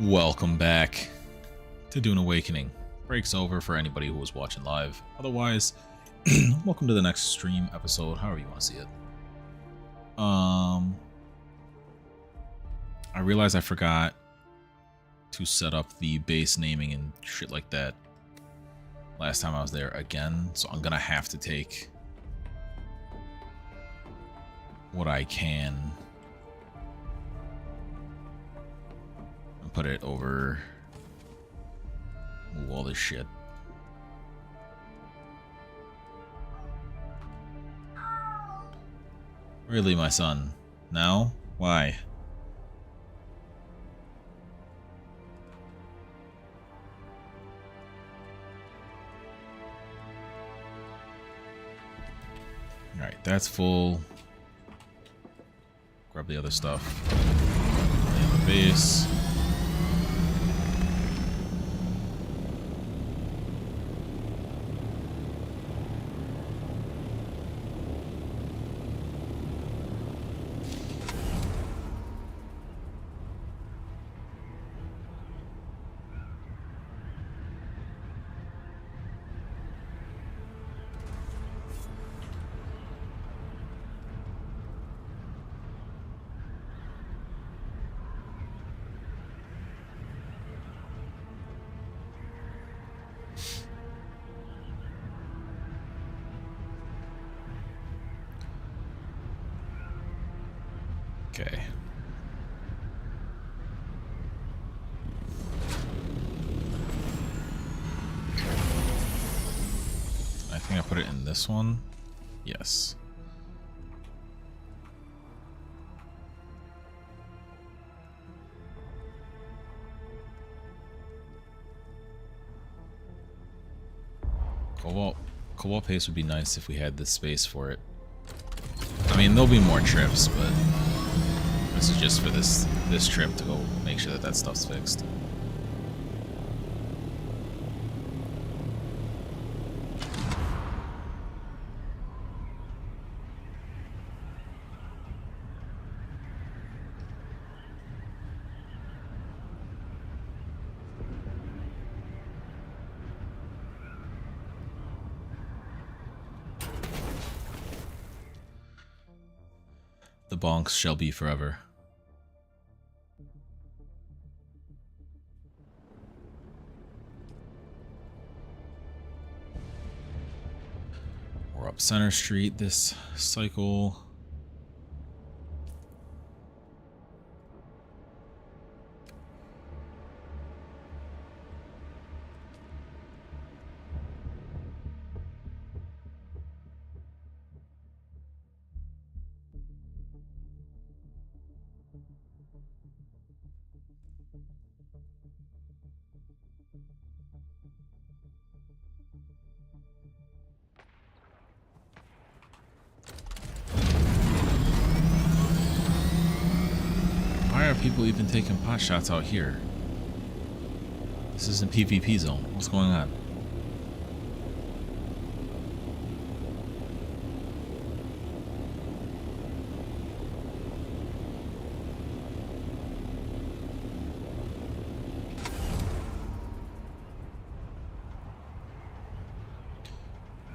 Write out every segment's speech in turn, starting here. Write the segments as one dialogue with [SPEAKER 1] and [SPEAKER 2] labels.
[SPEAKER 1] Welcome back to Dune Awakening. Break's over for anybody who was watching live. Otherwise, welcome to the next stream episode, however you want to see it. I realized I forgot to set up the base naming and shit like that last time I was there again, so I'm gonna have to take what I can and put it over. Move all this shit. Really, my son? Now? Why? Alright, that's full. Grab the other stuff. Lay on the base. Okay. I think I put it in this one. Yes. Cobalt paste would be nice if we had the space for it. I mean, there'll be more trips, but this is just for this trip to go make sure that that stuff's fixed. The bonks shall be forever. We're up Center Street this cycle. Why are people even taking pot shots out here? This isn't PvP zone. What's going on?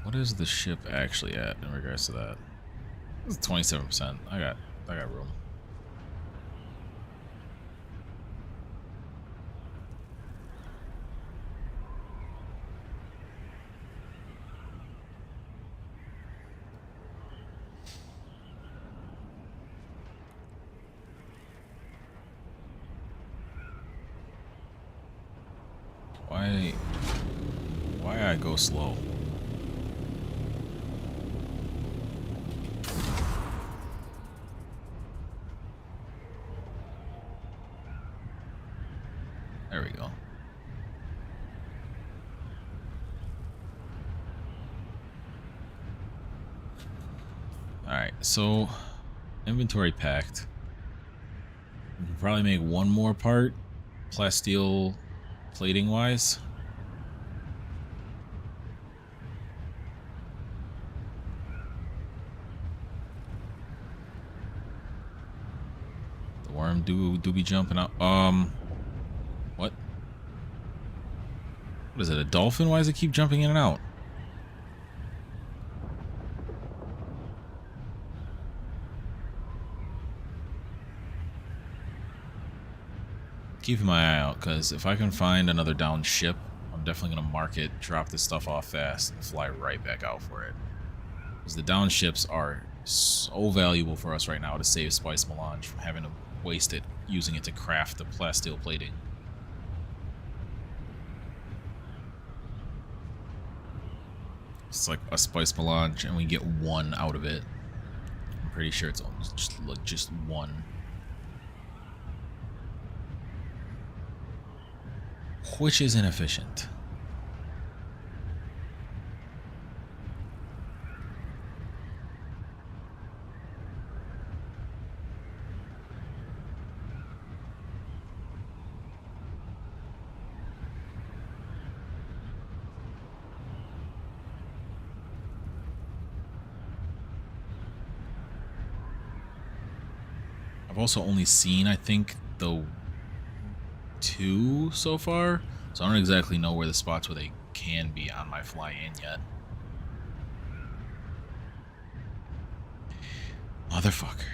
[SPEAKER 1] What is the ship actually at in regards to that? It's 27%. I got room. Why I go slow? There we go. Alright, so inventory packed. We can probably make one more part, plasteel plating wise. The worm do be jumping out. What? What is it, a dolphin? Why does it keep jumping in and out? Keeping my eye out, because if I can find another downed ship, I'm definitely going to mark it, drop this stuff off fast, and fly right back out for it. Because the downed ships are so valuable for us right now to save Spice Melange from having to waste it, using it to craft the plasteel plating. It's like a Spice Melange, and we get one out of it. I'm pretty sure it's just one. Which is inefficient. I've also only seen, I think, the 2 so far, so I don't exactly know where the spots where they can be on my fly in yet. Motherfucker. Is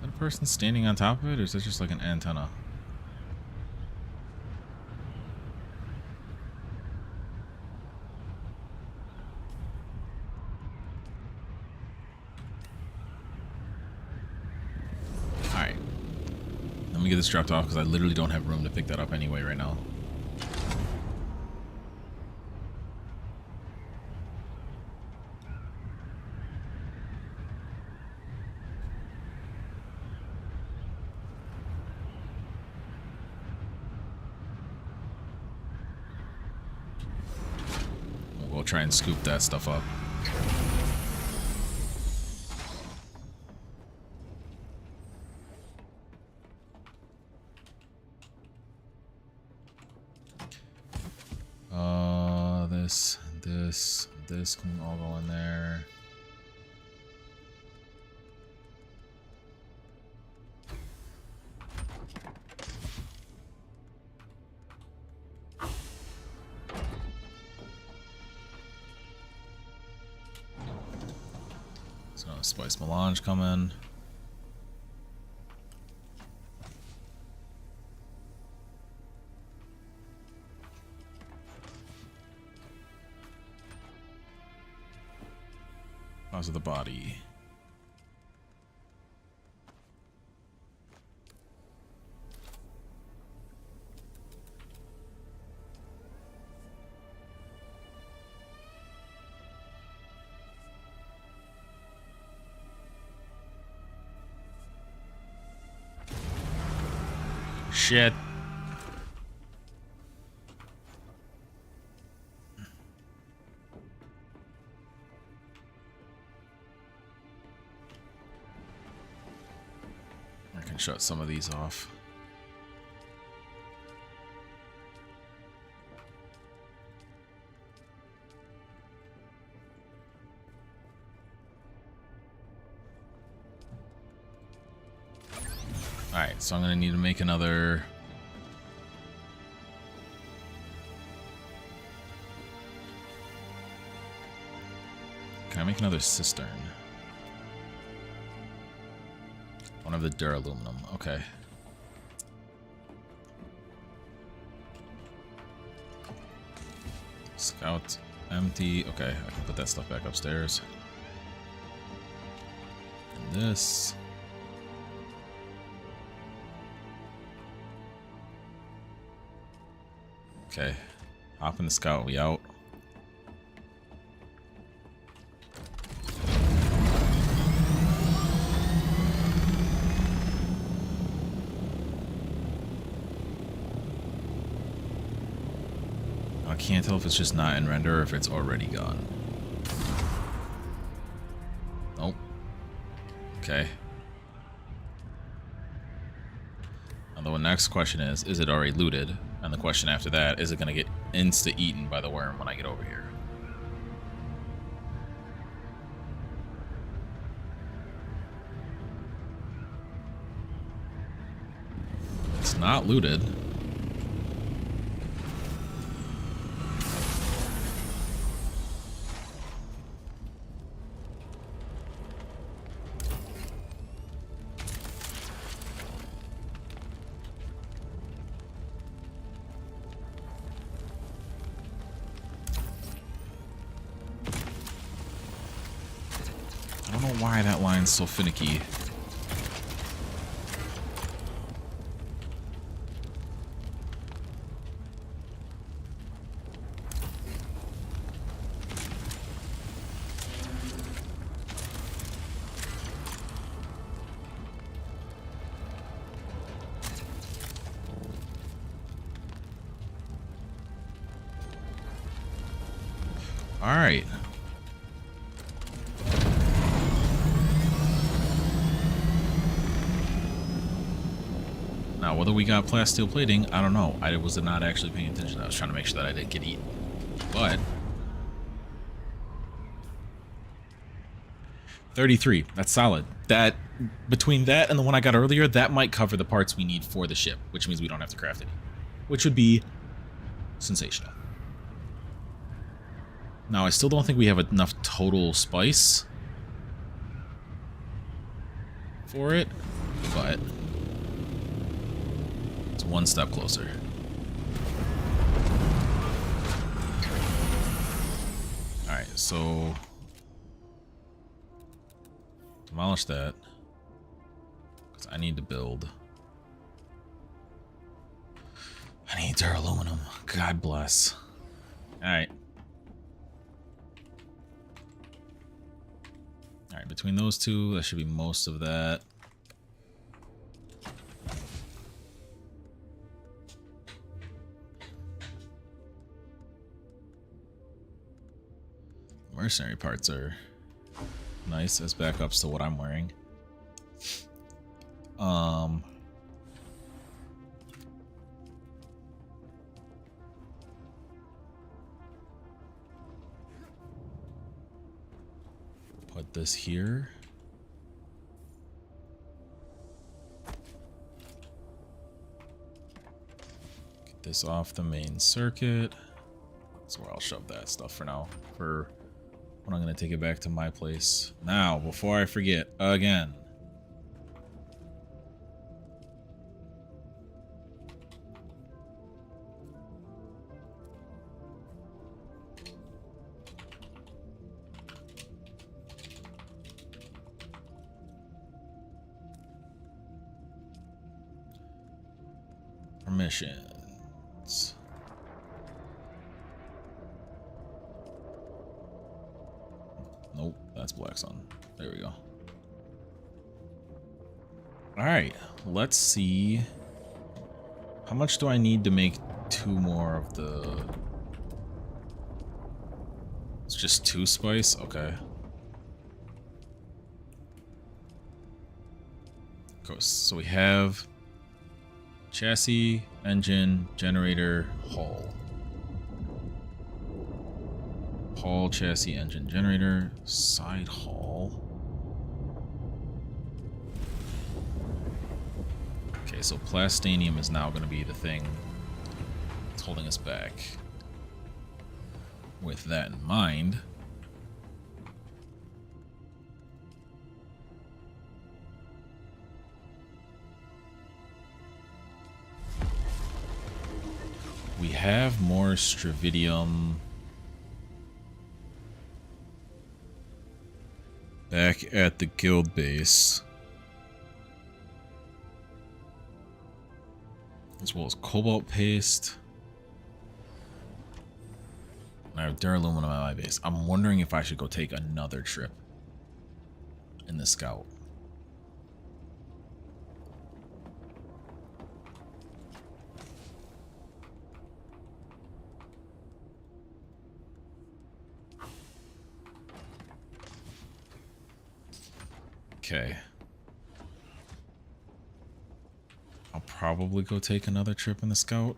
[SPEAKER 1] that a person standing on top of it, or is that just like an antenna? Let me get this dropped off because I literally don't have room to pick that up anyway right now. We'll try and scoop that stuff up. This can all go in there. So Spice Melange coming. Cause of the body. Shit. Shut some of these off. Alright, so I'm gonna need to make another. Can I make another cistern? One of the duraluminum. Okay. Scout empty. Okay, I can put that stuff back upstairs. And this. Okay. Hop in the scout. We out. I can't tell if it's just not in render or if it's already gone. Nope. Okay. Now the next question is it already looted? And the question after that, is it going to get insta-eaten by the worm when I get over here? It's not looted. I don't know why that line's so finicky. All right. Now, whether we got plasteel plating, I don't know. I was not actually paying attention. I was trying to make sure that I didn't get eaten. But 33, that's solid. That between that and the one I got earlier, that might cover the parts we need for the ship, which means we don't have to craft any, which would be sensational. Now, I still don't think we have enough total spice for it, but it's one step closer. Alright, so demolish that, because I need to build. I need aluminum. God bless. Alright. Alright, between those two, that should be most of that. Mercenary parts are nice as backups to what I'm wearing. Put this here. Get this off the main circuit. That's where I'll shove that stuff for now. For when I'm going to take it back to my place. Now, before I forget, again. Permissions. Nope, that's Black Sun. There we go. Alright, let's see. How much do I need to make 2 more of the... It's just 2 spice? Okay. So we have chassis, engine, generator, hull. Hull, chassis, engine, generator, side hull. Okay, so plastanium is now going to be the thing that's holding us back. With that in mind, we have more Stravidium back at the guild base, as well as cobalt paste. And I have duraluminum at my base. I'm wondering if I should go take another trip in the scout. Okay. I'll probably go take another trip in the scout.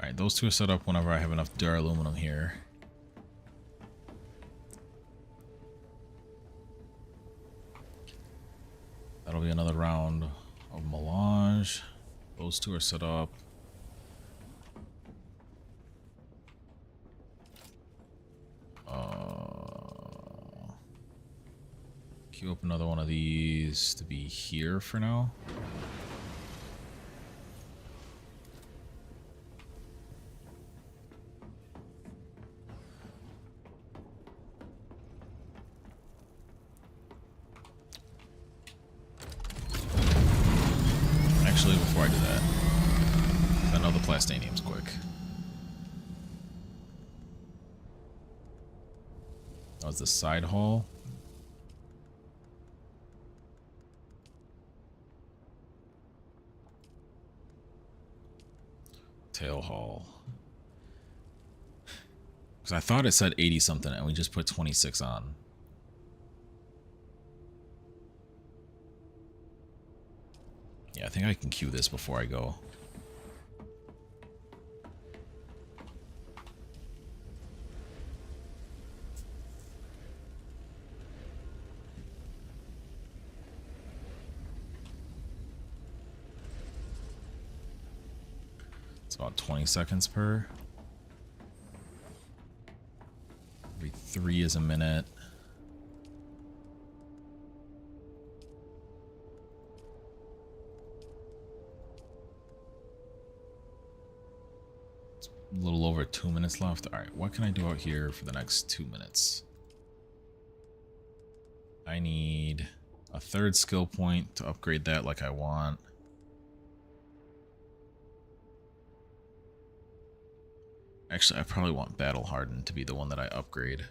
[SPEAKER 1] Alright, those two are set up whenever I have enough duraluminum here. That'll be another round of melange. Those two are set up. Queue up another one of these to be here for now. Actually, before I do that, I know the plastanium's quick. That was the side hall. Tail hall. Because I thought it said 80 something and we just put 26 on. Yeah, I think I can queue this before I go. It's about 20 seconds per. Every 3 is a minute. It's a little over 2 minutes left. Alright, what can I do out here for the next 2 minutes? I need a 3rd skill point to upgrade that like I want. Actually, I probably want Battle Hardened to be the one that I upgrade.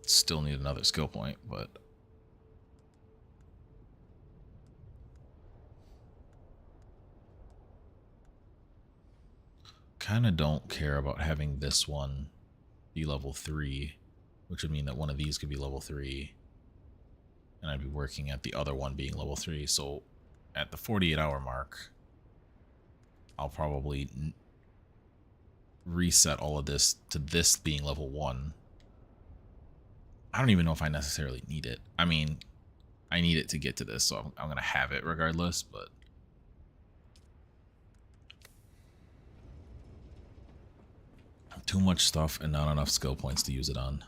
[SPEAKER 1] Still need another skill point, but... Kinda don't care about having this one be level 3, which would mean that one of these could be level 3. And I'd be working at the other one being level 3, so... At the 48-hour mark, I'll probably reset all of this to this being level 1. I don't even know if I necessarily need it. I mean, I need it to get to this, so I'm going to have it regardless, but... Too much stuff and not enough skill points to use it on.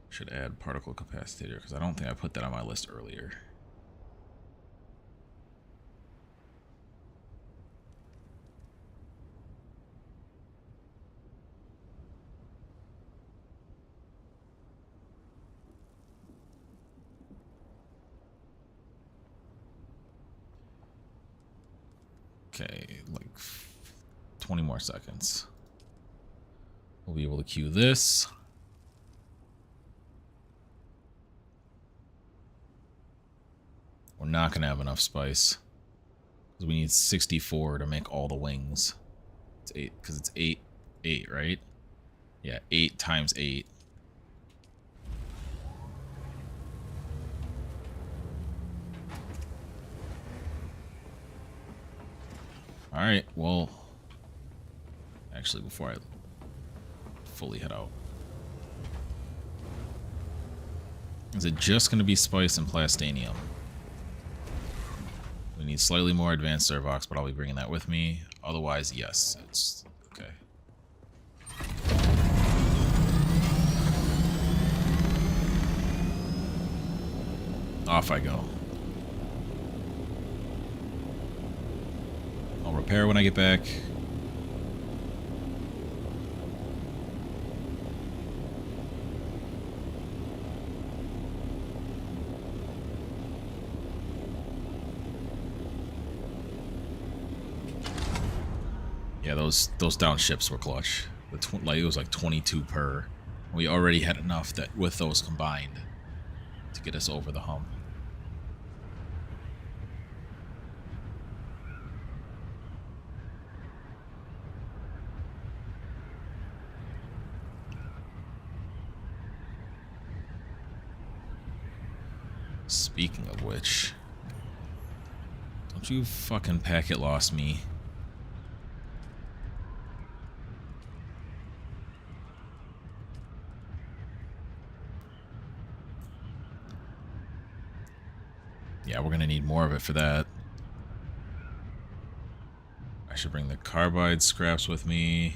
[SPEAKER 1] Should add particle capacitator because I don't think I put that on my list earlier. Okay, like 20 more seconds. We'll be able to queue this. We're not going to have enough spice. Because we need 64 to make all the wings. It's 8, because it's 8, right? Yeah, 8 times 8. Alright, well... Actually, before I fully head out. Is it just going to be spice and plastanium? We need slightly more advanced servox, but I'll be bringing that with me. Otherwise, yes, it's okay. Off I go. I'll repair when I get back. Yeah, those down ships were clutch. Like it was like 22 per. We already had enough that with those combined to get us over the hump. Speaking of which, don't you fucking packet lost me. Yeah, we're gonna need more of it for that. I should bring the carbide scraps with me.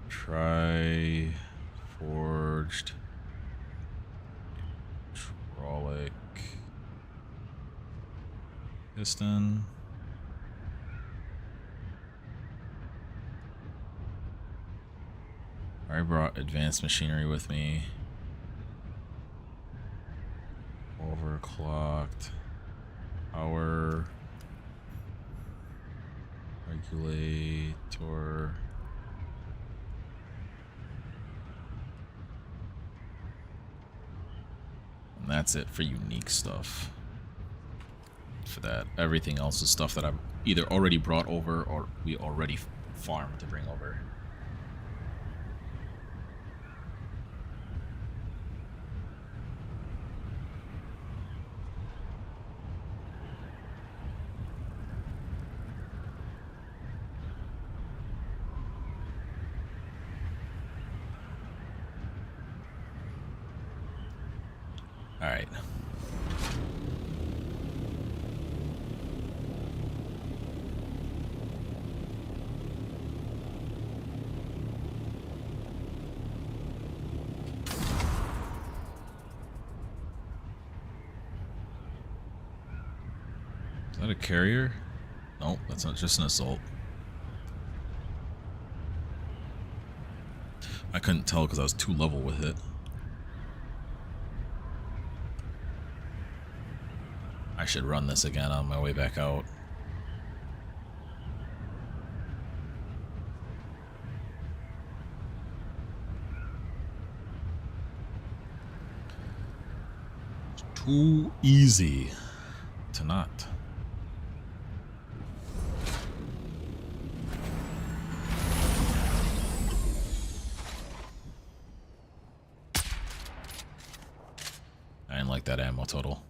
[SPEAKER 1] Tri-forged hydraulic piston. I brought advanced machinery with me. Overclocked power regulator. And that's it for unique stuff. For that, everything else is stuff that I've either already brought over or we already farmed to bring over. All right. Is that a carrier? Nope, that's not, just an assault. I couldn't tell because I was too level with it. I should run this again on my way back out. It's too easy to not. I didn't like that ammo total.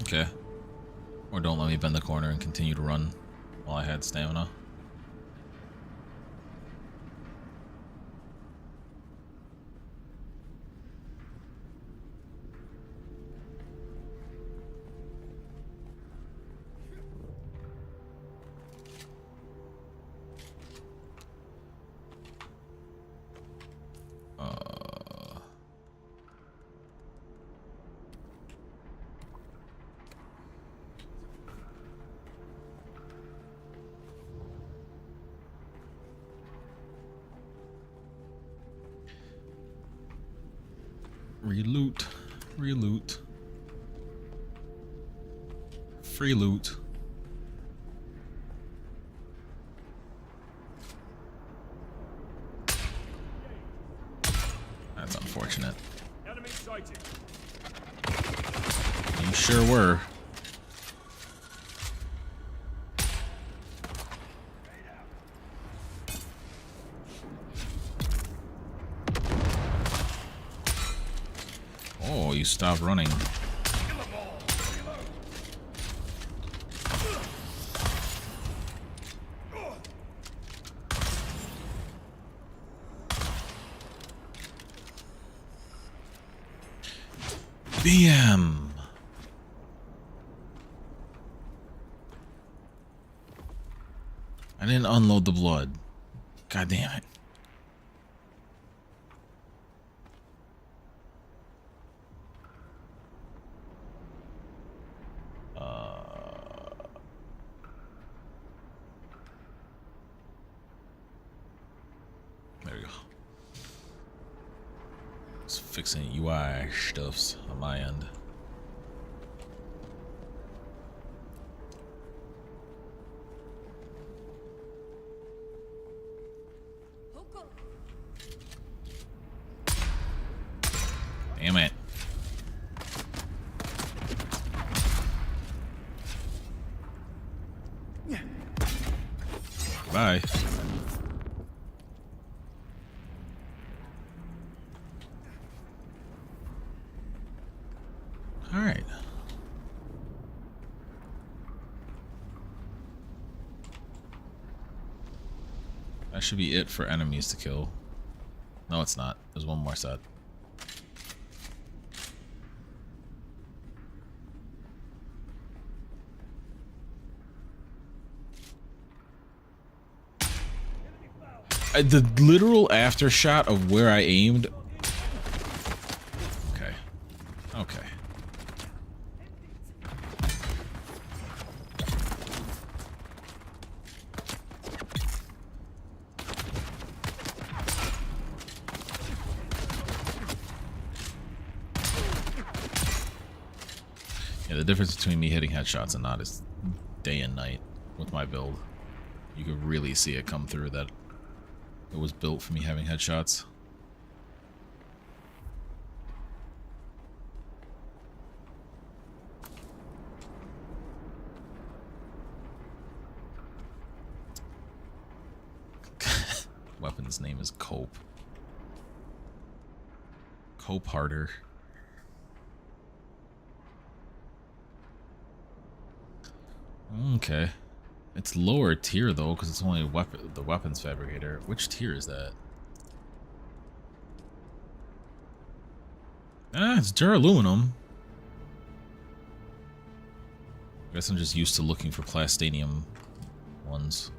[SPEAKER 1] Okay. Or don't let me bend the corner and continue to run while I had stamina. Reloot. Reloot. Free loot. That's unfortunate.
[SPEAKER 2] Enemy sighted.
[SPEAKER 1] You sure were. Oh, you stopped running. BM. I didn't unload the blood. God damn it. There we go. Just fixing UI stuffs on my end. Damn it. Bye. All right. That should be it for enemies to kill. No, it's not. There's one more set. The literal after shot of where I aimed. Okay. Okay. Yeah, the difference between me hitting headshots and not is day and night with my build. You could really see it come through that it was built for me having headshots. Weapon's name is Cope. Cope harder. Okay. It's lower tier though, because it's only the weapons fabricator. Which tier is that? Ah, it's duraluminum. I guess I'm just used to looking for plastinium ones.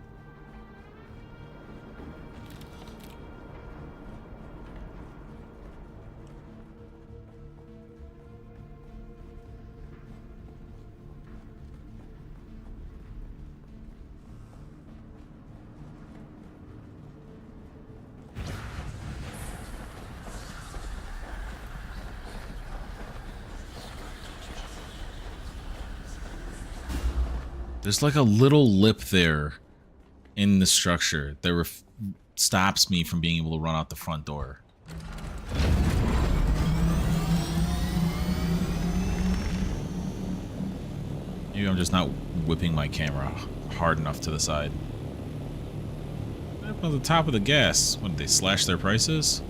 [SPEAKER 1] There's like a little lip there in the structure that stops me from being able to run out the front door. Maybe I'm just not whipping my camera hard enough to the side. Up on the top of the gas. When did they slash their prices?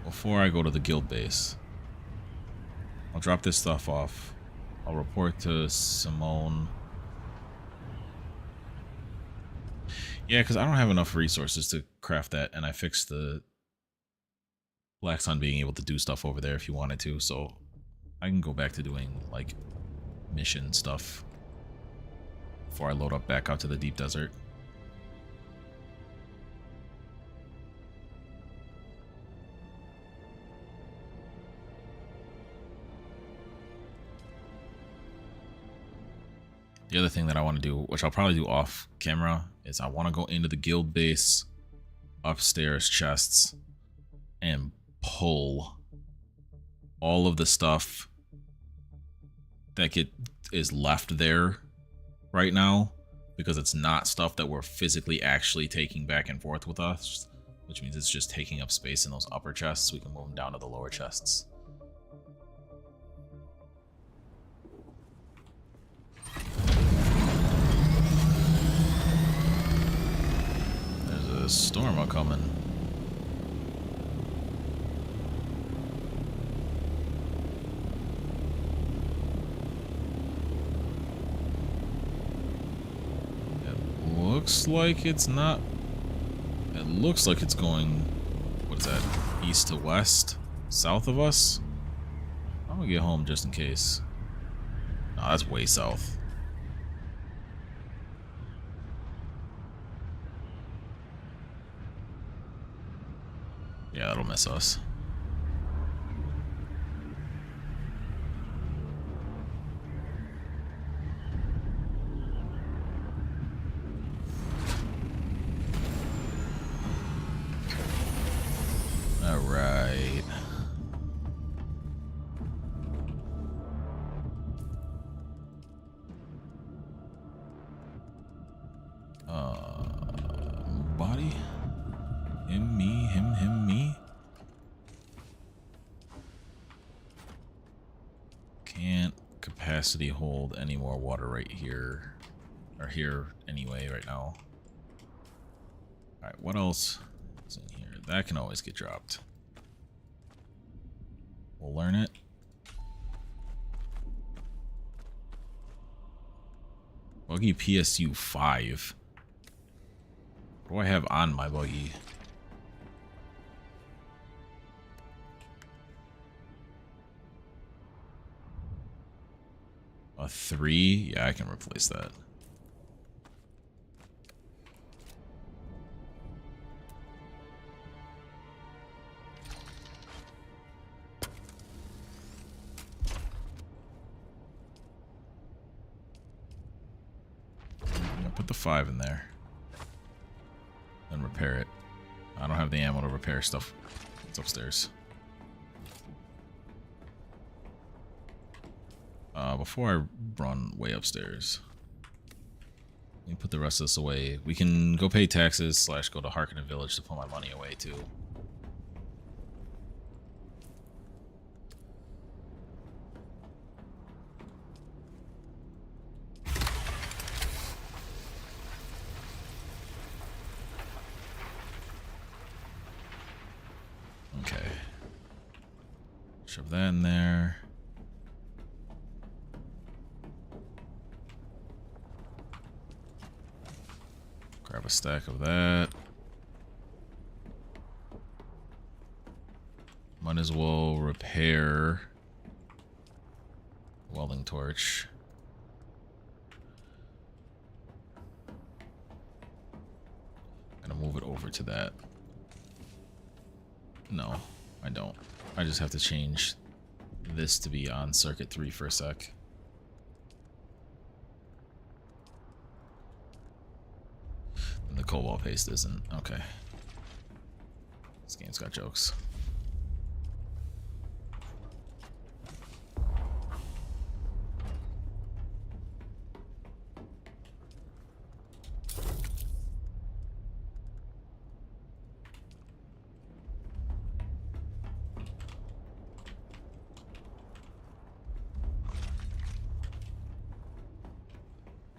[SPEAKER 1] Before I go to the guild base, I'll drop this stuff off. I'll report to Simone. Yeah, because I don't have enough resources to craft that, and I fixed the Black Sun being able to do stuff over there if you wanted to, so I can go back to doing, like, mission stuff before I load up back out to the deep desert. The other thing that I want to do, which I'll probably do off camera, is I want to go into the guild base, upstairs chests, and pull all of the stuff that is left there right now, because it's not stuff that we're physically actually taking back and forth with us, which means it's just taking up space in those upper chests so we can move them down to the lower chests. There's a storm a-coming. It looks like it's not... It looks like it's going... What is that? East to west? South of us? I'm gonna get home just in case. No, that's way south. Yeah, that'll miss us. body? Him, me, him, me? Can't capacity hold any more water right here. Or here anyway right now. Alright, what else is in here? That can always get dropped. We'll learn it. Buggy PSU 5. What do I have on my buggy? A 3? Yeah, I can replace that. Put the 5 in there. Then repair it. I don't have the ammo to repair stuff. It's upstairs. Before I run way upstairs, let me put the rest of this away. We can go pay taxes / go to Harkonnen Village to put my money away too. Okay. Shove that in there. Grab a stack of that. Might as well repair welding torch. Gonna move it over to that. No, I don't. I just have to change this to be on circuit 3 for a sec. And the cobalt paste isn't. Okay. This game's got jokes.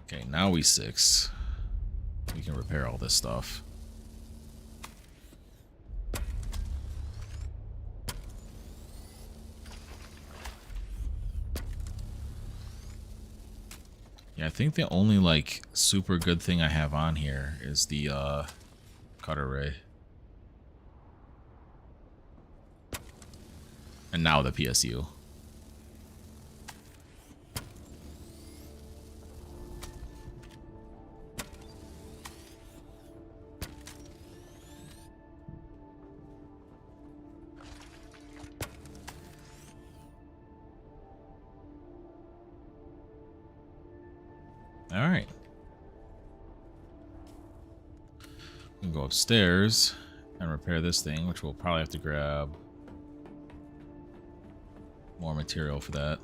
[SPEAKER 1] Okay, now we 6. We can repair all this stuff. Yeah, I think the only like super good thing I have on here is the cutter ray. And now the PSU. Alright. We can go upstairs and repair this thing, which we'll probably have to grab more material for that.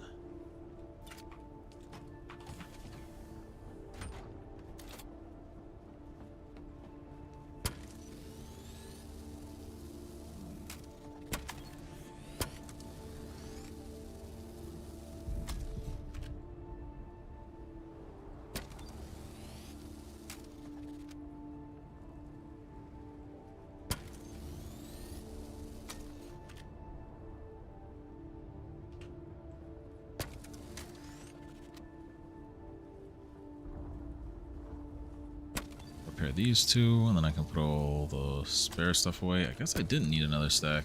[SPEAKER 1] Repair these two, and then I can put all the spare stuff away. I guess I didn't need another stack.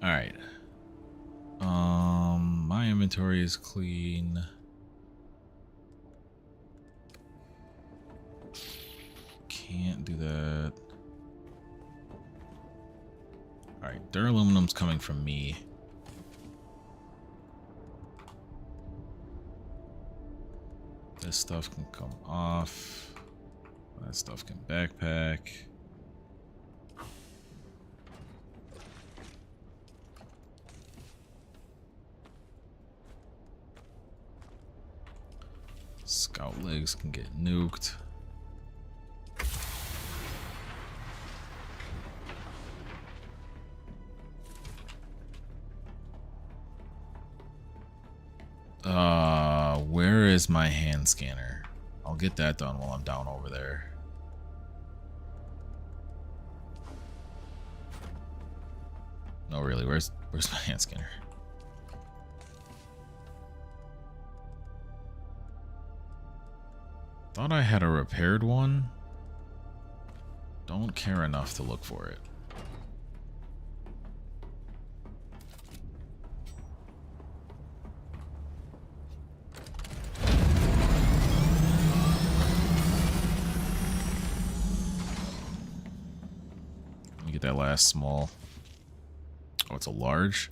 [SPEAKER 1] Alright. My inventory is clean. Can't do that. Alright, duraluminum's coming from me. This stuff can come off. That stuff can backpack. Scout legs can get nuked. Where is my hand scanner? I'll get that done while I'm down over there. No, really, where's my hand scanner? Thought I had a repaired one. Don't care enough to look for it. Let me get that last small. Oh, it's a large.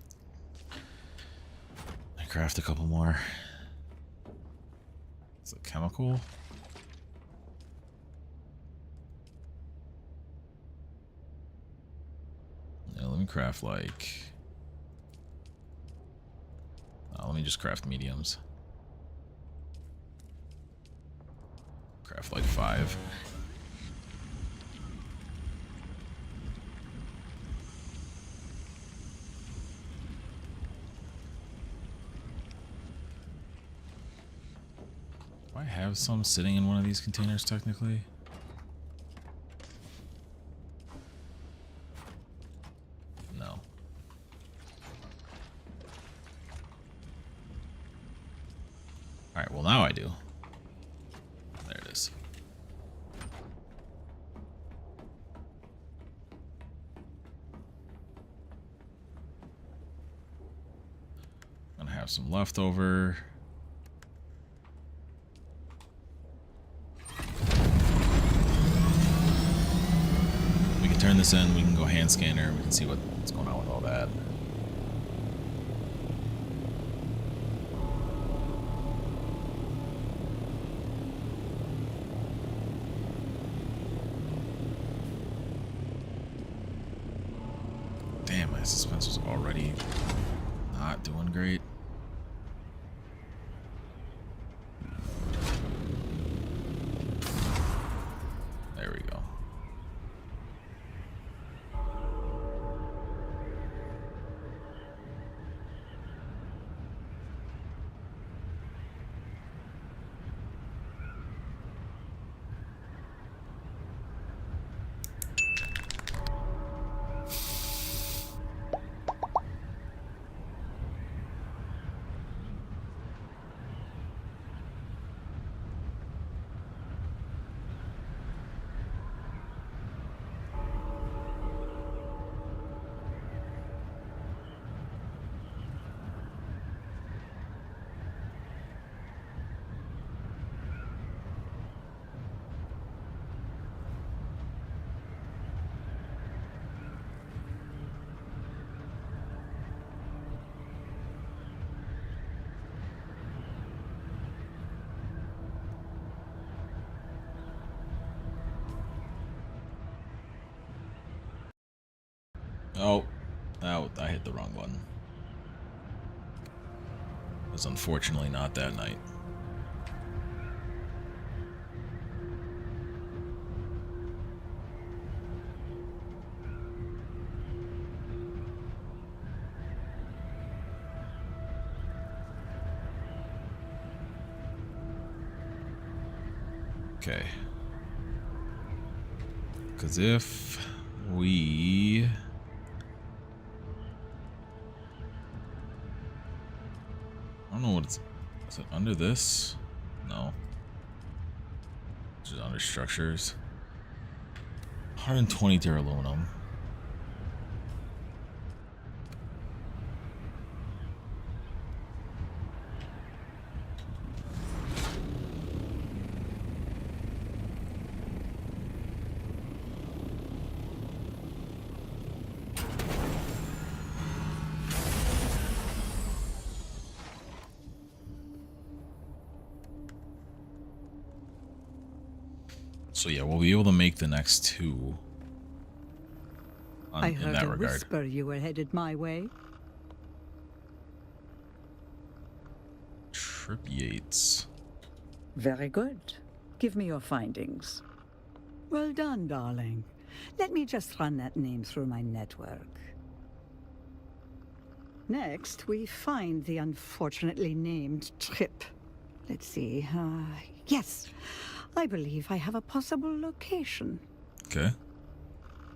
[SPEAKER 1] I craft a couple more. It's a chemical. Yeah, let me craft like... let me just craft mediums. Craft like 5. Do I have some sitting in one of these containers technically? No. Alright, well now I do. There it is. I'm gonna have some leftover. We can turn this in, we can go hand scanner, we can see what's going on with all that. Damn, my suspense was already not doing great. There we go. Oh, I hit the wrong button. It was unfortunately not that night. Okay. Because if we... I don't know what it's... Is it under this? No. Just under structures. 120 aluminum. So yeah, we'll be able to make the next two
[SPEAKER 2] I
[SPEAKER 1] in
[SPEAKER 2] heard
[SPEAKER 1] that
[SPEAKER 2] a
[SPEAKER 1] regard.
[SPEAKER 2] whisper you were headed my way.
[SPEAKER 1] Tripiates.
[SPEAKER 2] Very good. Give me your findings. Well done, darling. Let me just run that name through my network. Next, we find the unfortunately named Trip. Let's see. Yes, I believe I have a possible location.
[SPEAKER 1] Okay.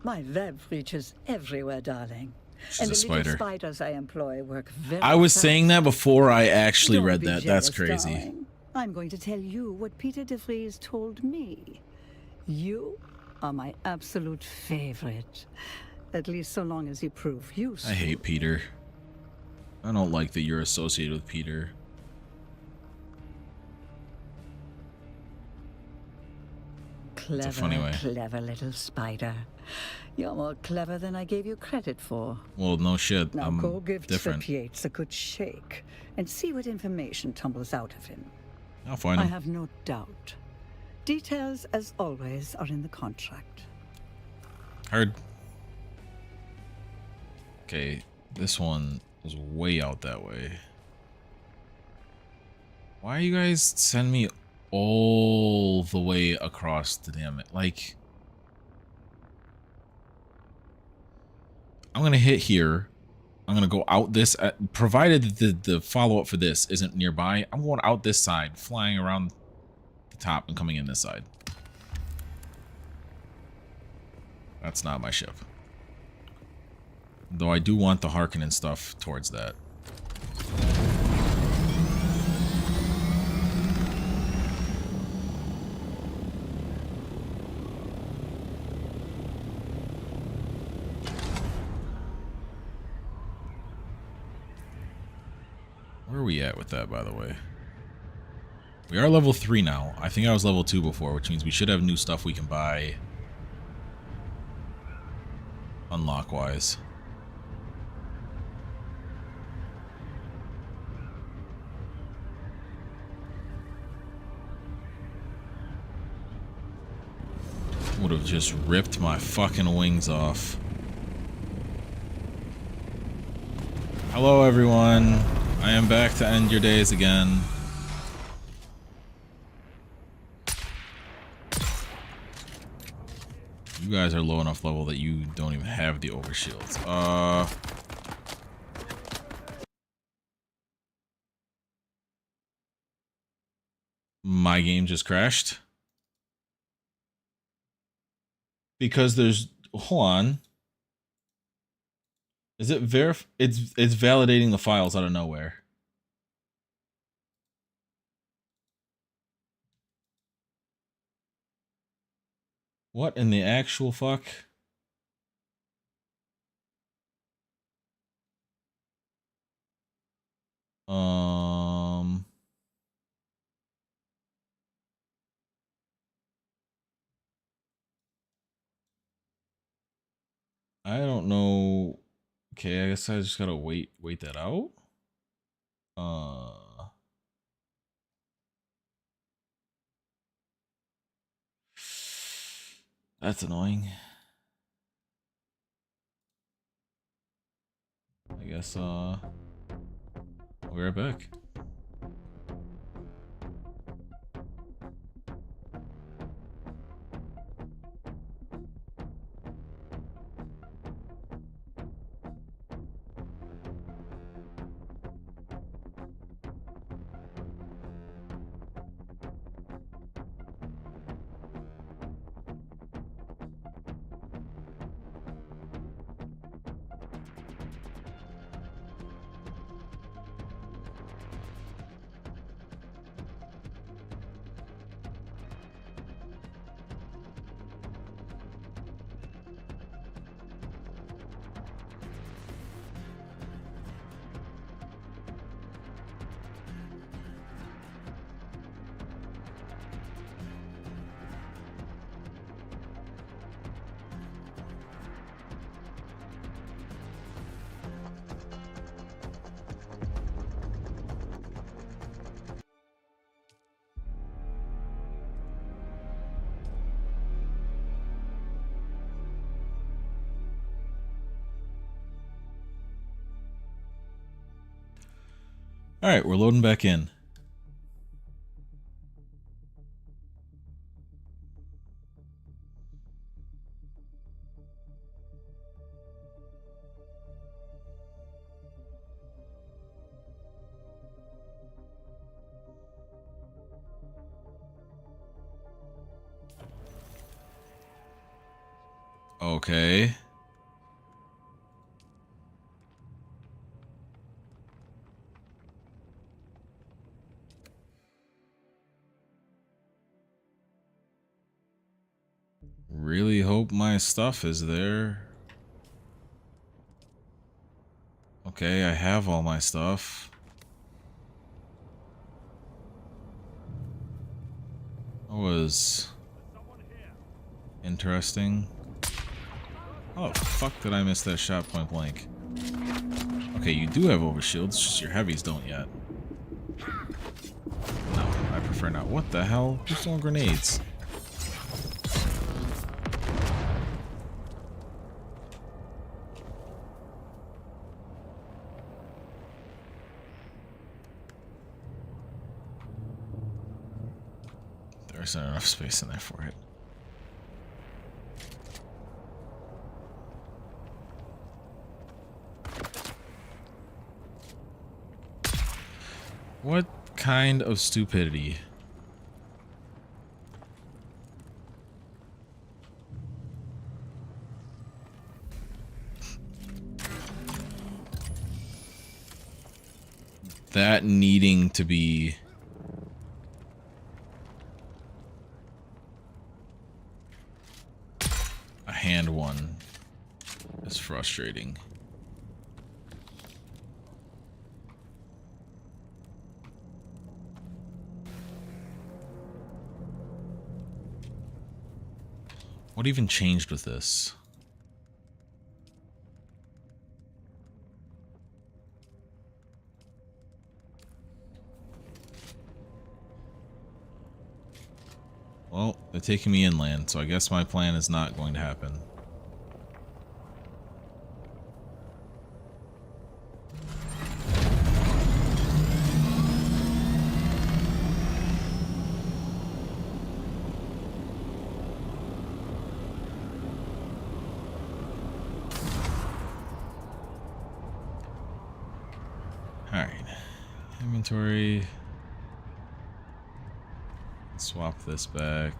[SPEAKER 2] My web reaches everywhere, darling.
[SPEAKER 1] She's
[SPEAKER 2] and
[SPEAKER 1] a
[SPEAKER 2] the
[SPEAKER 1] spider.
[SPEAKER 2] little spiders I employ work very
[SPEAKER 1] I was
[SPEAKER 2] fast.
[SPEAKER 1] saying that before I actually
[SPEAKER 2] Don't
[SPEAKER 1] read
[SPEAKER 2] be
[SPEAKER 1] that.
[SPEAKER 2] jealous,
[SPEAKER 1] That's crazy.
[SPEAKER 2] darling. I'm going to tell you what Peter de Vries told me. You are my absolute favorite. At least so long as you prove useful.
[SPEAKER 1] I hate Peter. I don't like that you're associated with Peter.
[SPEAKER 2] Clever,
[SPEAKER 1] funny way.
[SPEAKER 2] clever little spider. You're more clever than I gave you credit for.
[SPEAKER 1] Well, no shit.
[SPEAKER 2] Now
[SPEAKER 1] I'm
[SPEAKER 2] go give
[SPEAKER 1] different.
[SPEAKER 2] Trip Yates a good shake and see what information tumbles out of him.
[SPEAKER 1] I'll find
[SPEAKER 2] I
[SPEAKER 1] him.
[SPEAKER 2] have no doubt. Details, as always, are in the contract.
[SPEAKER 1] Heard. Okay, this one is way out that way. Why you guys send me all the way across the damn it? Like, I'm gonna hit here. I'm gonna go out this, provided that the follow-up for this isn't nearby. I'm going out this side, flying around the top and coming in this side. That's not my ship. Though I do want the Harkonnen stuff towards that. Where are we at with that, by the way? We are level 3 now. I think I was level 2 before, which means we should have new stuff we can buy unlock-wise. Would have just ripped my fucking wings off. Hello, everyone. I am back to end your days again. You guys are low enough level that you don't even have the overshields. My game just crashed. Because there's, hold on. Is it it's validating the files out of nowhere. What in the actual fuck? I don't know. Okay, I guess I just gotta wait that out. That's annoying. I guess we'll be right back. Alright, we're loading back in. Okay. Really hope my stuff is there. Okay, I have all my stuff. That was interesting. Oh, fuck did I miss that shot point blank? Okay, you do have overshields, just your heavies don't yet. No, I prefer not. What the hell? Who's throwing grenades? There isn't enough space in there for it. What kind of stupidity? That needing to be a hand one is frustrating. What even changed with this? Well, they're taking me inland, so I guess my plan is not going to happen. Alright. Inventory. Swap this back.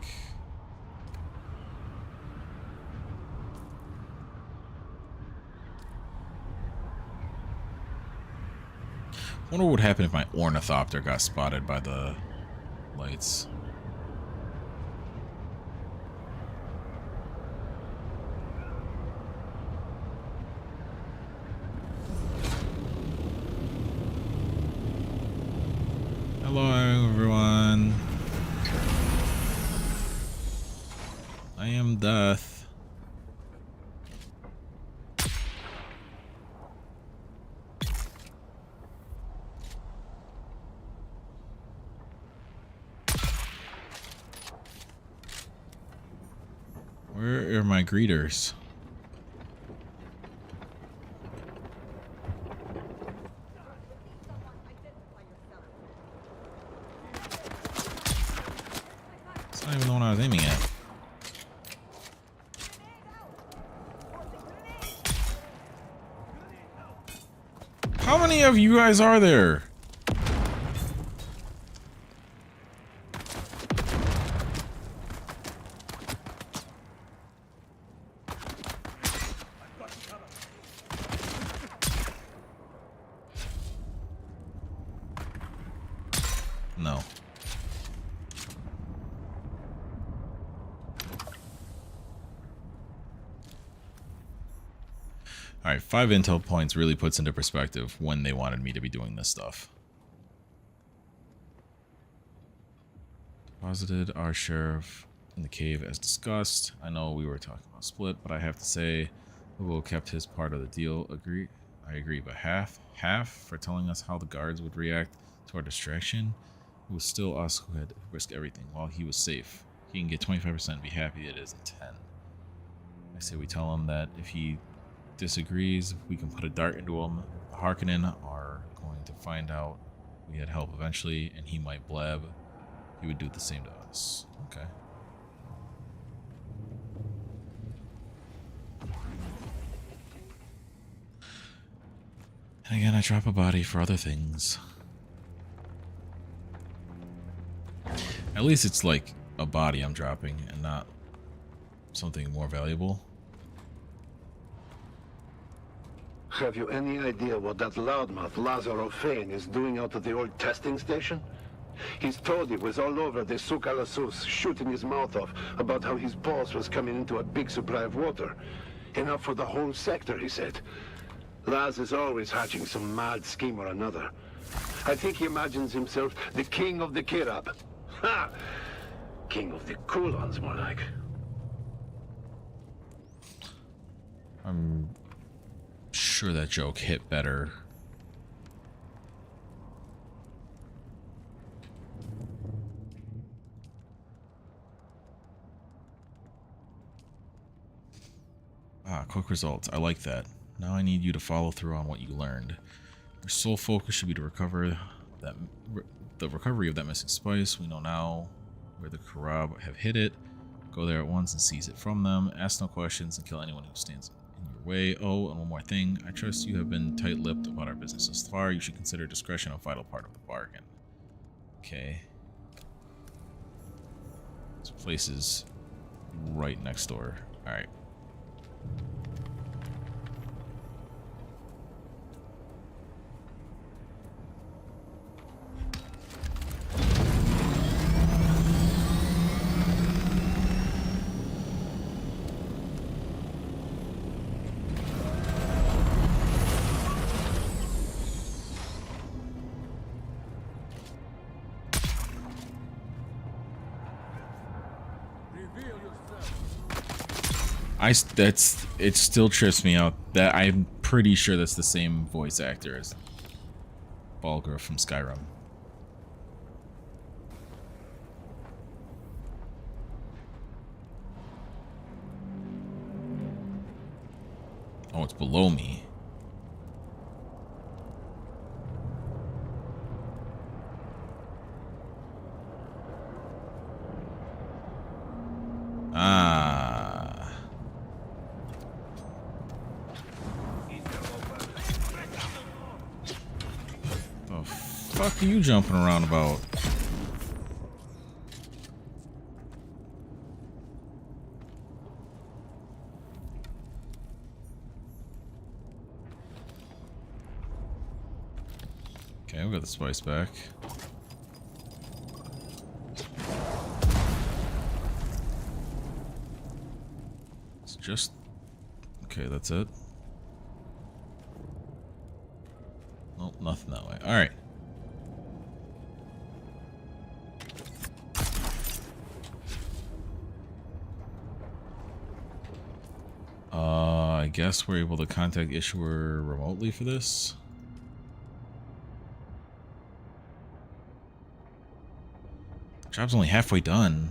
[SPEAKER 1] Wonder what would happen if my ornithopter got spotted by the lights. Hello, everyone. I am death. Where are my greeters? It's not even the one I was aiming at. How many of you guys are there? No. Alright, 5 intel points really puts into perspective when they wanted me to be doing this stuff. Deposited our sheriff in the cave as discussed. I know we were talking about split, but I have to say Will kept his part of the deal. I agree, but half for telling us how the guards would react to our distraction. It was still us who had to risk everything while he was safe. He can get 25%, be happy it isn't 10. I say we tell him that if he disagrees, we can put a dart into him. The Harkonnen are going to find out We had help eventually, and he might blab. He would do the same to us. Okay. And again, I drop a body for other things. At least it's like a body I'm dropping and not something more valuable.
[SPEAKER 3] Have you any idea what that loudmouth Lazaro Fane is doing out at the old testing station? He's told he was all over the Souk al-Asus, shooting his mouth off about how his boss was coming into a big supply of water. Enough for the whole sector, he said. Laz is always hatching some mad scheme or another. I think he imagines himself the king of the Kirab. Ha! King of the Kulons, more like.
[SPEAKER 1] I'm sure that joke hit better. Quick results. I like that. Now I need you to follow through on what you learned. Your sole focus should be to recover the recovery of that missing spice. We know now where the Kirab have hid it. Go there at once and seize it from them. Ask no questions and kill anyone who stands in your way. Oh, and one more thing. I trust you have been tight-lipped about our business thus far. You should consider discretion a vital part of the bargain. Okay. This place is right next door. Alright. It still trips me out that I'm pretty sure that's the same voice actor as Balgruuf from Skyrim. Oh, it's below me. Ah. The fuck are you jumping around about? Okay, we got the spice back. It's just... okay, that's it. Nope, nothing that way. Alright. I guess we're able to contact issuer remotely for this. Job's only halfway done.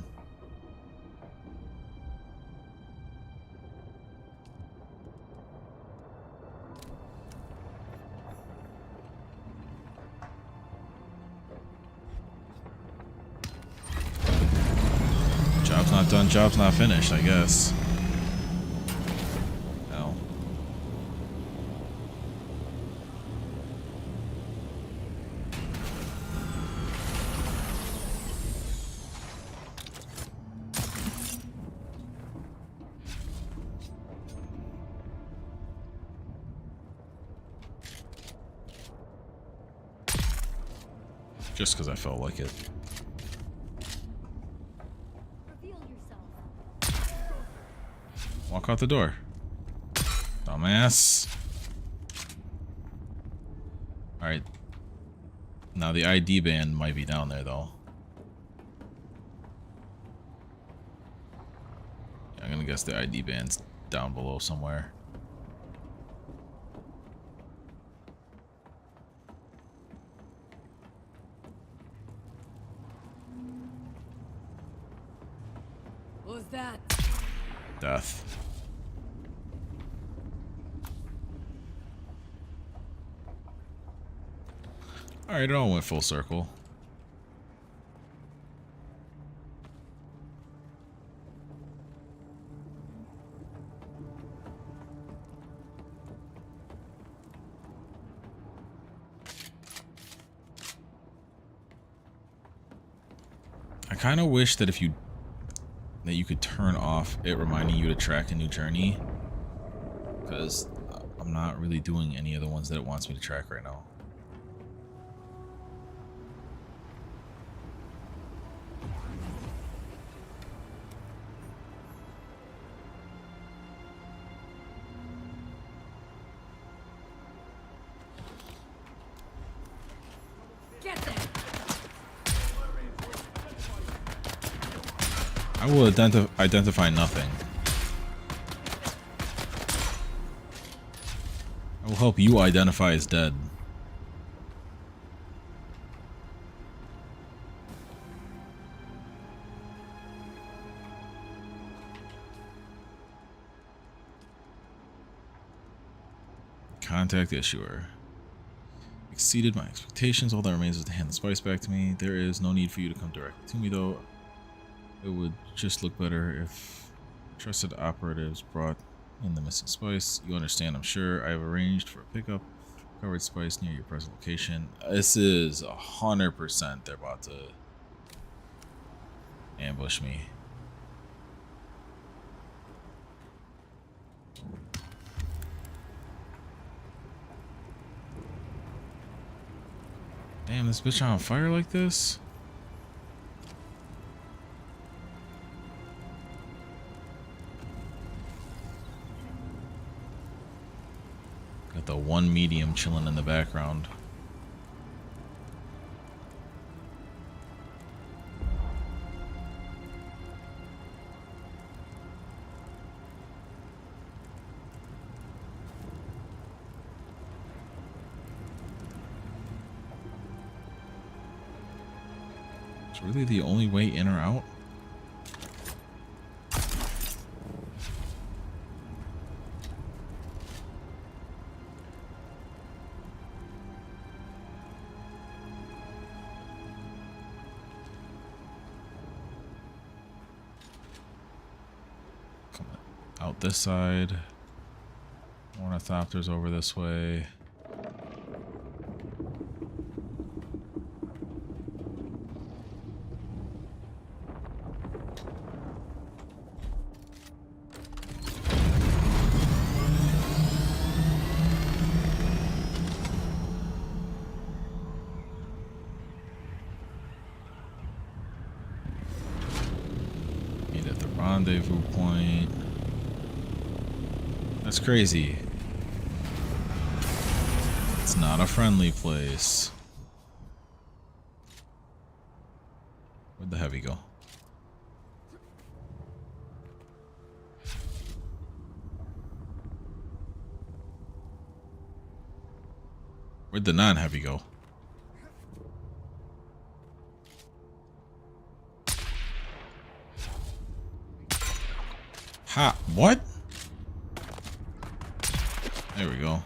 [SPEAKER 1] Job's not done, job's not finished, I guess. Hell. Just because I felt like it. Walk out the door. Dumbass. Alright. Now the ID band might be down there though. Yeah, I'm gonna guess the ID band's down below somewhere.
[SPEAKER 4] What was that?
[SPEAKER 1] Death. Alright, it all went full circle. I kind of wish that you could turn off it reminding you to track a new journey, because I'm not really doing any of the ones that it wants me to track right now.
[SPEAKER 4] Get there.
[SPEAKER 1] I will identify nothing. I will help you identify as dead. Contact issuer. Exceeded my expectations. All that remains is to hand the spice back to me. There is no need for you to come directly to me, though. It would just look better if trusted operatives brought in the missing spice. You understand, I'm sure. I have arranged for a pickup. Covered spice near your present location. This is 100% they're about to ambush me. Damn, this bitch on fire like this? Got the one medium chilling in the background. It's really the only way in or out? Come on. Out this side. Ornithopters over this way. Meet at the rendezvous point. That's crazy. It's not a friendly place. Where'd the heavy go? Where'd the non-heavy go? Ha! What? There we go.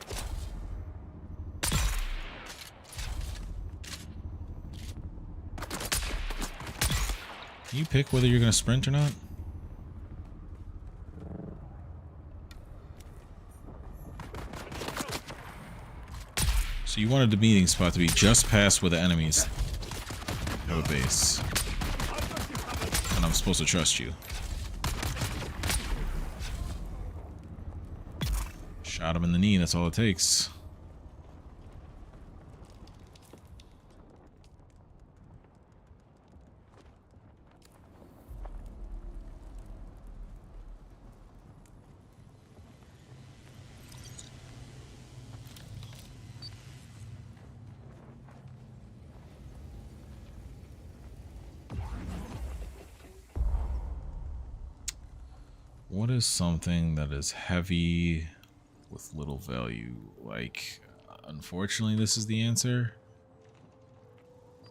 [SPEAKER 1] Can you pick whether you're gonna sprint or not? So you wanted the meeting spot to be just past where the enemies have a base. And I'm supposed to trust you. Shot him in the knee, that's all it takes. What is something that is heavy with little value? Like, unfortunately, this is the answer.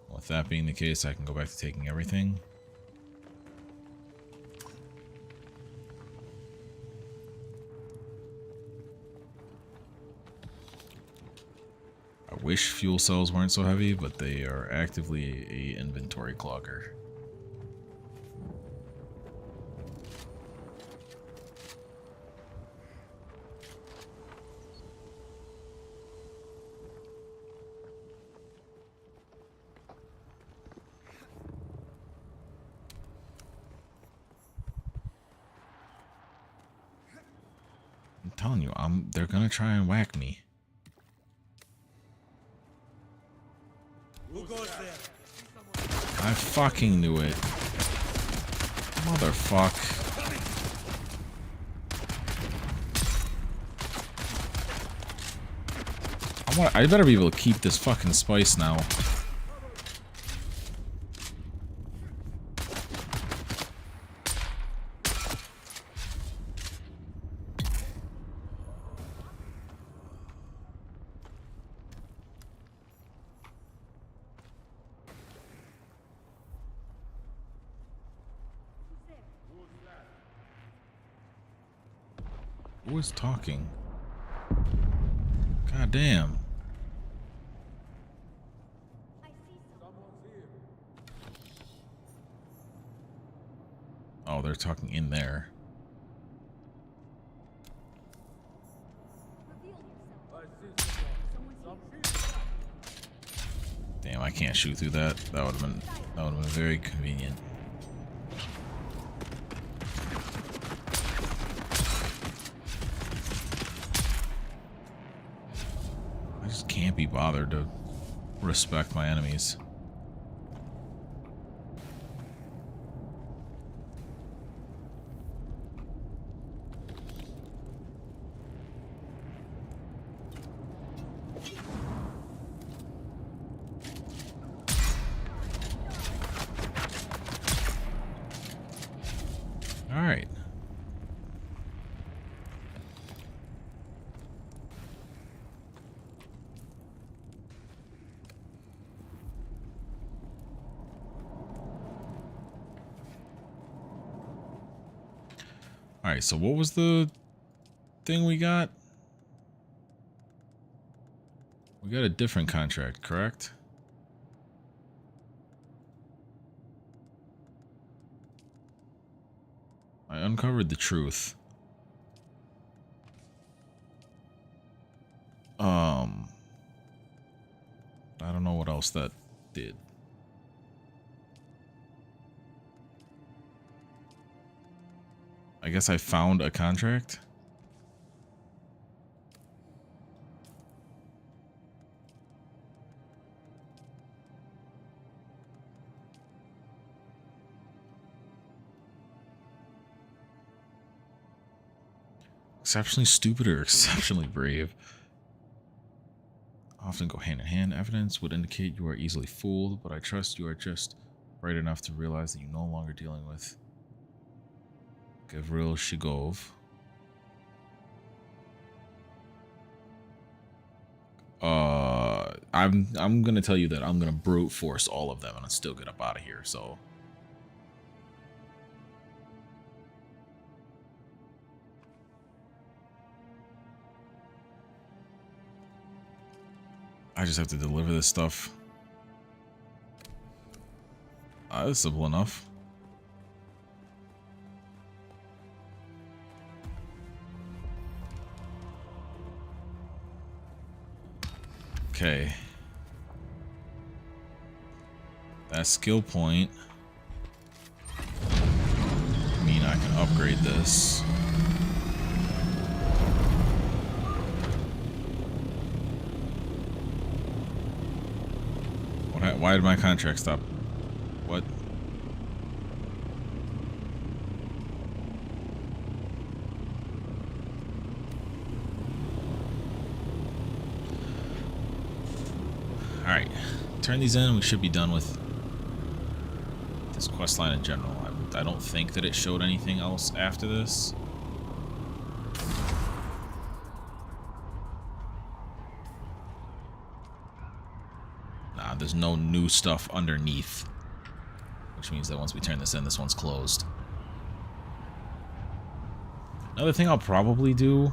[SPEAKER 1] With that being the case, I can go back to taking everything. I wish fuel cells weren't so heavy, but they are actively a inventory clogger. I'm telling you, they're gonna try and whack me.
[SPEAKER 5] Who goes there?
[SPEAKER 1] I fucking knew it. Motherfuck. I better be able to keep this fucking spice now. Who is talking? God damn. Oh, they're talking in there. Damn, I can't shoot through that. That would have been very convenient. I just can't be bothered to respect my enemies. All right. All right, so what was the thing we got? We got a different contract, correct? I uncovered the truth. I don't know what else that did. I guess I found a contract. Exceptionally stupid or exceptionally brave often go hand in hand. Evidence would indicate you are easily fooled, but I trust you are just bright enough to realize that you're no longer dealing with Gavril Shigov. I'm gonna tell you that I'm gonna brute force all of them and still get up out of here, so. I just have to deliver this stuff. That's simple enough. Okay. That skill point. I mean, I can upgrade this. Why did my contract stop? What? Alright. Turn these in, we should be done with this quest line in general. I don't think that it showed anything else after this. There's no new stuff underneath, which means that once we turn this in, this one's closed. Another thing I'll probably do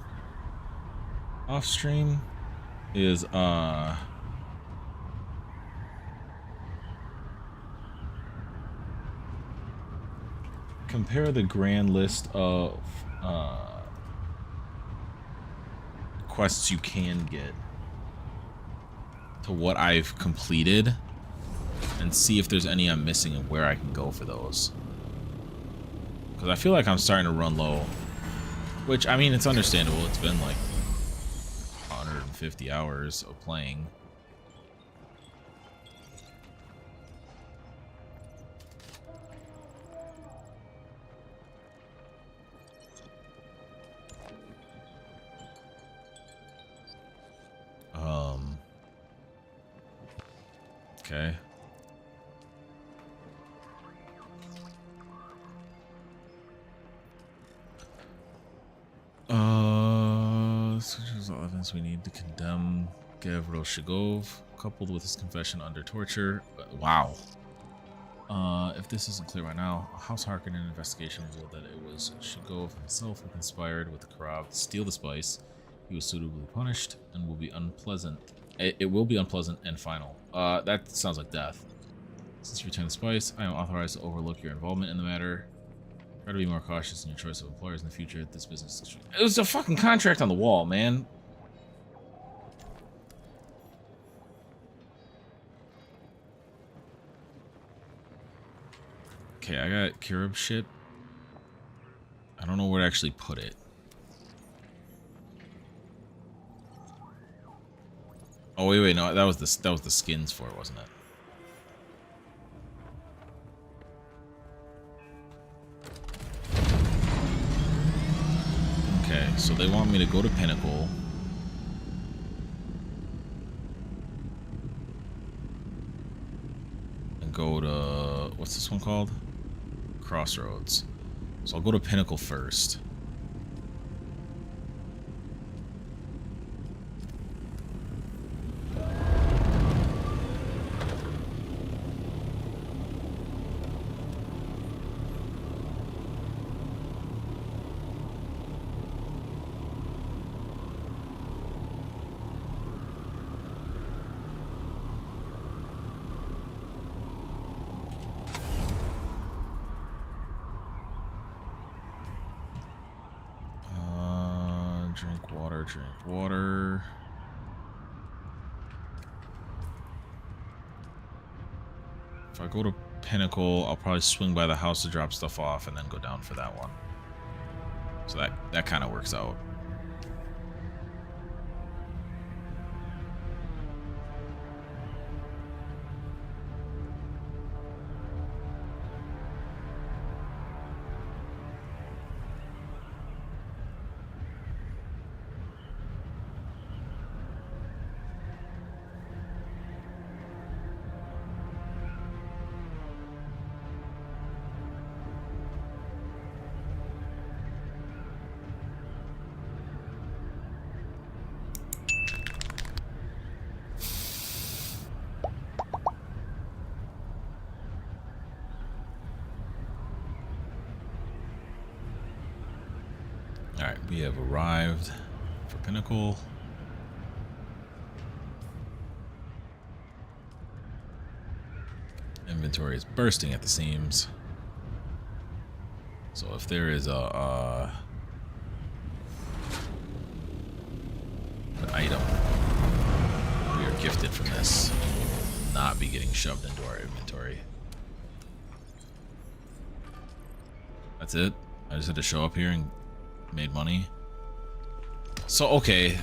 [SPEAKER 1] off stream is compare the grand list of quests you can get to what I've completed and see if there's any I'm missing and where I can go for those. Because I feel like I'm starting to run low. Which, I mean, it's understandable. It's been like 150 hours of playing. Okay. Such all evidence we need to condemn Gavroshigov, coupled with his confession under torture. Wow. If this isn't clear by now, a House Harkonnen investigation revealed that it was Shigov himself who conspired with the Karab to steal the spice. He was suitably punished and will be unpleasant. It will be unpleasant and final. That sounds like death. Since you returned the spice, I am authorized to overlook your involvement in the matter. Try to be more cautious in your choice of employers in the future. This business. It was a fucking contract on the wall, man. Okay, I got Kirib shit. I don't know where to actually put it. Oh wait, no, that was the skins for it, wasn't it? Okay, so they want me to go to Pinnacle. And go to, what's this one called? Crossroads. So I'll go to Pinnacle first. Drink water. If I go to Pinnacle, I'll probably swing by the house to drop stuff off and then go down for that one. So that kind of works out. Alright, we have arrived for Pinnacle. Inventory is bursting at the seams. So if there is an item we are gifted from this, it will not be getting shoved into our inventory. That's it? I just had to show up here and made money. So okay,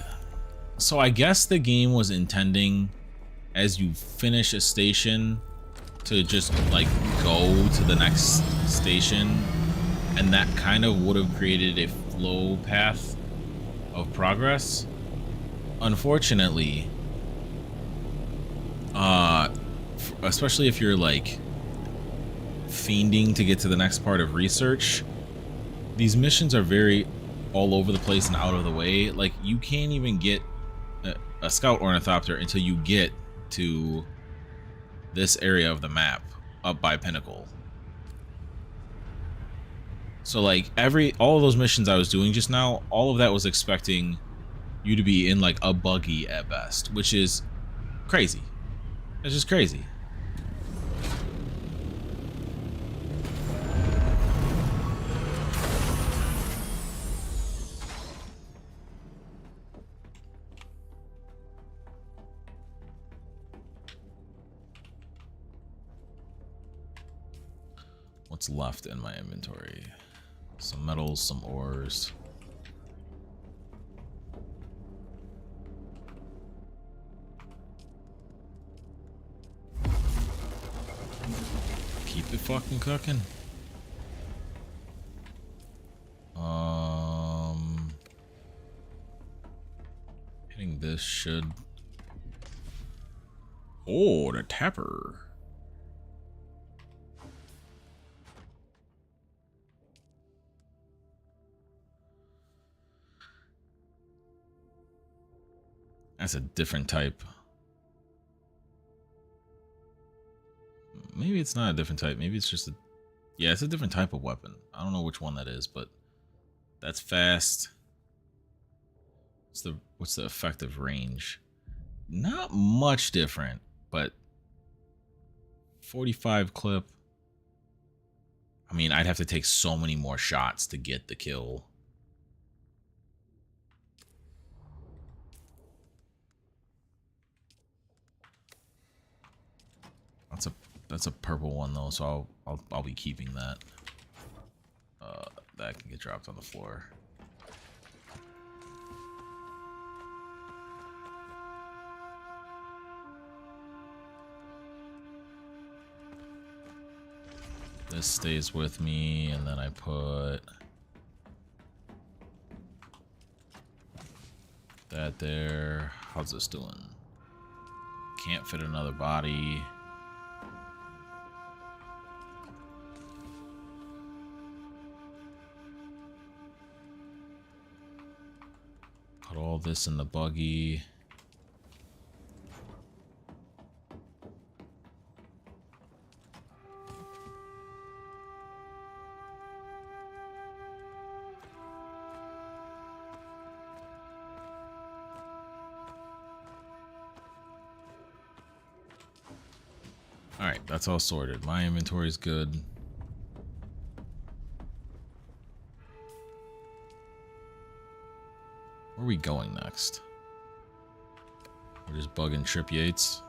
[SPEAKER 1] so I guess the game was intending as you finish a station to just like go to the next station, and that kind of would have created a flow path of progress. Unfortunately, especially if you're like fiending to get to the next part of research, these missions are very all over the place and out of the way. Like, you can't even get a scout ornithopter until you get to this area of the map up by Pinnacle. So like all of those missions I was doing just now, all of that was expecting you to be in like a buggy at best, which is crazy. It's just crazy. what's left in my inventory. Some metals, some ores. Keep it fucking cooking. Hitting this should... Oh, the tapper. That's a different type. Maybe it's not a different type. Maybe it's just a... Yeah, it's a different type of weapon. I don't know which one that is, but that's fast. What's the effective range? Not much different, but 45 clip. I mean, I'd have to take so many more shots to get the kill. That's a purple one though, so I'll be keeping that. That can get dropped on the floor. This stays with me, and then I put that there. How's this doing? Can't fit another body. Put all this in the buggy. Alright, that's all sorted. My inventory is good. Where are we going next? We're just bugging Trip Yates.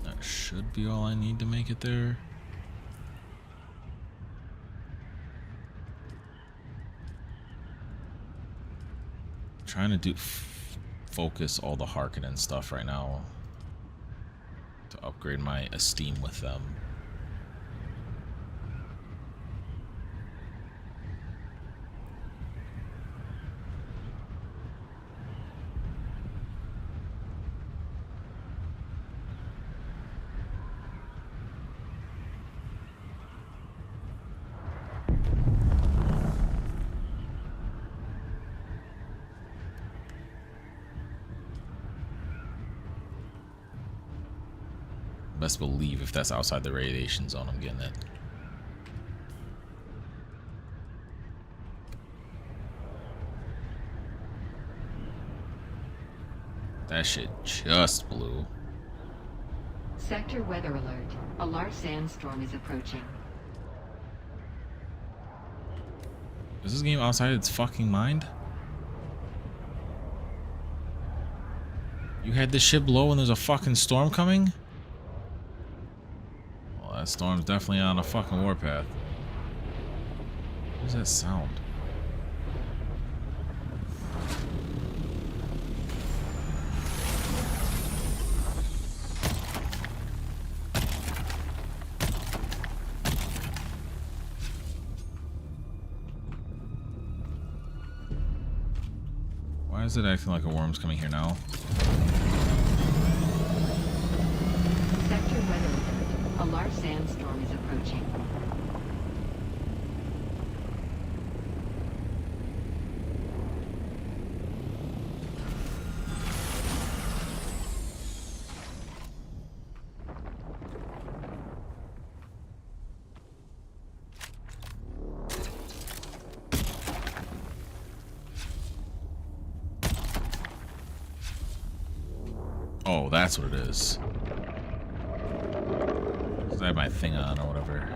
[SPEAKER 1] That should be all I need to make it there. Trying to focus all the Harkonnen stuff right now to upgrade my esteem with them. Best believe if that's outside the radiation zone, I'm getting it. That shit just blew.
[SPEAKER 6] Sector weather alert. A large sandstorm is approaching.
[SPEAKER 1] Is this game outside its fucking mind? You had this shit blow and there's a fucking storm coming? That storm's definitely on a fucking warpath. What does that sound? Why is it acting like a worm's coming here now?
[SPEAKER 6] Sector weather alert. A large sandstorm is approaching.
[SPEAKER 1] Oh, that's what it is. I have my thing on or whatever.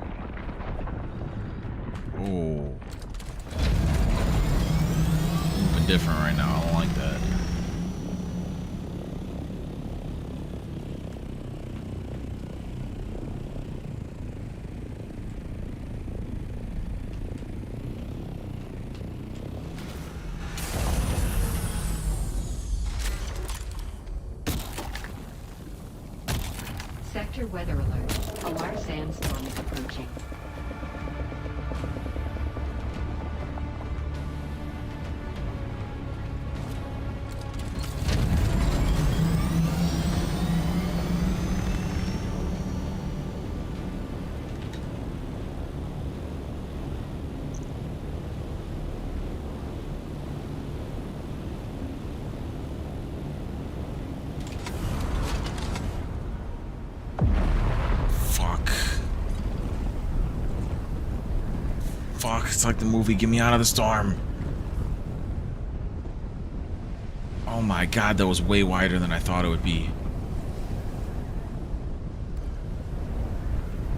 [SPEAKER 1] Oh. different right now. I don't like that.
[SPEAKER 6] Sector weather alert. A large sandstorm is approaching.
[SPEAKER 1] Fuck, it's like the movie, get me out of the storm. Oh my god, that was way wider than I thought it would be.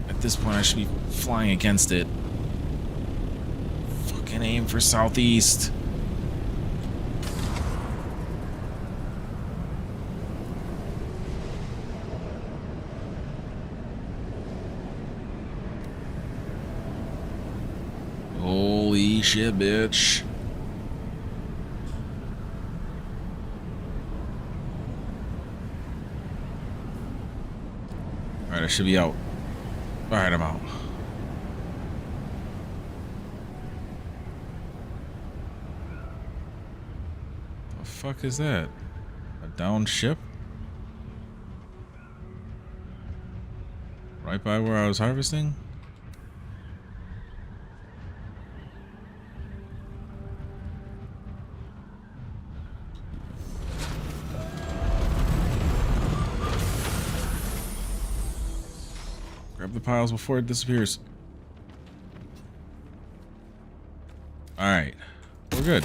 [SPEAKER 1] At this point, I should be flying against it. Fucking aim for southeast. Holy shit, bitch. Alright, I should be out. Alright, I'm out. The fuck is that? A downed ship? Right by where I was harvesting? Grab the piles before it disappears. Alright. We're good.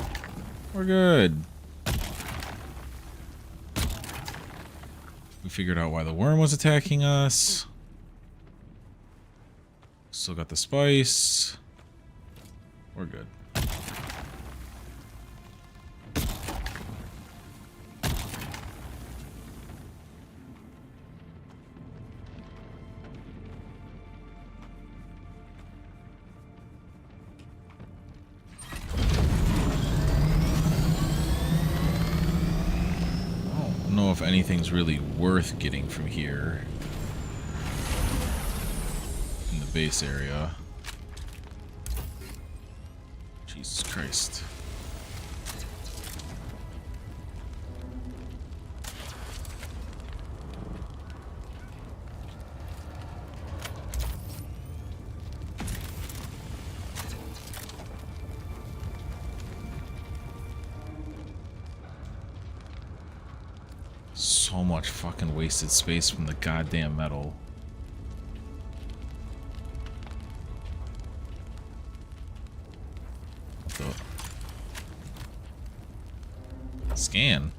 [SPEAKER 1] We're good. We figured out why the worm was attacking us. Still got the spice. We're good. Know if anything's really worth getting from here in the base area. Jesus Christ. So much fucking wasted space from the goddamn metal. What the? Scan.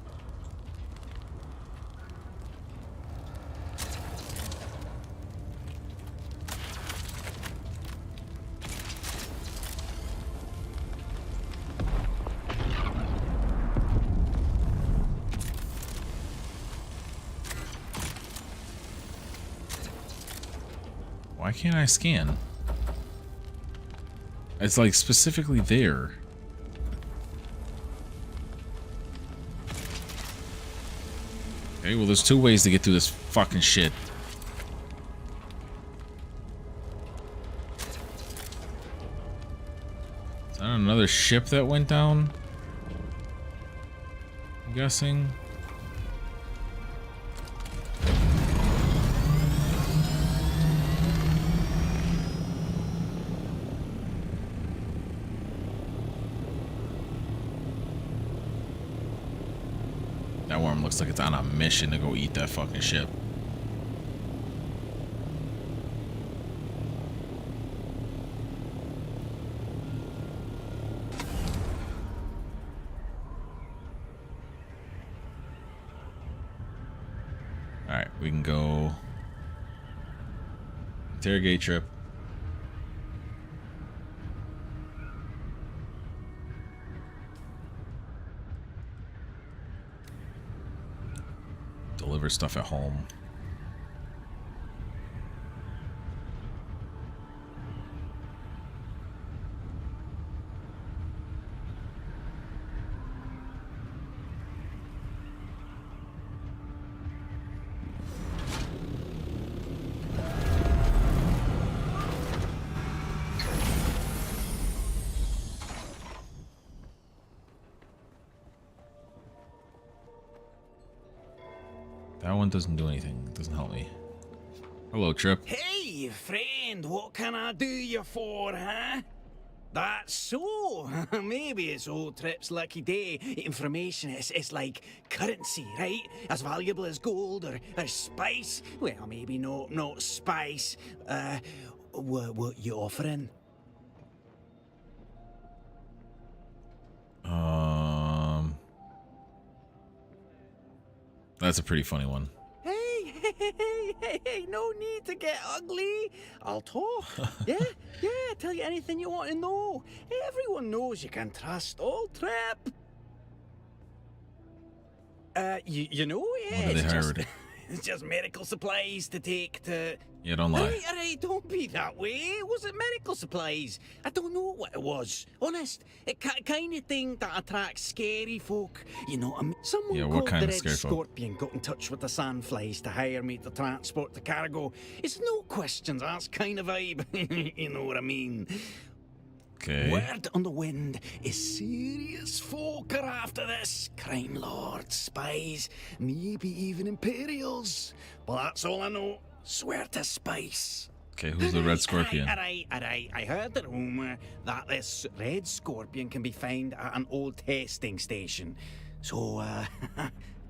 [SPEAKER 1] Why can't I scan? It's like specifically there. Okay, well there's two ways to get through this fucking shit. Is that another ship that went down? I'm guessing. That worm looks like it's on a mission to go eat that fucking ship. Alright, we can go interrogate trip. Deliver stuff at home. That one doesn't do anything. It doesn't help me. Hello, Trip.
[SPEAKER 5] Hey, friend, what can I do you for, huh? That's so. Maybe it's old Trip's lucky day. Information is like currency, right? As valuable as gold or spice. Well, maybe not spice. What you offering?
[SPEAKER 1] That's a pretty funny one.
[SPEAKER 5] Hey, no need to get ugly. I'll talk. Yeah, tell you anything you want to know. Everyone knows you can trust old Trip. You know, yeah,
[SPEAKER 1] What are they hired?
[SPEAKER 5] It's just medical supplies to take to...
[SPEAKER 1] Yeah, don't lie.
[SPEAKER 5] Alright, don't be that way. Was it medical supplies? I don't know what it was. Honest, it kind of thing that attracts scary folk. You know what I mean? Someone
[SPEAKER 1] Yeah, what
[SPEAKER 5] called
[SPEAKER 1] kind
[SPEAKER 5] the
[SPEAKER 1] of
[SPEAKER 5] Red
[SPEAKER 1] scary folk?
[SPEAKER 5] Scorpion got in touch with the Sandflies to hire me to transport the cargo. It's no questions asked kind of vibe. You know what I mean?
[SPEAKER 1] Okay.
[SPEAKER 5] Word on the wind is serious folk are after this. Crime lords, spies, maybe even Imperials. But that's all I know. Swear to spice.
[SPEAKER 1] Okay, who's the Red Scorpion?
[SPEAKER 5] Alright. I heard the rumour that this Red Scorpion can be found at an old testing station. So,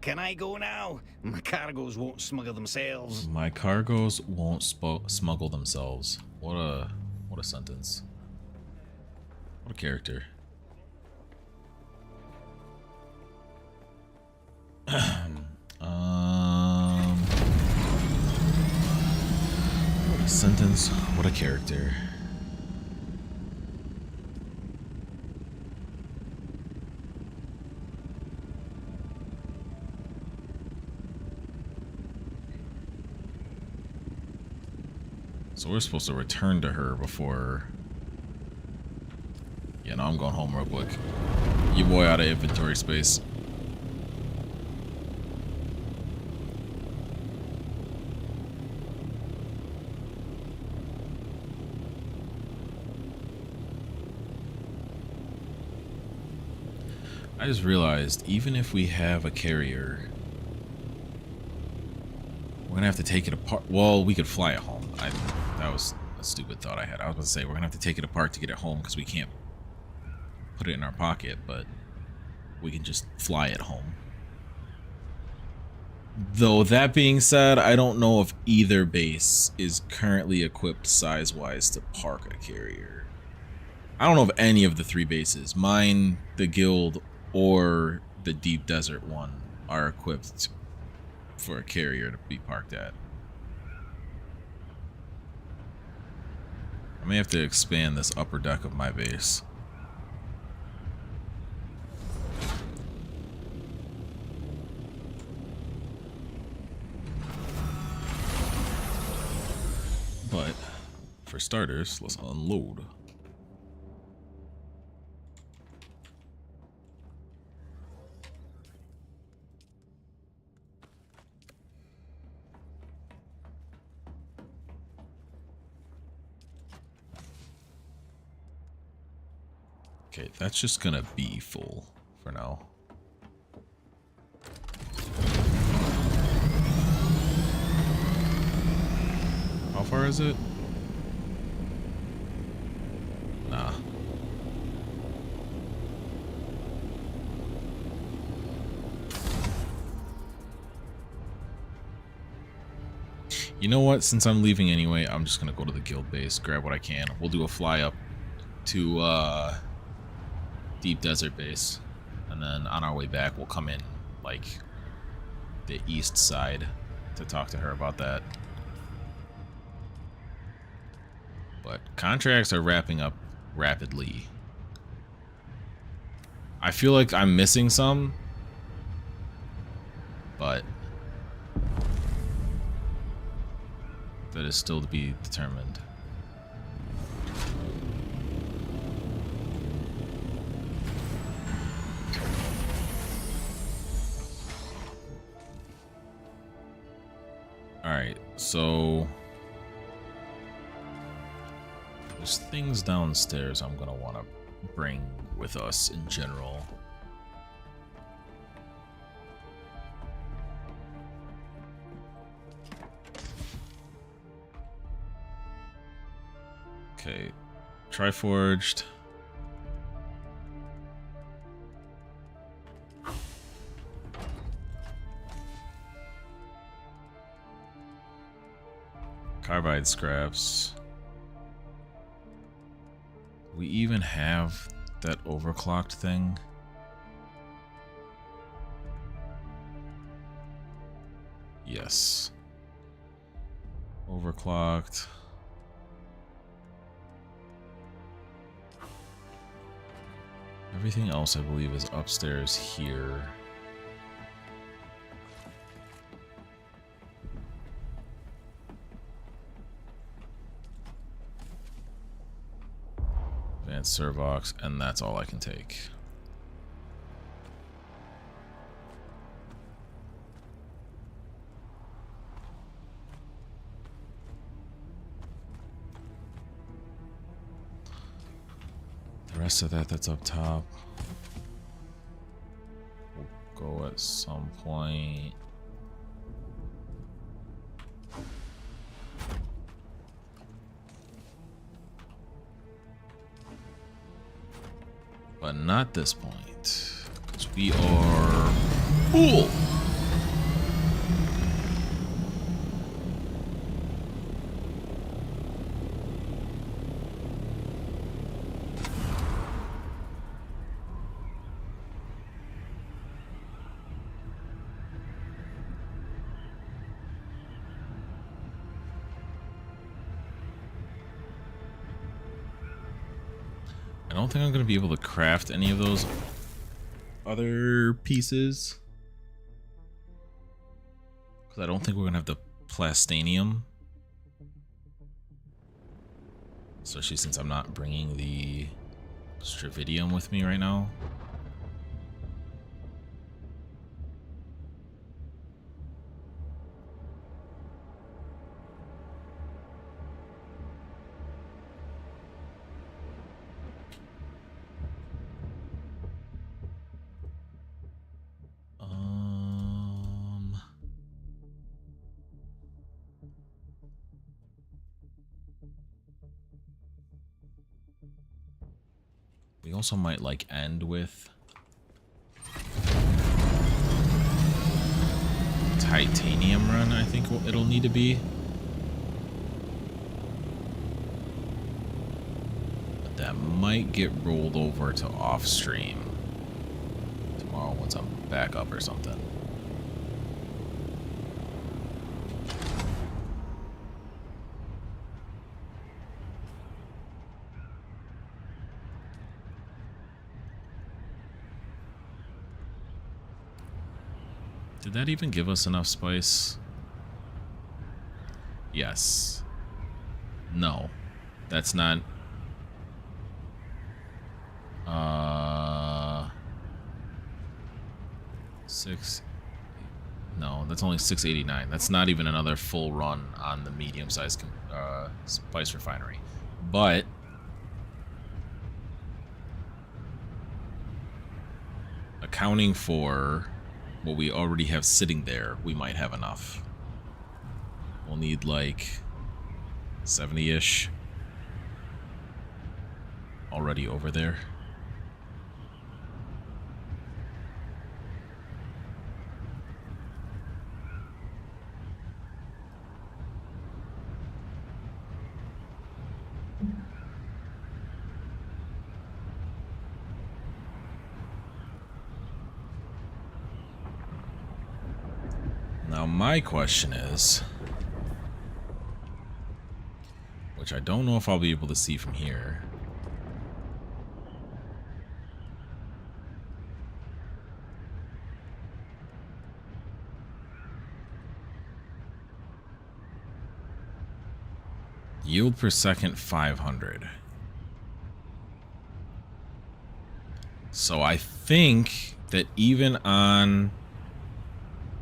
[SPEAKER 5] can I go now? My cargoes won't smuggle themselves.
[SPEAKER 1] My cargoes won't smuggle themselves. What a sentence. What a character. What a sentence. What a character. So we're supposed to return to her before... Yeah, no, I'm going home real quick. You boy out of inventory space. I just realized, even if we have a carrier, we're gonna have to take it apart. Well, we could fly it home. That was a stupid thought I had. I was gonna say we're gonna have to take it apart to get it home because we can't put it in our pocket, but we can just fly it home. Though that being said, I don't know if either base is currently equipped size-wise to park a carrier. I don't know if any of the three bases, mine, the guild, or the deep desert one, are equipped for a carrier to be parked at. I may have to expand this upper deck of my base. But for starters, let's unload. Okay, that's just gonna be full for now. How far is it? Nah. You know what? Since I'm leaving anyway, I'm just gonna go to the guild base, grab what I can. We'll do a fly up to deep desert base, and then on our way back we'll come in like the east side to talk to her about that. But contracts are wrapping up rapidly. I feel like I'm missing some, but That is still to be determined. Alright, so there's things downstairs I'm gonna want to bring with us in general. Okay, Triforged. Carbide scraps. We even have that overclocked thing. Yes. Overclocked. Everything else, I believe, is upstairs here. Advanced Servox, and that's all I can take. The rest of that's up top. We'll go at some point. But not this point. Because we are full. I don't think I'm going to be able to craft any of those other pieces. Because I don't think we're going to have the plastanium. Especially since I'm not bringing the stravidium with me right now. We also might like end with titanium run, I think it'll need to be. But that might get rolled over to off stream tomorrow once I'm back up or something. Did that even give us enough spice? Yes. No. That's not... Six... No, that's only 689. That's not even another full run on the medium-sized spice refinery. But... accounting for what we already have sitting there, we might have enough. We'll need like 70-ish already over there. Now my question is, which I don't know if I'll be able to see from here. Yield per second 500. So I think that even on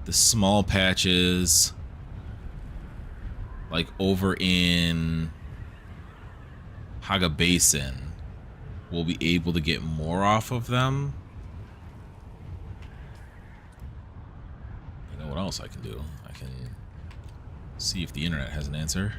[SPEAKER 1] the small patches, like over in Haga Basin, we'll be able to get more off of them. You know what else I can do? I can see if the internet has an answer.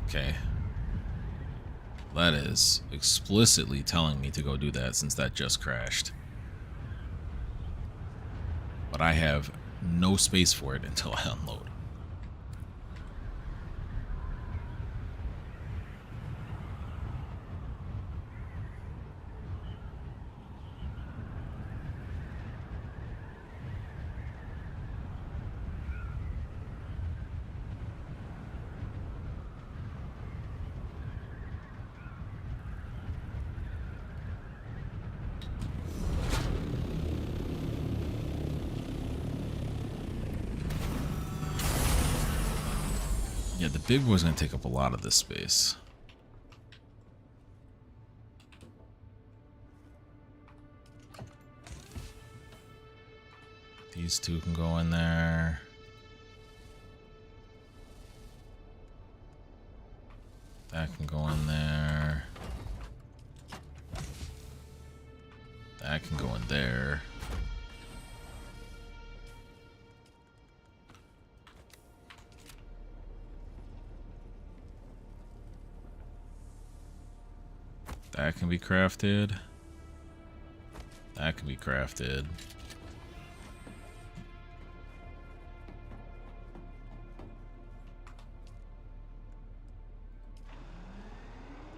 [SPEAKER 1] Okay. That is explicitly telling me to go do that since that just crashed. But I have no space for it until I unload. Yeah, the big boy's gonna take up a lot of this space. These two can go in there. That can go in there. That can go in there. That can be crafted. That can be crafted.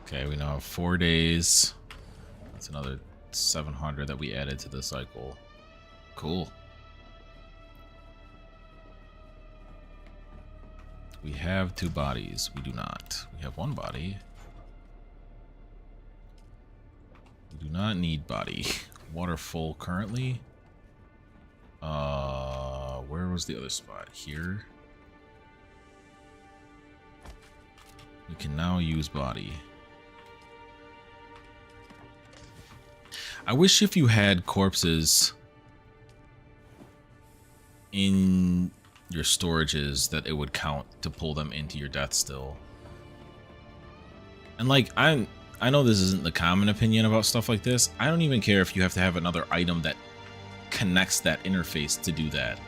[SPEAKER 1] Okay, we now have 4 days. That's another 700 that we added to the cycle. Cool. We have 2 bodies. We do not. We have 1 body. We do not need body. Water full currently. Where was the other spot? Here. We can now use body. I wish if you had corpses in your storages that it would count to pull them into your death still. And like, I know this isn't the common opinion about stuff like this. I don't even care if you have to have another item that connects that interface to do that.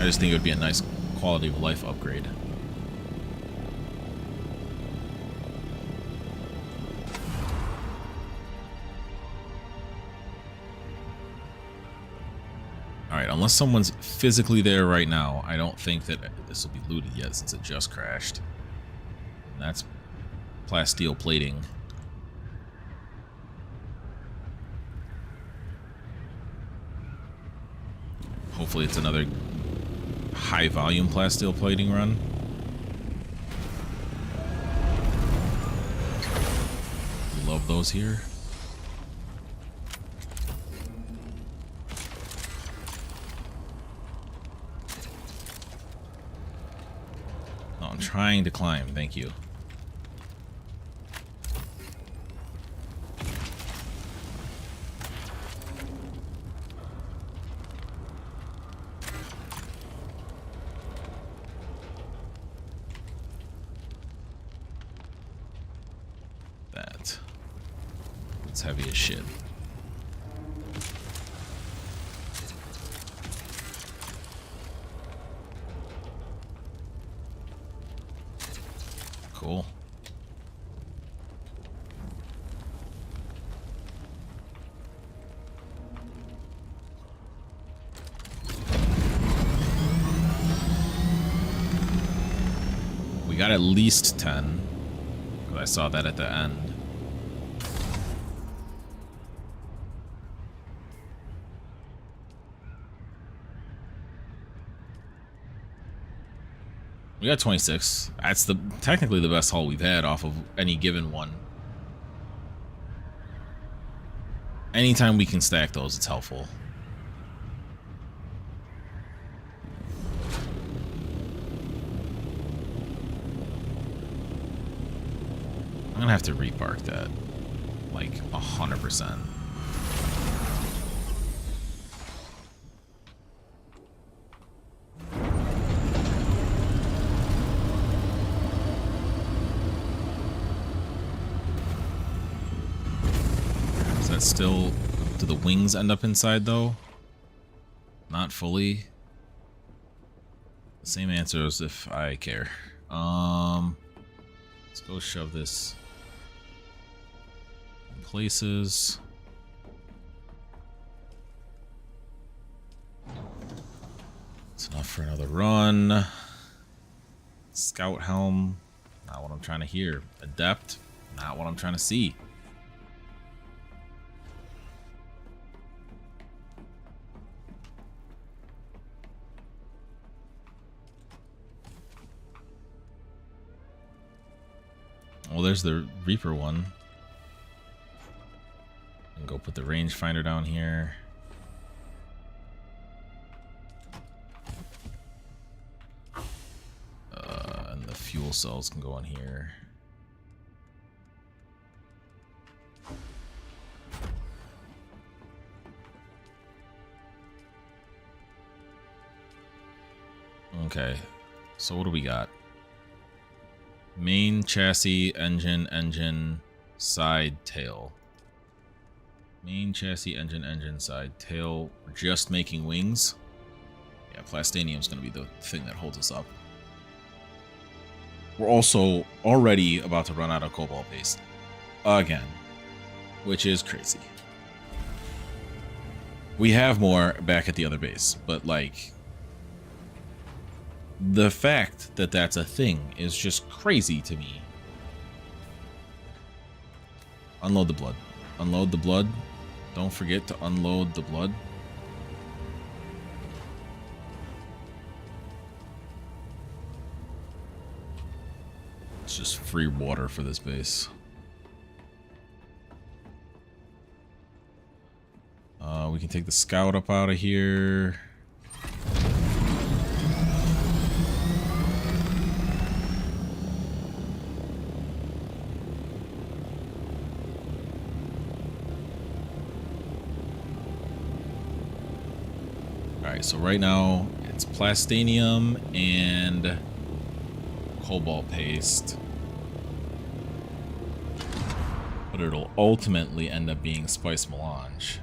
[SPEAKER 1] I just think it would be a nice quality of life upgrade. Alright, unless someone's physically there right now, I don't think that this will be looted yet since it just crashed. And that's plasteel plating. Hopefully it's another high volume plasteel plating run. We love those here. I'm trying to climb, thank you. It's heavy as shit. Cool. got at least 10. I saw that at the end. We got 26. That's technically the best haul we've had off of any given one. Anytime we can stack those, it's helpful. I'm gonna have to repark that, like 100%. Is that still? Do the wings end up inside though? Not fully. Same answer as if I care. Let's go shove this in places. It's enough for another run. Scout helm, not what I'm trying to hear. Adept, not what I'm trying to see. Well, there's the Reaper one. And go put the rangefinder down here. And the fuel cells can go in here. Okay, so what do we got? Main, chassis, engine, side, tail. Main, chassis, engine, side, tail. We're just making wings. Yeah, Plastanium's going to be the thing that holds us up. We're also already about to run out of cobalt paste. Again. Which is crazy. We have more back at the other base, but like... the fact that that's a thing is just crazy to me. Unload the blood. Unload the blood. Don't forget to unload the blood. It's just free water for this base. We can take the scout up out of here. Alright, so right now it's Plastanium and cobalt paste. But it'll ultimately end up being spice melange.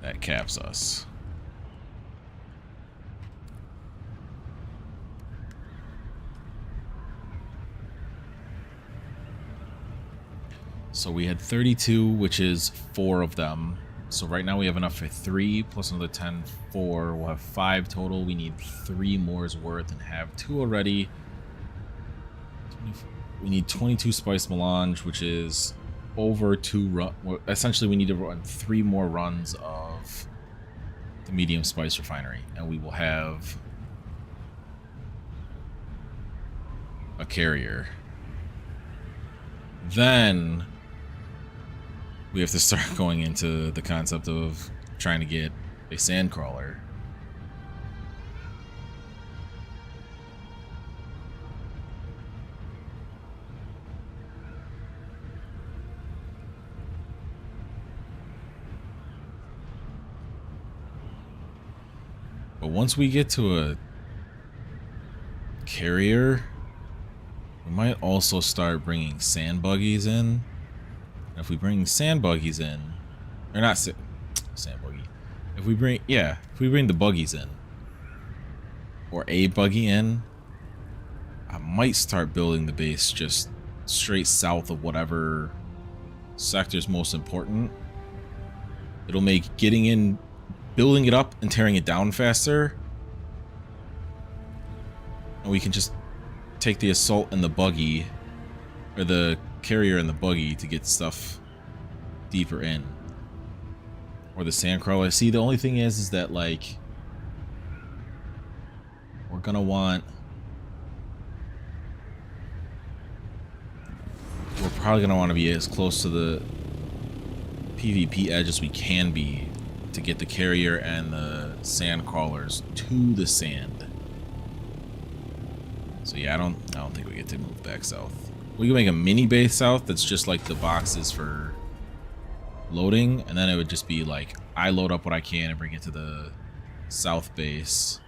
[SPEAKER 1] That caps us. So we had 32, which is 4 of them. So right now we have enough for 3 plus another 10, 4. We'll have 5 total. We need 3 more's worth and have 2 already. We need 22 spice melange, which is over 2 run. Essentially, we need to run 3 more runs of the medium spice refinery, and we will have a carrier. Then we have to start going into the concept of trying to get a sandcrawler. But once we get to a carrier, we might also start bringing sand buggies in. And if we bring sand buggies in, or not sand buggy, if we bring the buggies in, or a buggy in, I might start building the base just straight south of whatever sector's most important. It'll make getting in building it up and tearing it down faster. And we can just take the assault and the buggy, or the carrier and the buggy, to get stuff deeper in. Or the sandcrawler. See, the only thing is that, like, we're gonna want... We're probably gonna want to be as close to the PvP edge as we can be to get the carrier and the sand crawlers to the sand. So yeah, I don't think we get to move back south. We can make a mini base south that's just like the boxes for loading, and then it would just be like I load up what I can and bring it to the south base.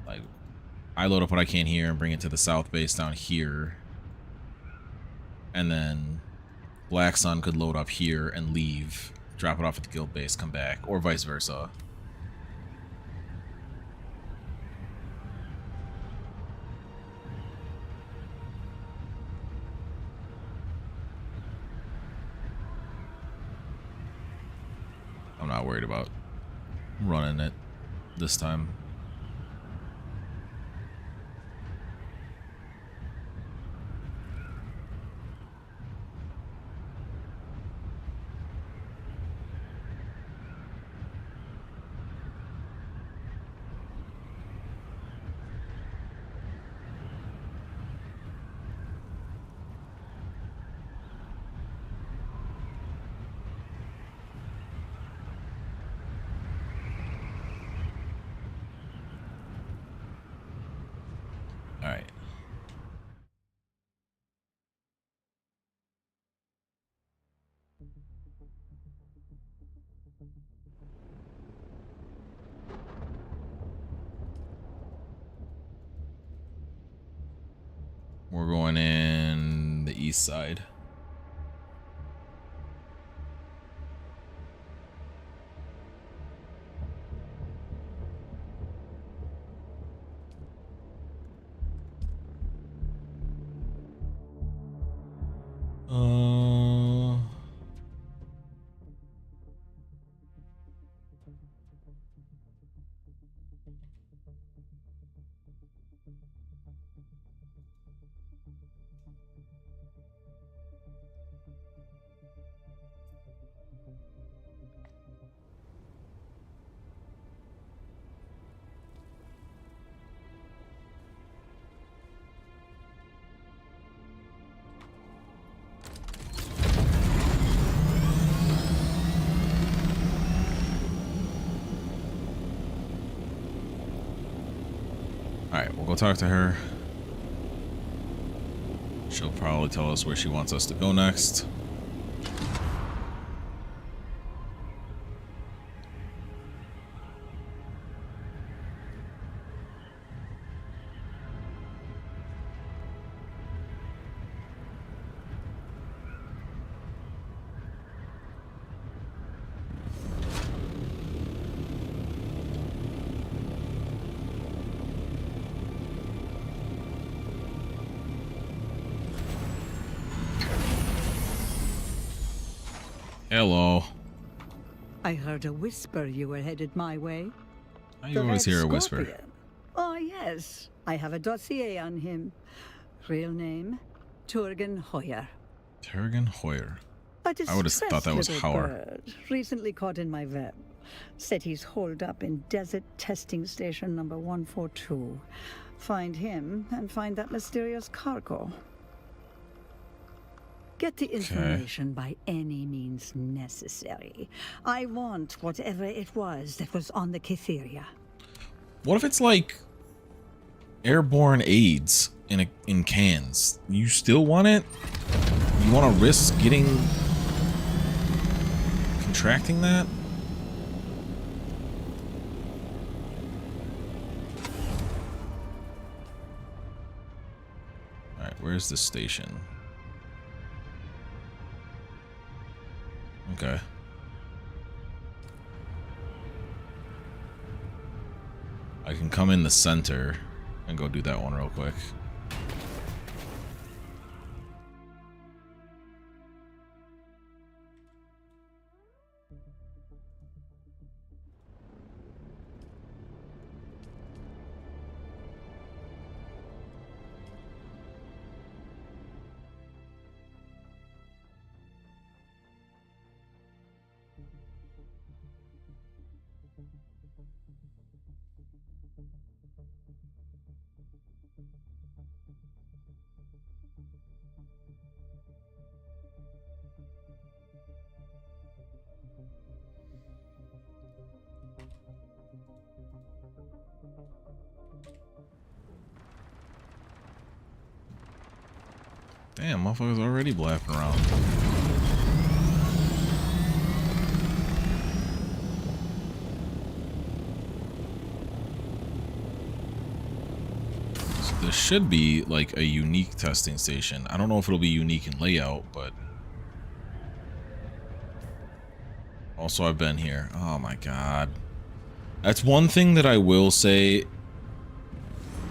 [SPEAKER 1] Like I load up what I can here and bring it to the south base down here. And then Black Sun could load up here and leave, drop it off at the guild base, come back, or vice versa. I'm not worried about running it this time. Alright. We're going in the east side. Alright, we'll go talk to her. She'll probably tell us where she wants us to go next. Hello.
[SPEAKER 2] I heard a whisper you were headed my way.
[SPEAKER 1] I always hear a whisper.
[SPEAKER 2] Scorpion. Oh, yes. I have a dossier on him. Real name, Turgan Hoyer.
[SPEAKER 1] Turgan Hoyer.
[SPEAKER 2] A
[SPEAKER 1] I would have thought that was
[SPEAKER 2] distressed little
[SPEAKER 1] Hauer.
[SPEAKER 2] bird, recently caught in my web. Said he's holed up in Desert Testing Station number 142. Find him and find that mysterious cargo. Get the information by any means necessary. I want whatever it was that was on the Kytheria.
[SPEAKER 1] What if it's like airborne AIDS in cans? You still want it? You want to risk contracting that? All right, where's the station? Okay. I can come in the center and go do that one real quick. Damn, motherfuckers already blapping around. So this should be like a unique testing station. I don't know if it'll be unique in layout, but also I've been here. Oh my god. That's one thing that I will say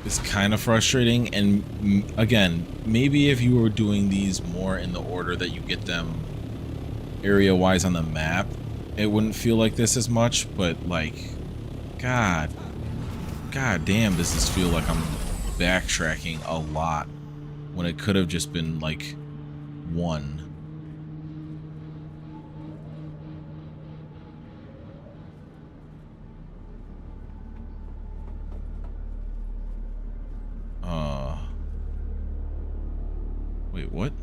[SPEAKER 1] is kind of frustrating, and again, maybe if you were doing these more in the order that you get them area-wise on the map, it wouldn't feel like this as much, but like, god damn, does this feel like I'm backtracking a lot when it could have just been like one. Wait, what?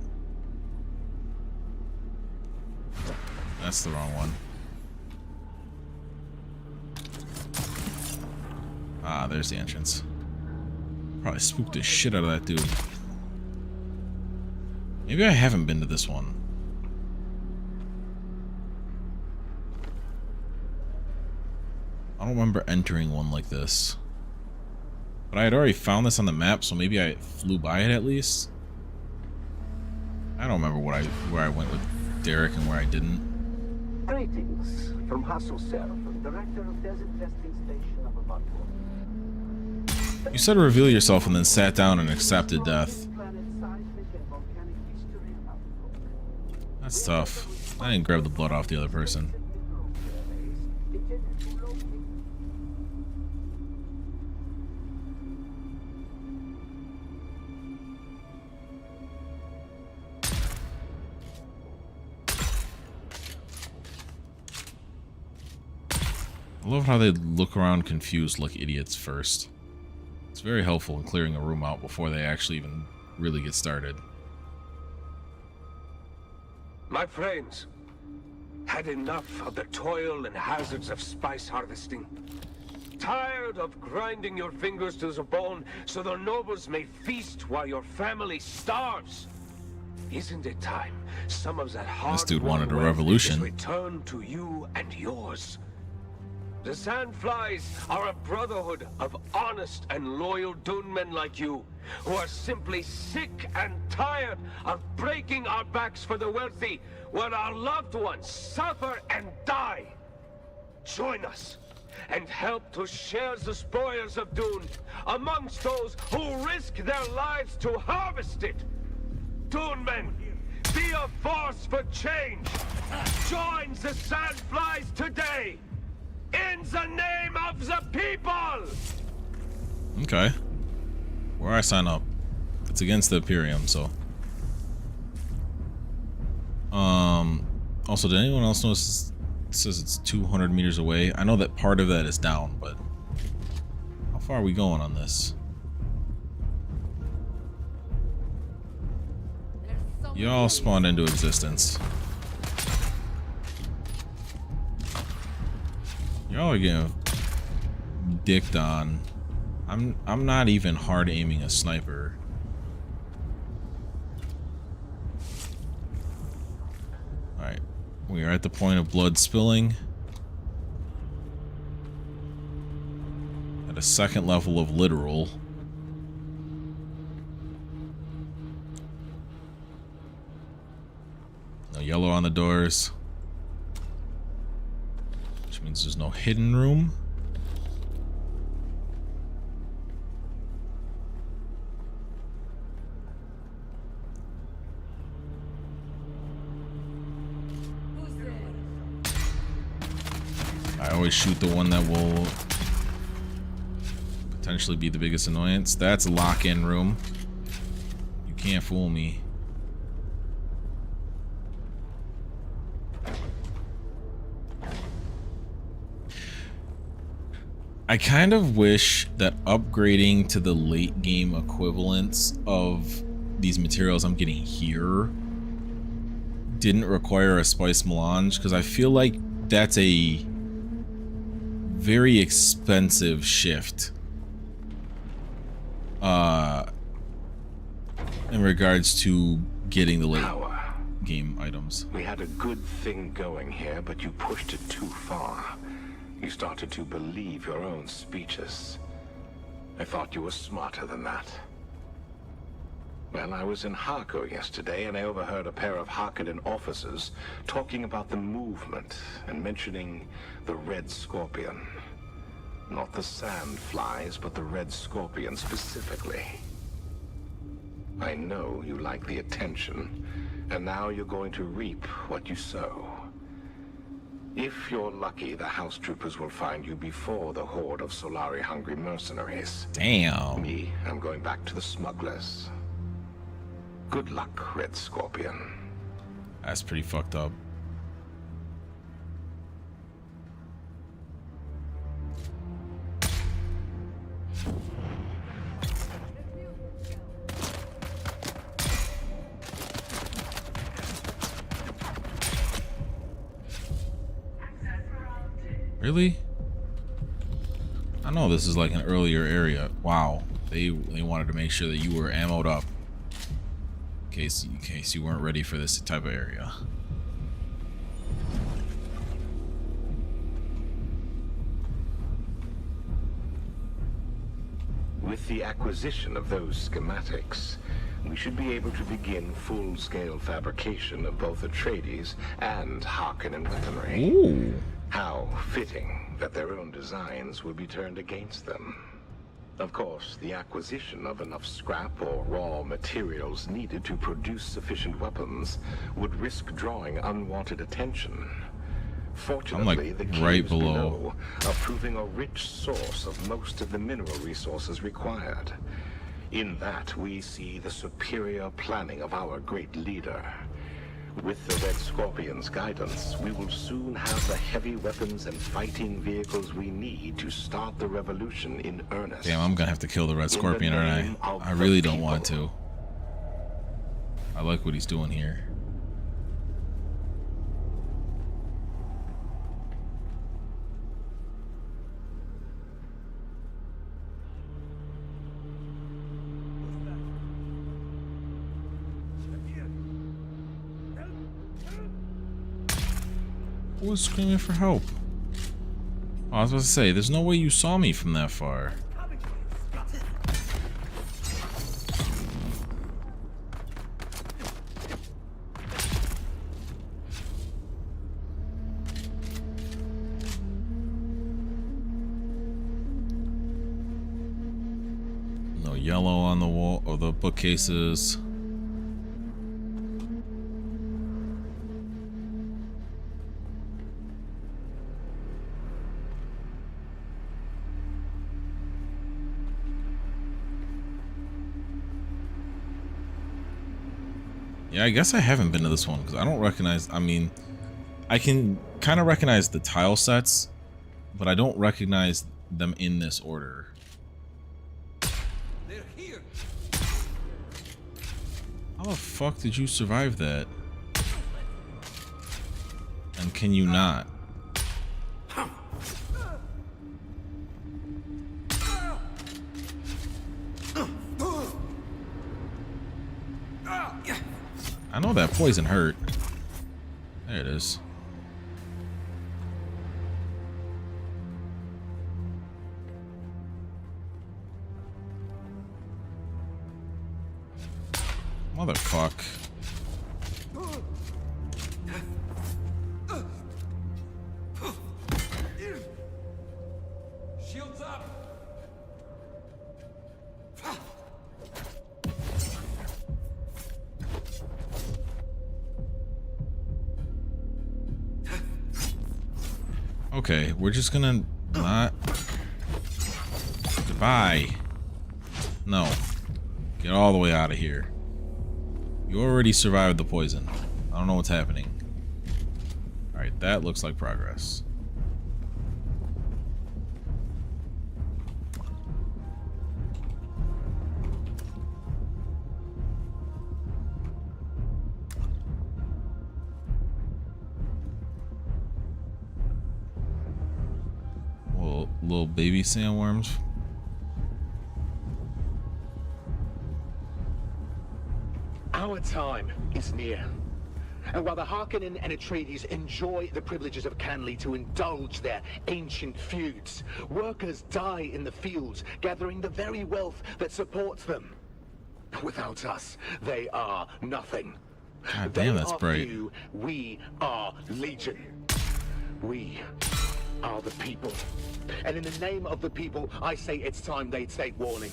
[SPEAKER 1] That's the wrong one. Ah, there's the entrance. Probably spooked the shit out of that dude. Maybe I haven't been to this one. I don't remember entering one like this. But I had already found this on the map, so maybe I flew by it at least. I don't remember where I went with Derek and where I didn't.
[SPEAKER 7] Greetings from Hasselserf, director of Desert Testing Station of Abaco.
[SPEAKER 1] You said reveal yourself and then sat down and accepted death. That's tough. I didn't grab the blood off the other person. I love how they look around confused like idiots first. It's very helpful in clearing a room out before they actually even really get started.
[SPEAKER 8] My friends, had enough of the toil and hazards of spice harvesting. Tired of grinding your fingers to the bone so the nobles may feast while your family starves. Isn't it time some of that hard
[SPEAKER 1] This dude wanted a
[SPEAKER 8] wealth
[SPEAKER 1] revolution.
[SPEAKER 8] is returned to you and yours? The Sandflies are a brotherhood of honest and loyal Dune men like you, who are simply sick and tired of breaking our backs for the wealthy, while our loved ones suffer and die. Join us, and help to share the spoils of Dune amongst those who risk their lives to harvest it. Dune men, be a force for change. Join the Sandflies today. In the name of the people!
[SPEAKER 1] Okay. Where I sign up? It's against the Imperium, so. Also, did anyone else notice it says it's 200 meters away? I know that part of that is down, but how far are we going on this? Y'all spawned into existence. Y'all are getting dicked on. I'm not even hard aiming a sniper. Alright. We are at the point of blood spilling. At a second level of literal. No yellow on the doors. Which means there's no hidden room. I always shoot the one that will potentially be the biggest annoyance. That's a lock-in room. You can't fool me. I kind of wish that upgrading to the late game equivalents of these materials I'm getting here didn't require a spice melange, because I feel like that's a very expensive shift in regards to getting the late
[SPEAKER 9] Power.
[SPEAKER 1] game items.
[SPEAKER 9] We had a good thing going here, but you pushed it too far. You started to believe your own speeches. I thought you were smarter than that. Well, I was in Harko yesterday, and I overheard a pair of Harkonnen officers talking about the movement and mentioning the Red Scorpion. Not the sandflies, but the Red Scorpion specifically. I know you like the attention, and now you're going to reap what you sow. If you're lucky, the house troopers will find you before the horde of Solari-hungry mercenaries.
[SPEAKER 1] Damn.
[SPEAKER 9] Me, I'm going back to the smugglers. Good luck, Red Scorpion.
[SPEAKER 1] That's pretty fucked up. Really? I know this is like an earlier area. Wow. They wanted to make sure that you were ammoed up. In case you weren't ready for this type of area.
[SPEAKER 9] With the acquisition of those schematics, we should be able to begin full-scale fabrication of both Atreides and Harkonnen weaponry.
[SPEAKER 1] Ooh.
[SPEAKER 9] How fitting that their own designs will be turned against them. Of course, the acquisition of enough scrap or raw materials needed to produce sufficient weapons would risk drawing unwanted attention. Fortunately,
[SPEAKER 1] like
[SPEAKER 9] the
[SPEAKER 1] right
[SPEAKER 9] caves
[SPEAKER 1] below.
[SPEAKER 9] below are proving a rich source of most of the mineral resources required. In that, we see the superior planning of our great leader. With the Red Scorpion's guidance, we will soon have the heavy weapons and fighting vehicles we need to start the revolution in earnest.
[SPEAKER 1] Damn, I'm gonna have to kill the Red Scorpion, aren't I? I really don't want to. I like what he's doing here. Who was screaming for help? Oh, I was about to say, there's no way you saw me from that far. No yellow on the wall or the bookcases. Yeah, I guess I haven't been to this one because I don't recognize. I mean, I can kind of recognize the tile sets, but I don't recognize them in this order.
[SPEAKER 5] They're here.
[SPEAKER 1] How the fuck did you survive that? And can you not? I know that poison hurt. There it is. Motherfuck.
[SPEAKER 5] Shields up.
[SPEAKER 1] Okay, we're just gonna not. Goodbye. No. Get all the way out of here. You already survived the poison. I don't know what's happening. Alright, that looks like progress. Little baby sandworms.
[SPEAKER 10] Our time is near. And while the Harkonnen and Atreides enjoy the privileges of Canley to indulge their ancient feuds, workers die in the fields, gathering the very wealth that supports them. Without us, they are nothing.
[SPEAKER 1] God damn, that's
[SPEAKER 10] they are
[SPEAKER 1] bright.
[SPEAKER 10] few, we are legion. We are the people. And in the name of the people, I say it's time they take warning.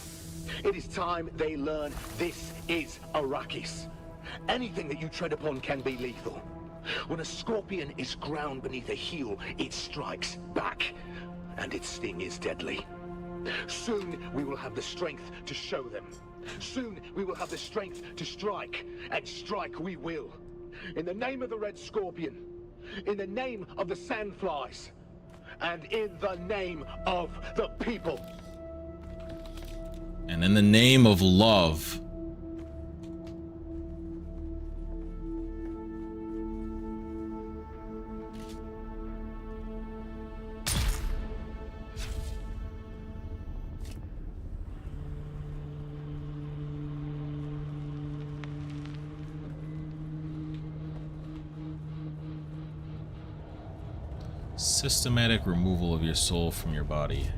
[SPEAKER 10] It is time they learn this is Arrakis. Anything that you tread upon can be lethal. When a scorpion is ground beneath a heel, it strikes back, and its sting is deadly. Soon we will have the strength to show them. Soon we will have the strength to strike, and strike we will. In the name of the Red Scorpion, in the name of the Sandflies, and in the name of the people.
[SPEAKER 1] And in the name of love. Systematic removal of your soul from your body.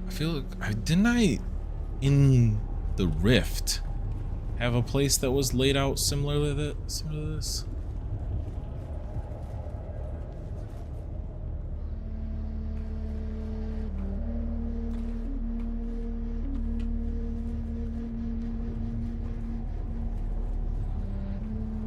[SPEAKER 1] I feel like didn't I in the Rift have a place that was laid out similar to this?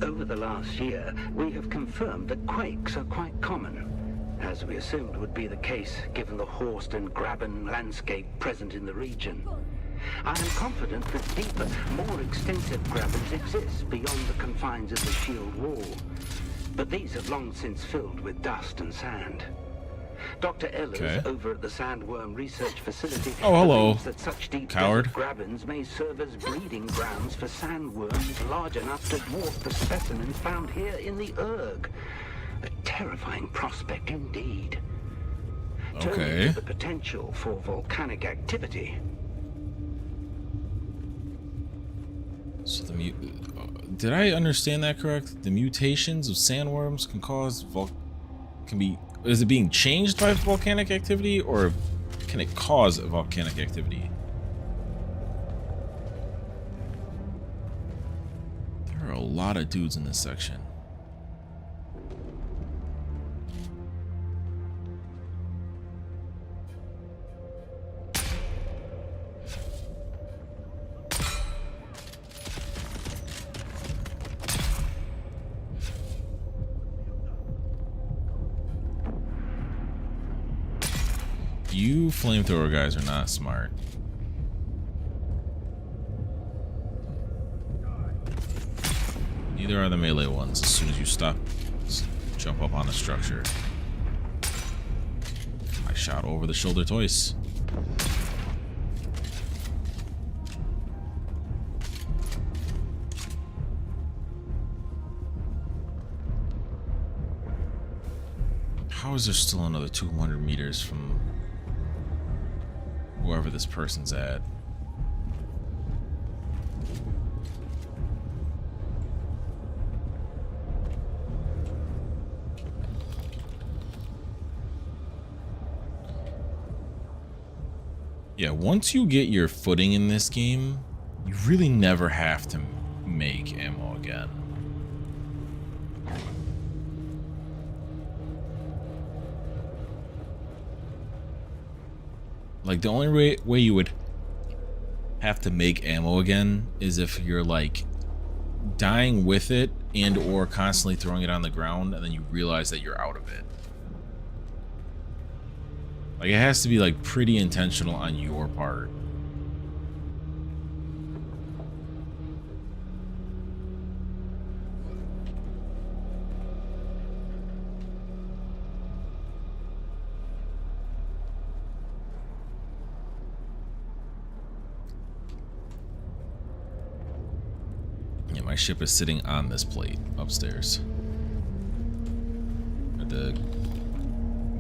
[SPEAKER 7] Over the last year, we have confirmed that quakes are quite common, as we assumed would be the case given the Horst and Graben landscape present in the region. I am confident that deeper, more extensive Grabens exist beyond the confines of the shield wall, but these have long since filled with dust and sand. Dr. Ehlers over at the Sandworm Research Facility believes that such deep desert Grabens may serve as breeding grounds for sandworms large enough to dwarf the specimens found here in the Urg. A terrifying prospect indeed. Turning to the potential for volcanic activity.
[SPEAKER 1] So did I understand that correct? The mutations of sandworms can cause is it being changed by volcanic activity, or can it cause a volcanic activity? There are a lot of dudes in this section. You flamethrower guys are not smart. Neither are the melee ones. As soon as you stop, jump up on the structure. I shot over the shoulder twice. How is there still another 200 meters from wherever this person's at? Yeah, once you get your footing in this game, you really never have to make ammo again. Like, the only way you would have to make ammo again is if you're, like, dying with it and or constantly throwing it on the ground and then you realize that you're out of it. Like, it has to be, like, pretty intentional on your part. My ship is sitting on this plate upstairs. At the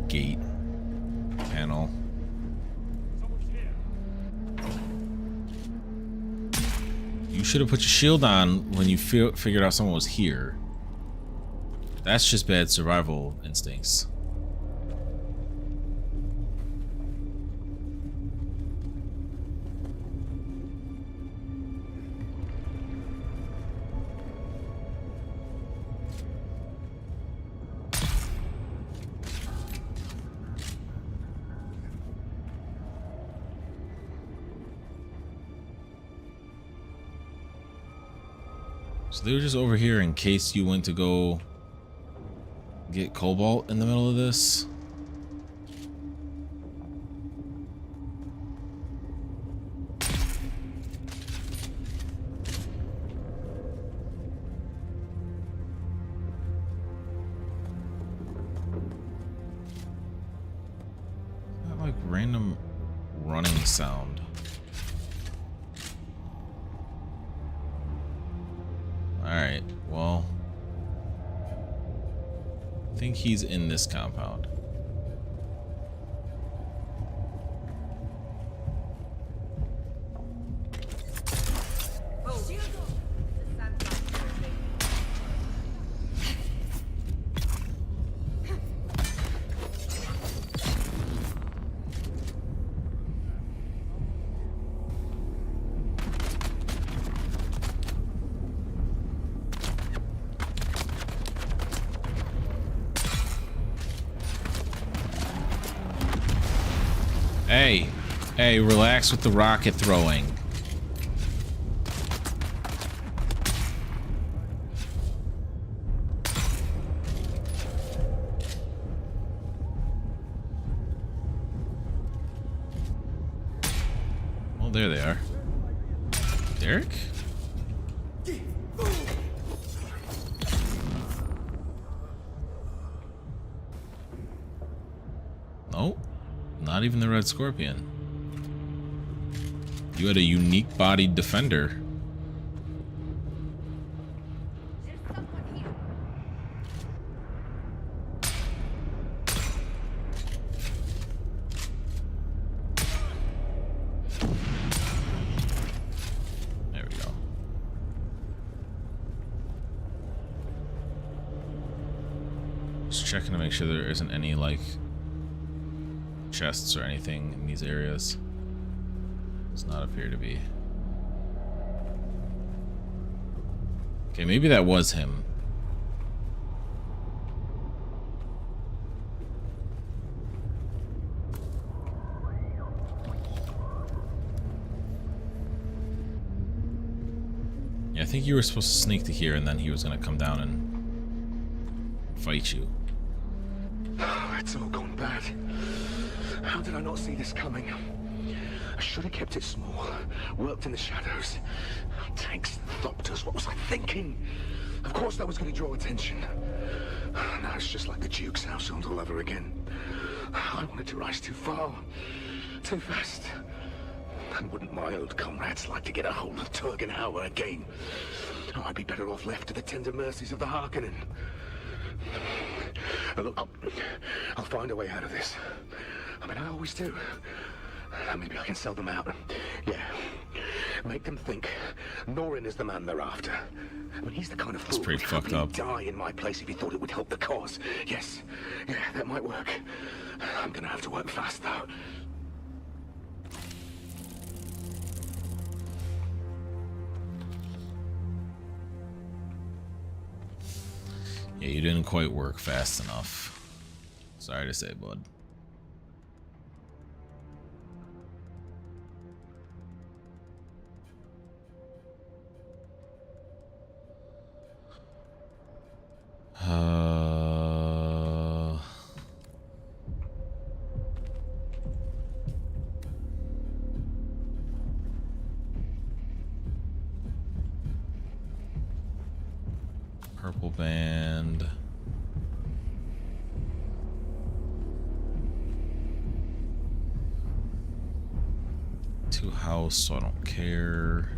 [SPEAKER 1] gate panel. You should have put your shield on when you figured out someone was here. That's just bad survival instincts. So they were just over here in case you went to go get cobalt in the middle of this. That like random running sound. Alright, well, I think he's in this compound. Hey, relax with the rocket throwing. Well, there they are. Derek? Nope. Not even the Red Scorpion. You had a unique bodied defender. There we go. Just checking to make sure there isn't any like chests or anything in these areas. Does not appear to be. Okay, maybe that was him. Yeah, I think you were supposed to sneak to here and then he was gonna come down and fight you.
[SPEAKER 10] It's all gone bad. How did I not see this coming? I should have kept it small, worked in the shadows. Tanks, doctors, what was I thinking? Of course that was going to draw attention. Now it's just like the Duke's household all over again. I wanted to rise too far, too fast. And wouldn't my old comrades like to get a hold of Turgenhauer again? Oh, I'd be better off left to the tender mercies of the Harkonnen. Look, I'll find a way out of this. I mean, I always do. Maybe I can sell them out. Yeah. Make them think Norin is the man they're after. I mean, he's the kind of fool
[SPEAKER 1] pretty fucked up.
[SPEAKER 10] He'd die in my place if he thought it would help the cause. Yes. Yeah, that might work. I'm gonna have to work fast, though.
[SPEAKER 1] Yeah, you didn't quite work fast enough. Sorry to say, bud. Purple band. Two house, so I don't care.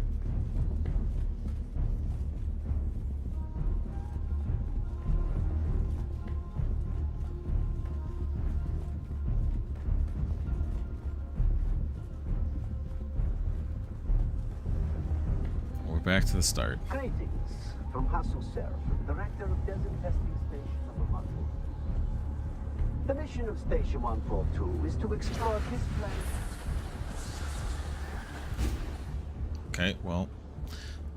[SPEAKER 1] back to the start.
[SPEAKER 11] Greetings from Hasselser, Director of Desert Testing Station number 142. The mission of Station 142 is to explore this planet.
[SPEAKER 1] Okay, well,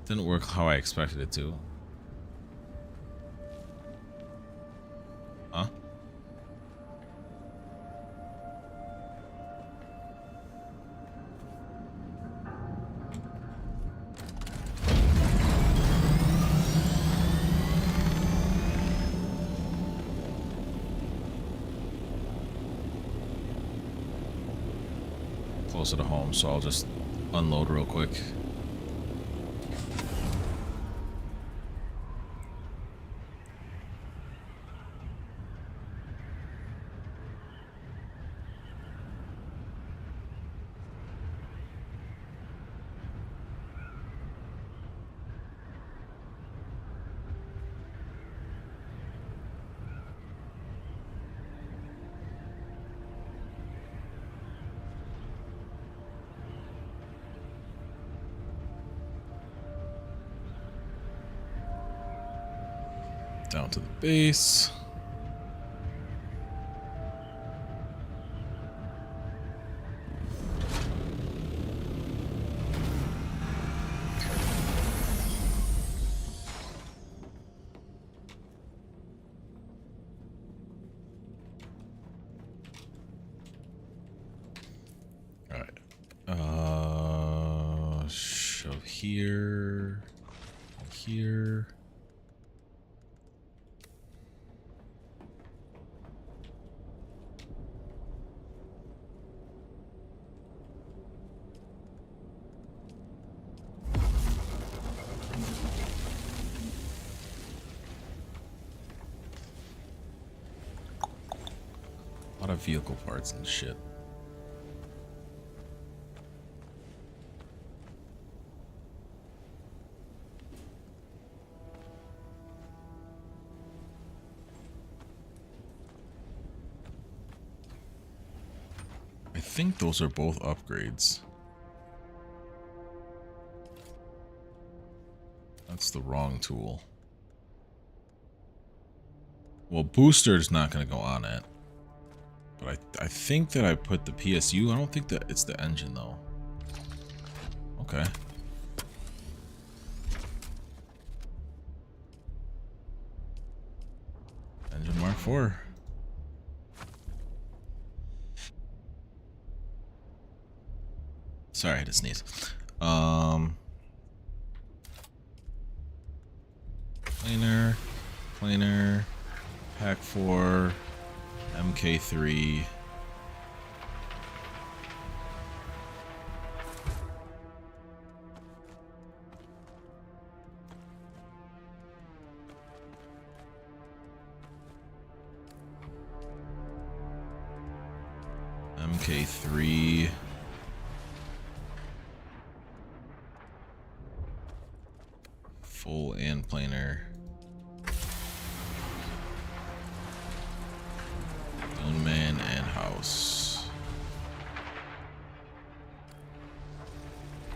[SPEAKER 1] didn't work how I expected it to. Huh? Closer to home, so I'll just unload real quick. Down to the base. All right. Shove here. Here. A lot of vehicle parts and shit. I think those are both upgrades. That's the wrong tool. Well, booster's not going to go on it. But I think that I put the PSU. I don't think that it's the engine, though. Okay. Engine Mark IV. Sorry, I had to sneeze. Planer, Pack 4, MK3. MK3. Full and planar. Dune Man and house.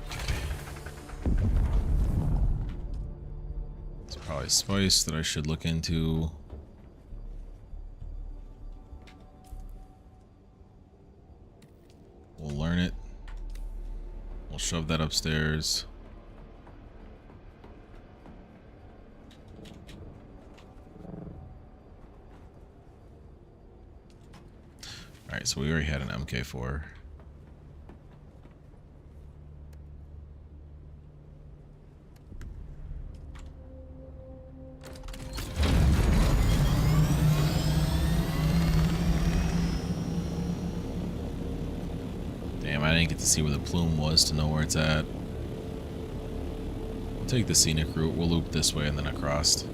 [SPEAKER 1] Okay. It's probably spice that I should look into. We'll learn it. We'll shove that upstairs. Alright, so we already had an MK4. Damn, I didn't get to see where the plume was to know where it's at. We'll take the scenic route. We'll loop this way and then across.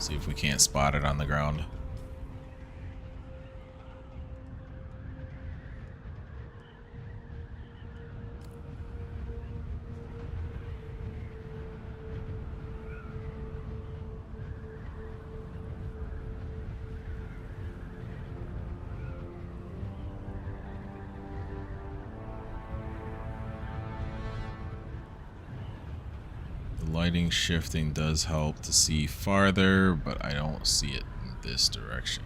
[SPEAKER 1] See if we can't spot it on the ground. Lighting shifting does help to see farther, but I don't see it in this direction.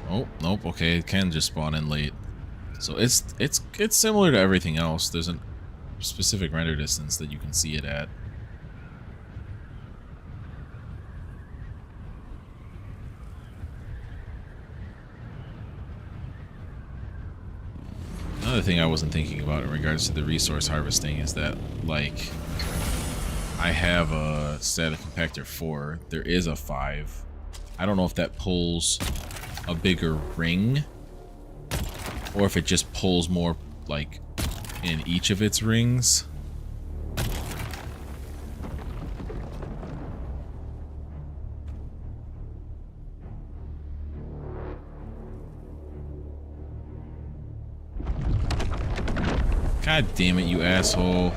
[SPEAKER 1] Oh, nope, okay, it can just spawn in late. So it's similar to everything else. There's a specific render distance that you can see it at. Another thing I wasn't thinking about in regards to the resource harvesting is that, like, I have a static compactor 4. There is a 5. I don't know if that pulls a bigger ring or if it just pulls more, like, in each of its rings. God damn it, you asshole.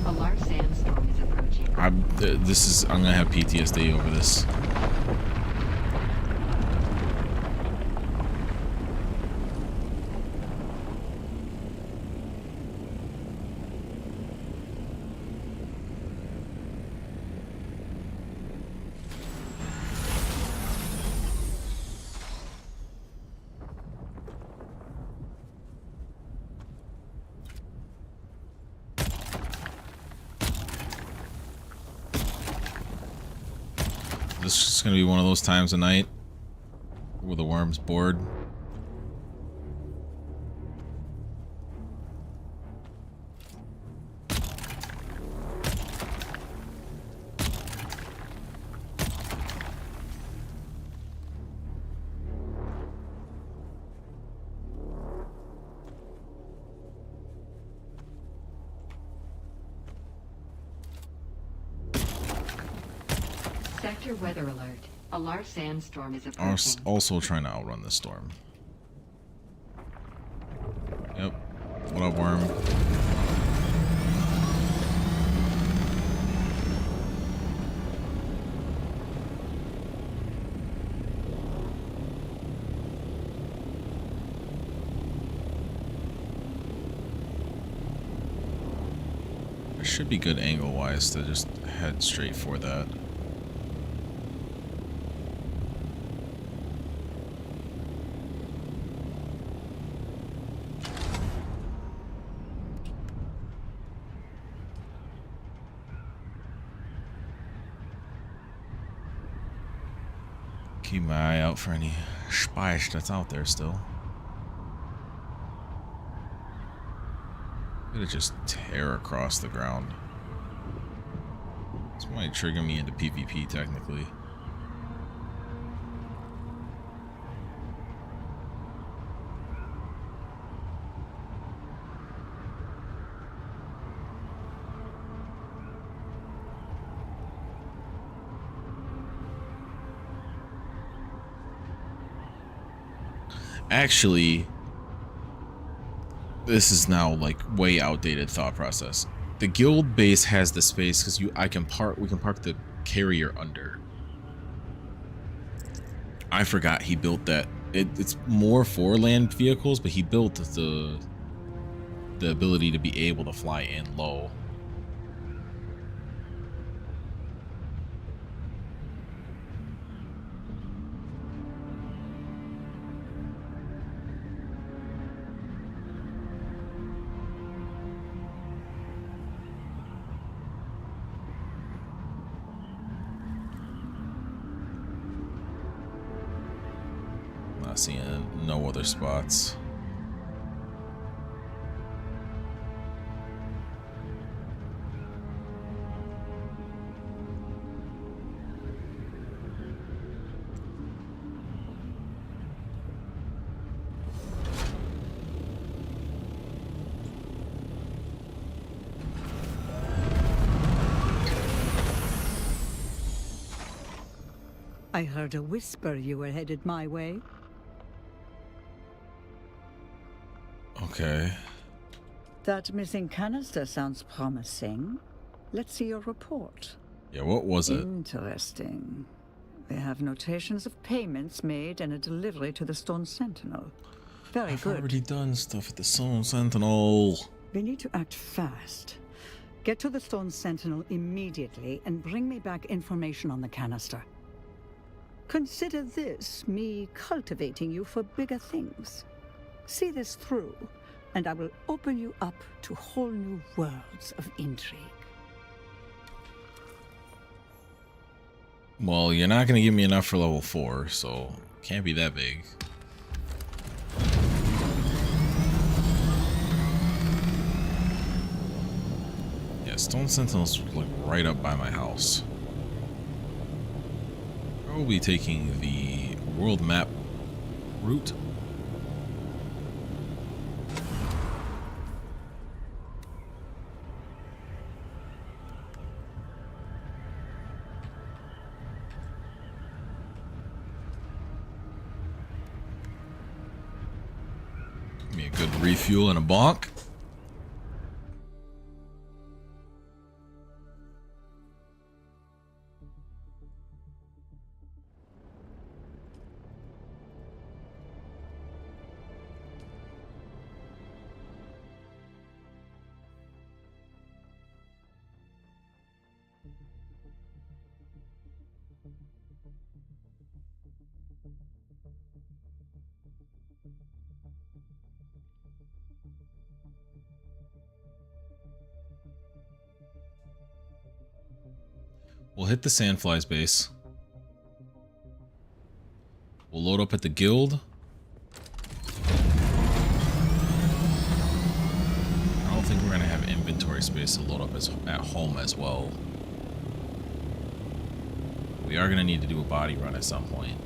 [SPEAKER 6] A large sandstorm is approaching.
[SPEAKER 1] I'm gonna have PTSD over this. This is gonna be one of those times of night where the worm's bored.
[SPEAKER 6] Sector weather alert. A large sandstorm is approaching.
[SPEAKER 1] Also trying to outrun the storm. Yep. What up, worm? It should be good angle-wise to just head straight for that. Keep my eye out for any spice that's out there still. It'll just tear across the ground. This might trigger me into PvP technically. Actually, this is now like way outdated thought process. The guild base has the space because we can park the carrier under. I forgot he built that. It's more for land vehicles, but he built the ability to be able to fly in low. Not seeing no other spots.
[SPEAKER 2] I heard a whisper you were headed my way.
[SPEAKER 1] Okay.
[SPEAKER 2] That missing canister sounds promising. Let's see your report.
[SPEAKER 1] Yeah, what was it?
[SPEAKER 2] Interesting. They have notations of payments made and a delivery to the Stone Sentinel. Very
[SPEAKER 1] I've
[SPEAKER 2] good.
[SPEAKER 1] already done stuff at the Stone Sentinel.
[SPEAKER 2] We need to act fast. Get to the Stone Sentinel immediately and bring me back information on the canister. Consider this me cultivating you for bigger things. See this through, and I will open you up to whole new worlds of intrigue.
[SPEAKER 1] Well, you're not going to give me enough for level 4, so can't be that big. Yeah, Stone Sentinel's like right up by my house. I'll be taking the world map route. Give me a good refuel and a bonk. We'll hit the Sandflies base. We'll load up at the guild. I don't think we're gonna have inventory space to load up at home as well. We are gonna need to do a body run at some point.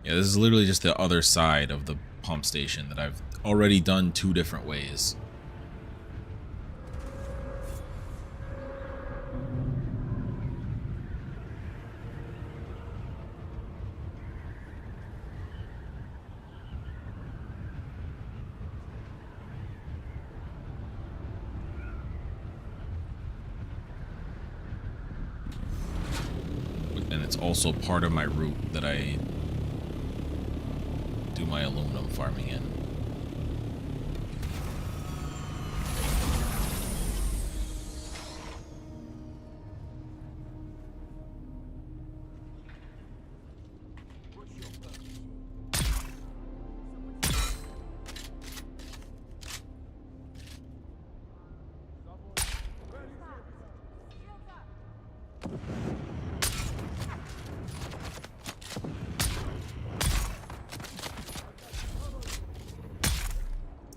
[SPEAKER 1] Yeah, this is literally just the other side of the pump station that I've already done 2 different ways. And it's also part of my route that I do my aluminum farming in.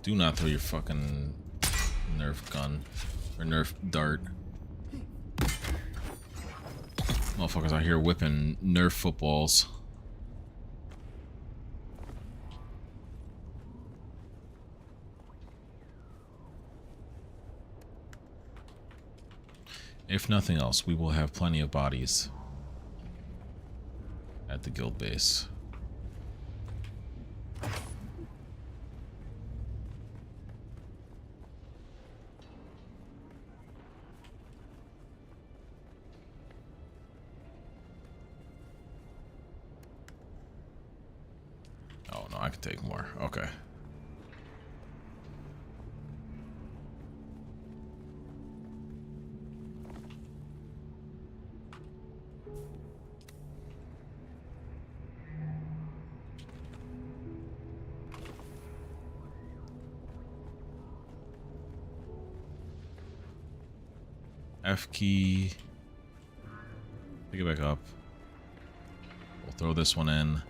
[SPEAKER 1] Do not throw your fucking Nerf gun or Nerf dart. Motherfuckers out here whipping Nerf footballs. If nothing else, we will have plenty of bodies at the guild base. Oh no, I can take more. Okay. F key. Pick it back up. We'll throw this one in.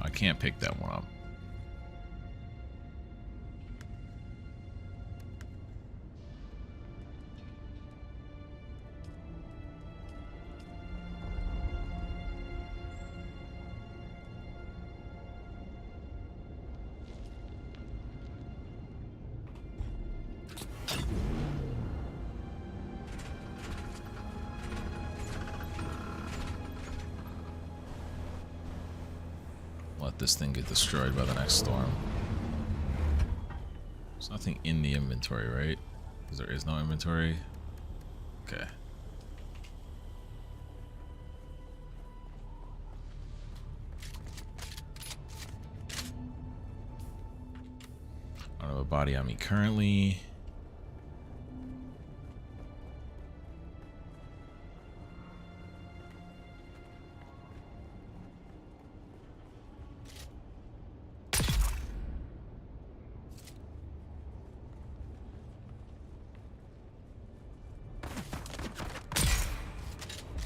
[SPEAKER 1] I can't pick that one up. let this thing get destroyed by the next storm. There's nothing in the inventory, right? Because there is no inventory. Okay. I don't have a body on me currently.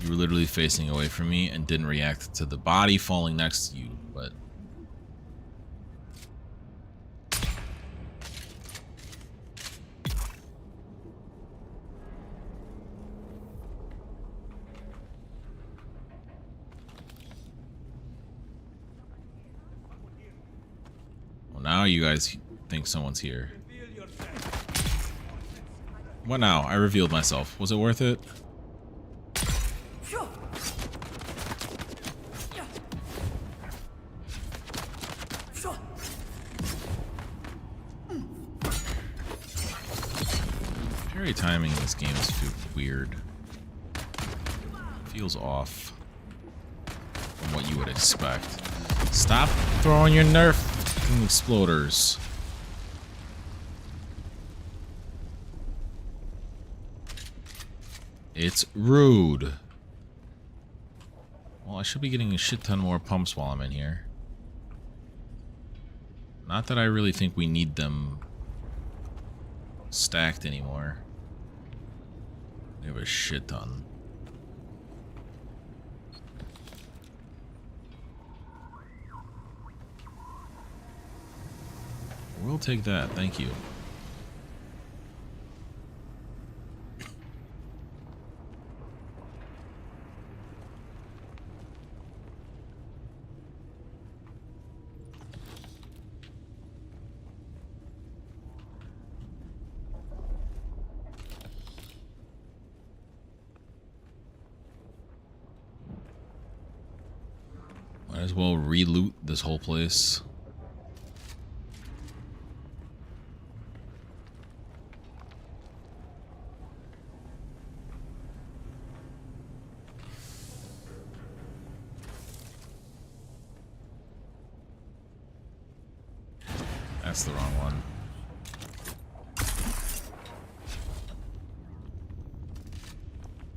[SPEAKER 1] You were literally facing away from me and didn't react to the body falling next to you, but... Well, now you guys think someone's here. What now? I revealed myself. Was it worth it? Parry timing in this game is weird. Feels off from what you would expect. Stop throwing your Nerf exploders. It's rude. Well, I should be getting a shit ton more pumps while I'm in here. Not that I really think we need them stacked anymore. We have a shit ton. We'll take that, thank you. Might as well re-loot this whole place. That's the wrong one.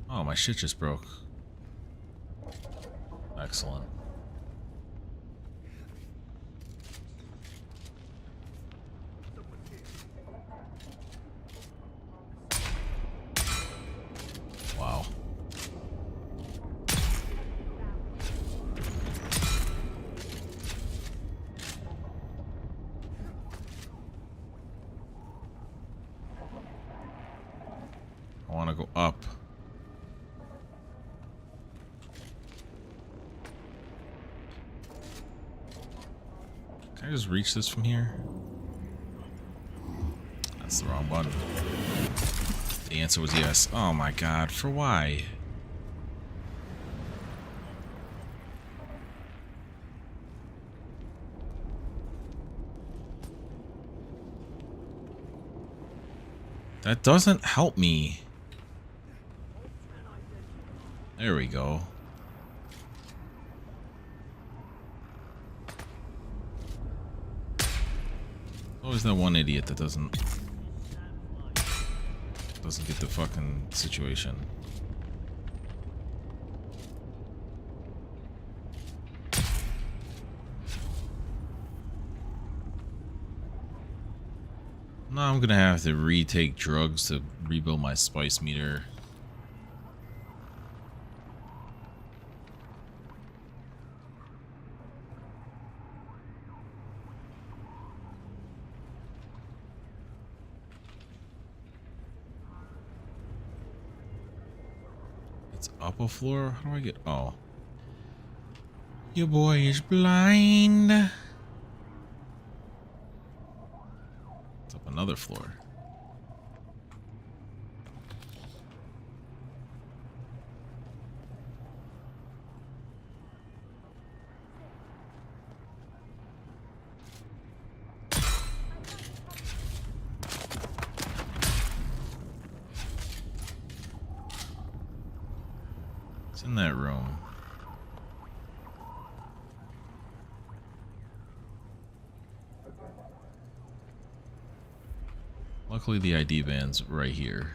[SPEAKER 1] Oh, my shit just broke. Excellent. Wow. I want to go up. Can I just reach this from here? That's the wrong button. The answer was yes. Oh my god, for why? That doesn't help me. There we go. Always that one idiot that doesn't get the fucking situation. Now I'm gonna have to retake drugs to rebuild my spice meter. It's up a floor? How do I get... Oh. Your boy is blind. It's up another floor. It's in that room. Luckily, the ID band's right here.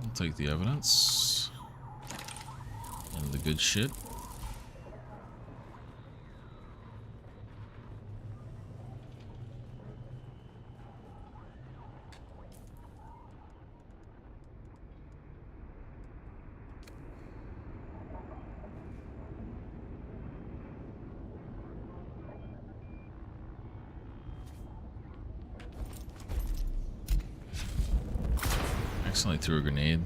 [SPEAKER 1] I'll take the evidence and the good shit. Accidentally threw a grenade,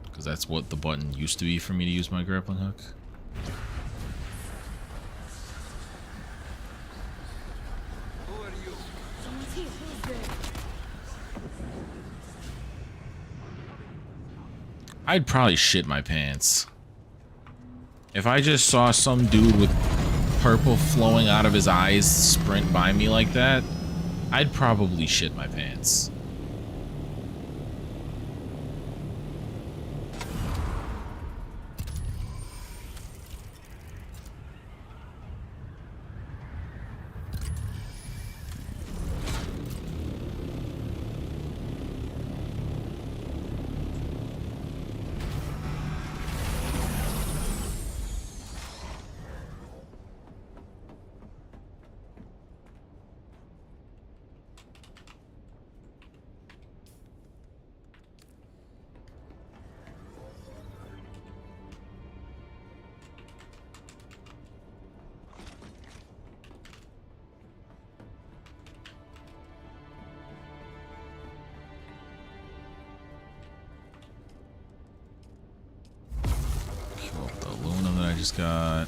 [SPEAKER 1] because that's what the button used to be for me to use my grappling hook.
[SPEAKER 8] Who are you?
[SPEAKER 4] Someone's here. Who's there?
[SPEAKER 1] I'd probably shit my pants if I just saw some dude with purple flowing out of his eyes sprint by me like that. I'd probably shit my pants. Just got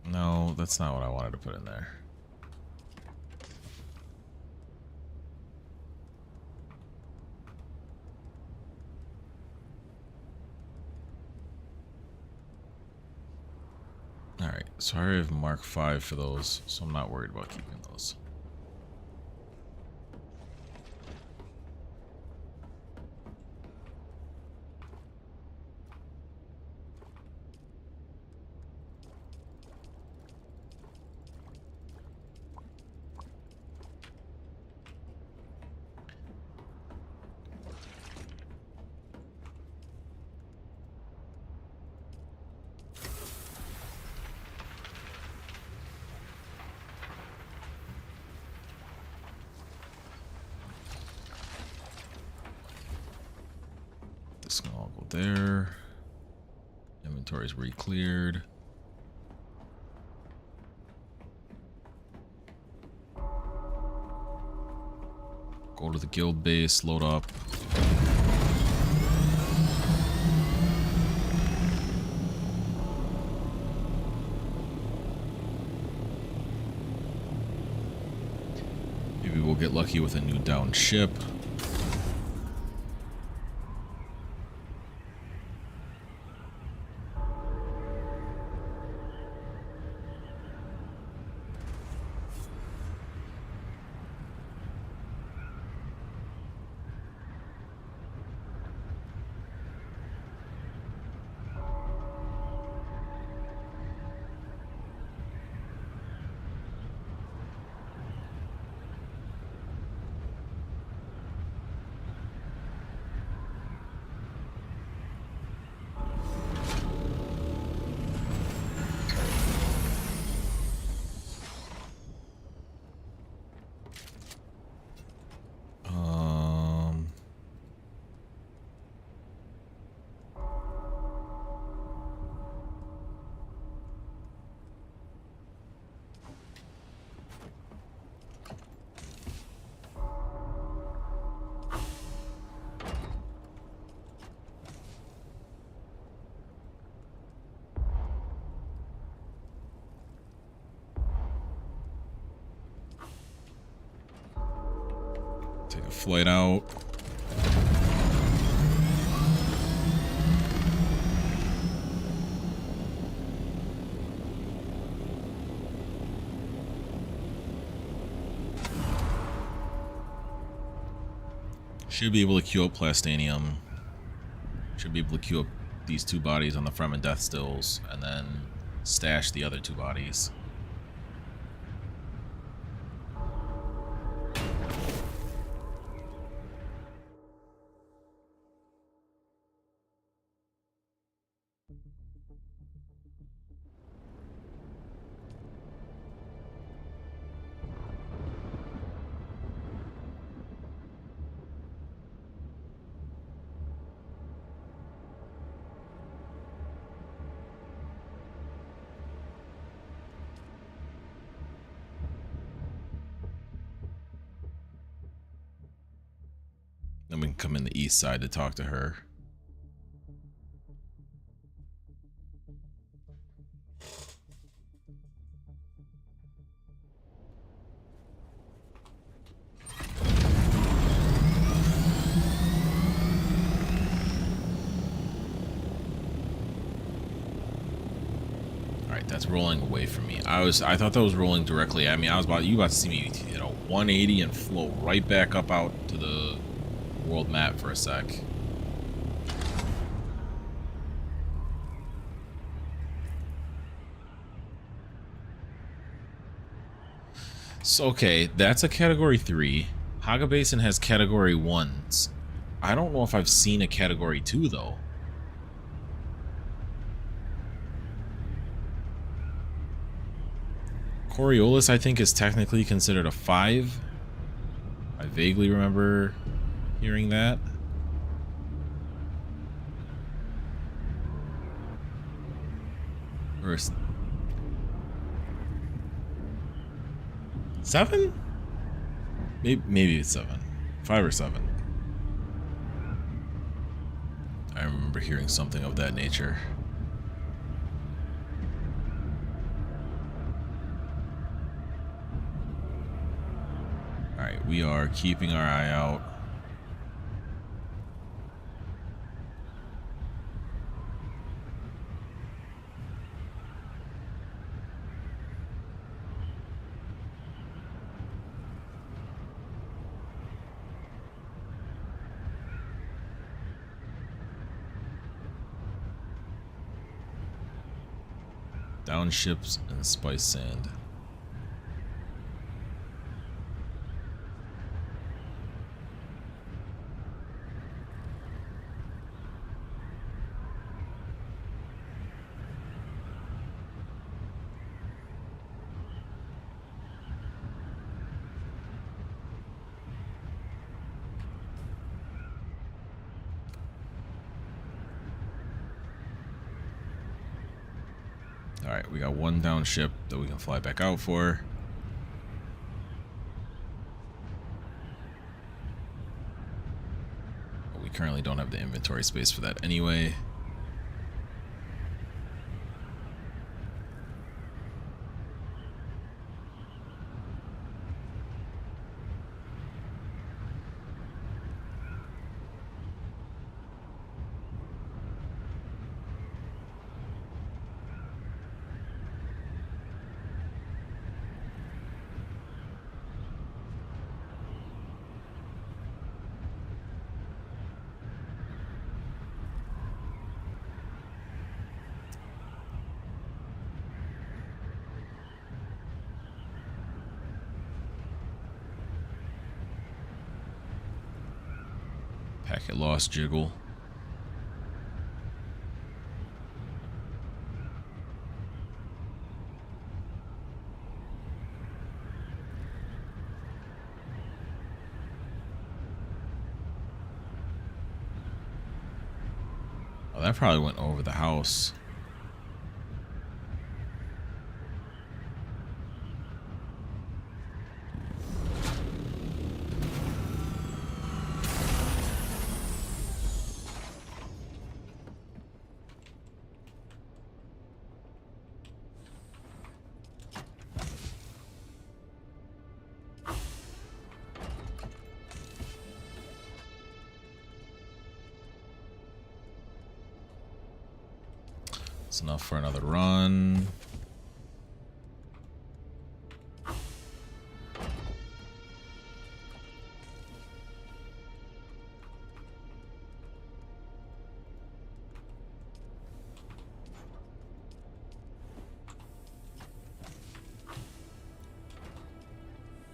[SPEAKER 1] no, that's not what I wanted to put in there. Alright, so I already have Mark 5 for those, so I'm not worried about keeping those. This can all go there. Inventory's re-cleared. Go to the guild base, load up. Maybe we'll get lucky with a new downed ship. flight out. Should be able to queue up Plastanium. Should be able to queue up these 2 bodies on the Fremen Death Stills, and then stash the other 2 bodies. Then we can come in the east side to talk to her. Alright, that's rolling away from me. I thought that was rolling directly at me. I was about to see me hit a 180 and flow right back up out to the world map for a sec. So, okay, that's a category 3. Haga Basin has category 1s. I don't know if I've seen a category 2 though. Coriolis, I think, is technically considered a 5. I vaguely remember hearing that. Or 7? Maybe it's 7. 5 or 7. I remember hearing something of that nature. Alright, we are keeping our eye out. Down ships and spice sand. Alright, we got 1 down ship that we can fly back out for. But we currently don't have the inventory space for that anyway. Packet lost, Jiggle. Oh, that probably went over the house. It's enough for another run.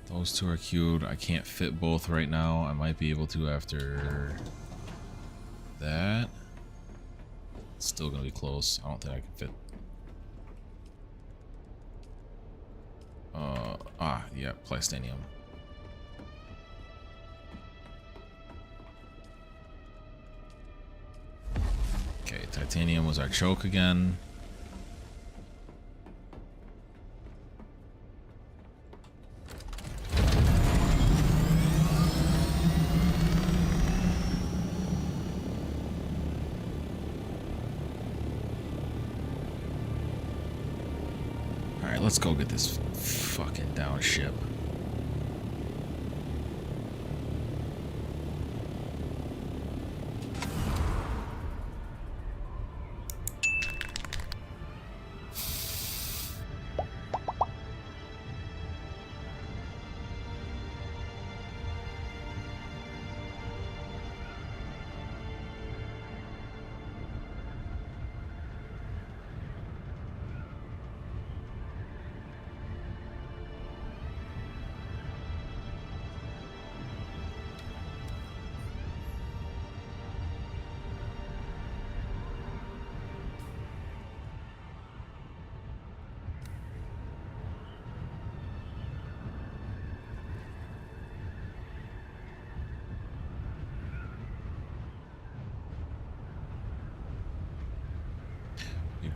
[SPEAKER 1] Those two are queued. I can't fit both right now. I might be able to after that. It's still gonna be close. I don't think I can fit. Yeah, Plastinium. Okay, titanium was our choke again. Let's go get this fucking down ship.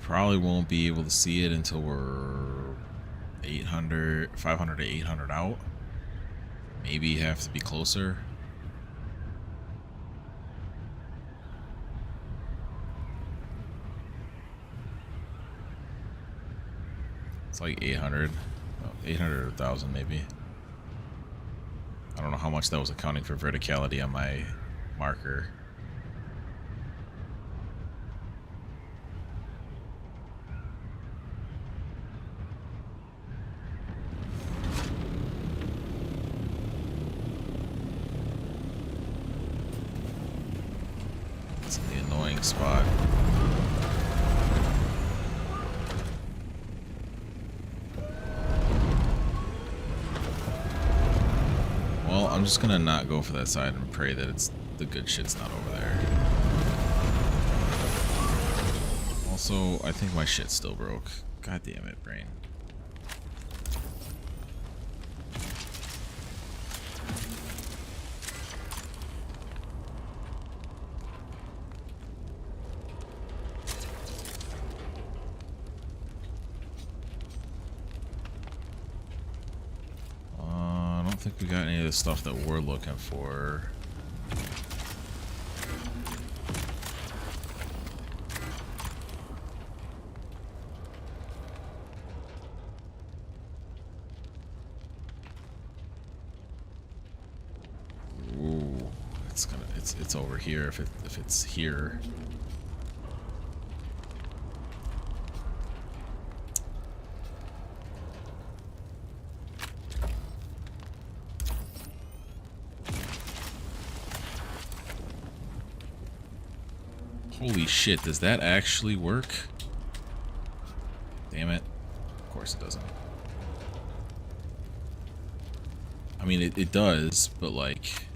[SPEAKER 1] Probably won't be able to see it until we're 500 to 800 out. Maybe have to be closer. It's like 800. 800 or 1,000 maybe. I don't know how much that was accounting for verticality on my marker. Spot. Well, I'm just gonna not go for that side and pray that it's the good shit's not over there. Also, I think my shit still broke. God damn it, brain. I don't think we got any of the stuff that we're looking for. Ooh, it's over here if it's here. Holy shit, does that actually work? Damn it. Of course it doesn't. I mean, it does, but like...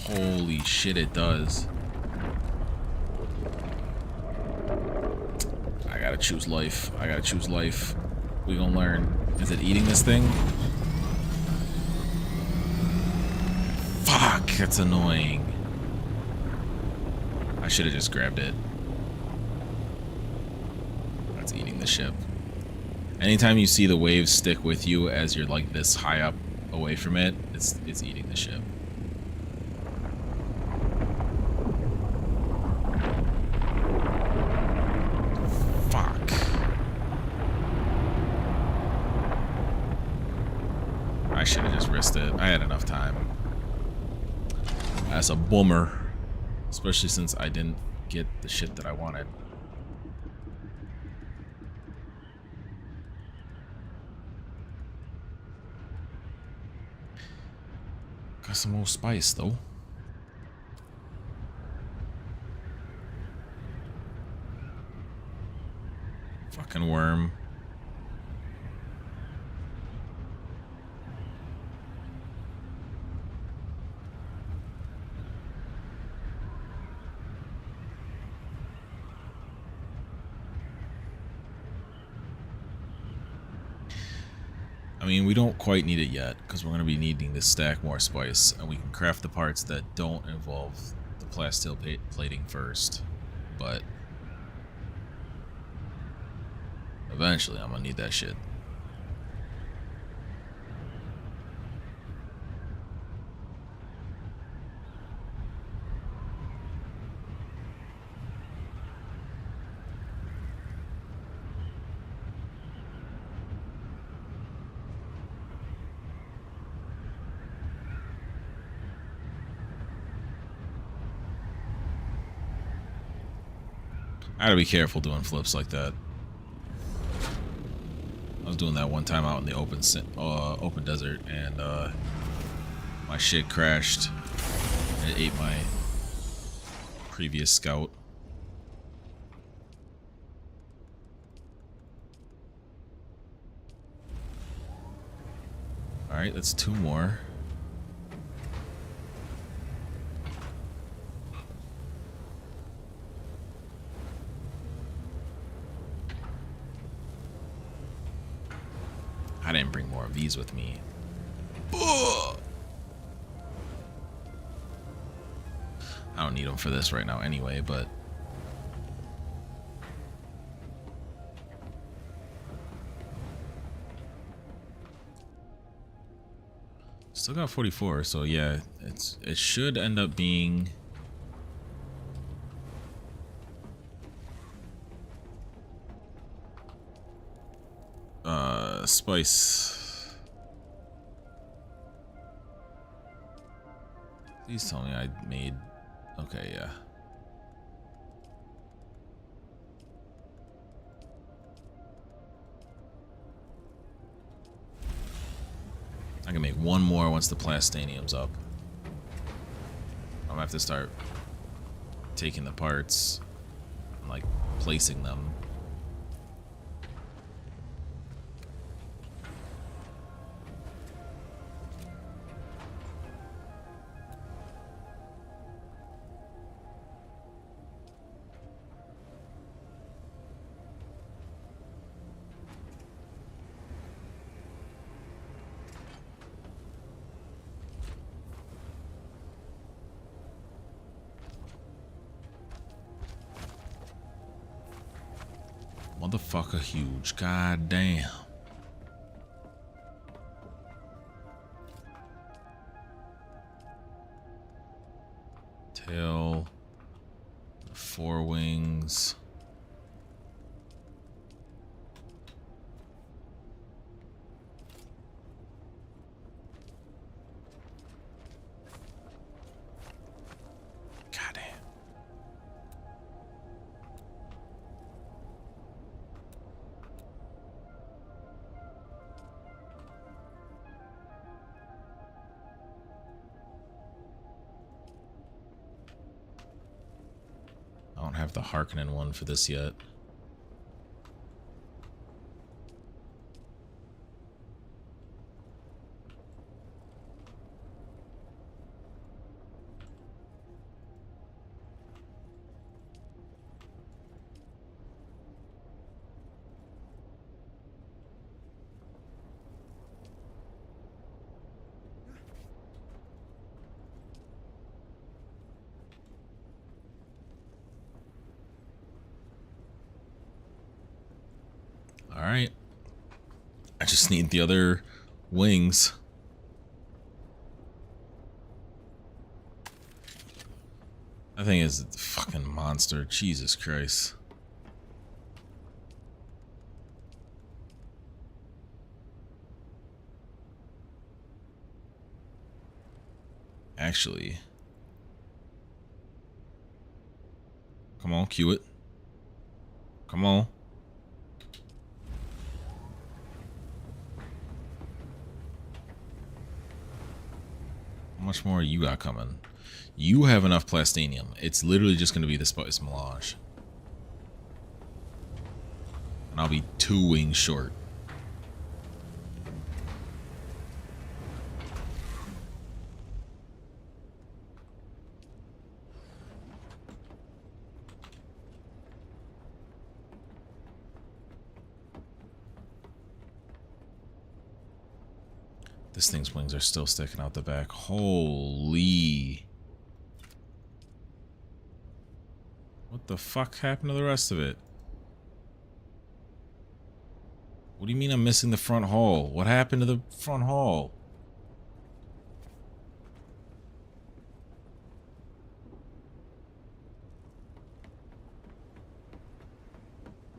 [SPEAKER 1] Holy shit, it does. I gotta choose life. I gotta choose life. We gonna learn. Is it eating this thing? Fuck, that's annoying. I should have just grabbed it. That's eating the ship. Anytime you see the waves stick with you as you're like this high up away from it, it's eating the ship. Fuck. I should have just risked it. I had enough time. That's a bummer. Especially since I didn't get the shit that I wanted. Got some more spice though. Fucking worm. I mean, we don't quite need it yet, because we're going to be needing to stack more spice, and we can craft the parts that don't involve the plasteel plating first, but eventually I'm going to need that shit. I gotta be careful doing flips like that. I was doing that one time out in the open desert, and my shit crashed. And it ate my previous scout. All right, that's 2 more. I didn't bring more of these with me. Ugh. I don't need them for this right now anyway, but still got 44, so yeah, it should end up being spice. Please tell me I made... Okay, yeah. I can make 1 more once the plastanium's up. I'm gonna have to start taking the parts and like placing them. Motherfucker huge. God damn. Tail. 4 wings. God damn. I don't have the Harkonnen one for this yet. Alright. I just need the other wings. That thing is a fucking monster. Jesus Christ. Actually, Come on, cue it. Come on. How much more you got coming? You have enough plastinium. It's literally just going to be the spice melange. And I'll be 2 wings short. This thing's wings are still sticking out the back. Holy. What the fuck happened to the rest of it? What do you mean I'm missing the front hull? What happened to the front hull?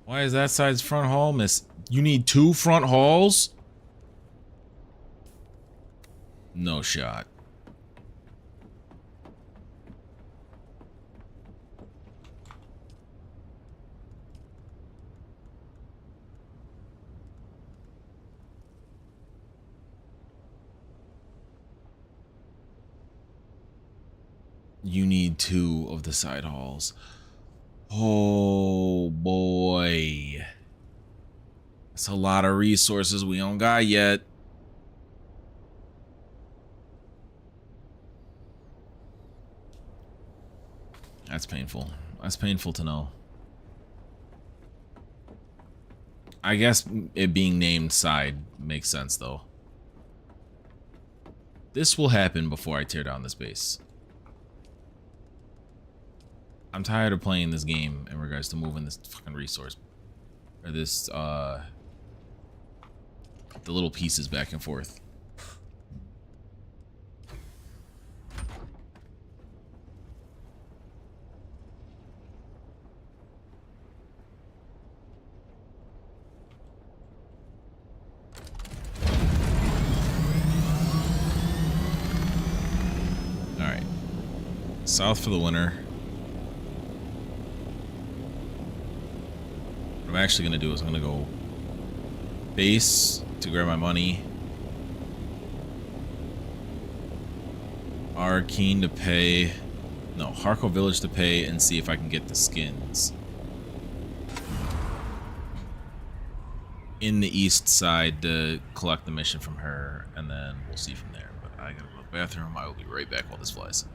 [SPEAKER 1] Why is that side's front hull miss? You need 2 front hulls? No shot. You need 2 of the side hulls. Oh boy. That's a lot of resources we don't got yet. That's painful. That's painful to know. I guess it being named side makes sense though. This will happen before I tear down this base. I'm tired of playing this game in regards to moving this fucking resource. Or this, the little pieces back and forth. Alright. South for the winter. What I'm actually going to do is I'm going to go base to grab my money. Arrakis to pay. No, Harko Village to pay and see if I can get the skins. In the east side to collect the mission from her, and then we'll see from there. But I gotta go to the bathroom. I will be right back while this flies.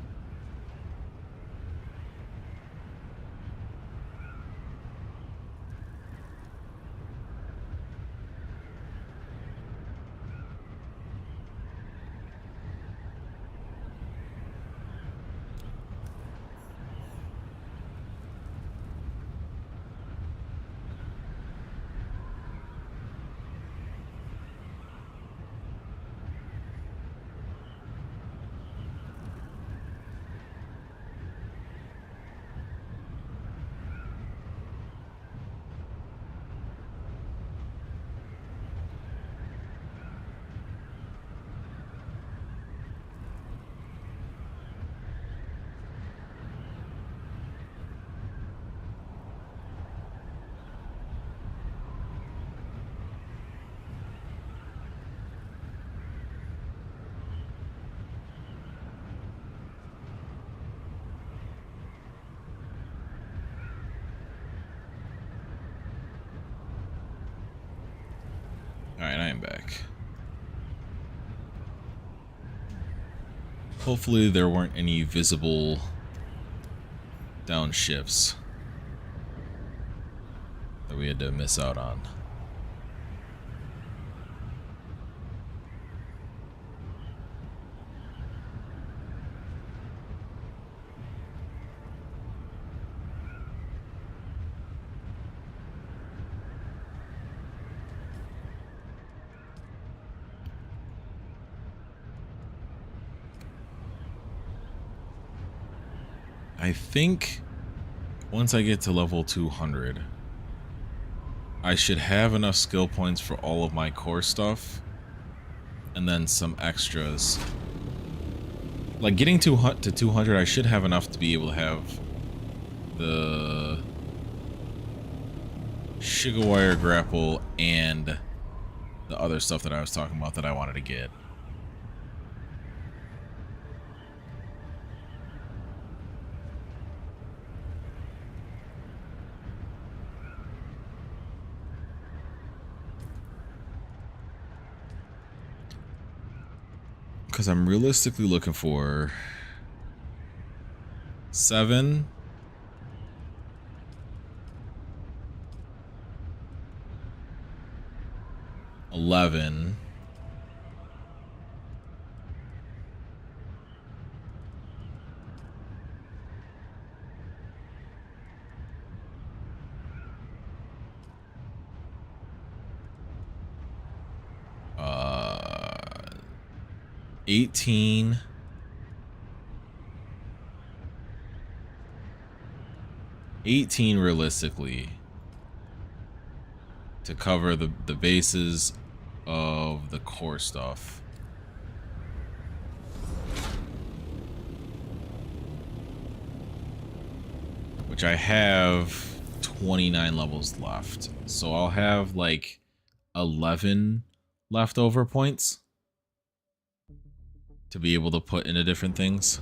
[SPEAKER 1] Alright, I am back. Hopefully there weren't any visible down ships that we had to miss out on. I think once I get to level 200, I should have enough skill points for all of my core stuff, and then some extras. Like getting to 200, I should have enough to be able to have the sugar wire grapple and the other stuff that I was talking about that I wanted to get. Because I'm realistically looking for 7, 11, 18, 18 realistically to cover the bases of the core stuff. Which I have 29 levels left. So I'll have like 11 leftover points to be able to put into different things.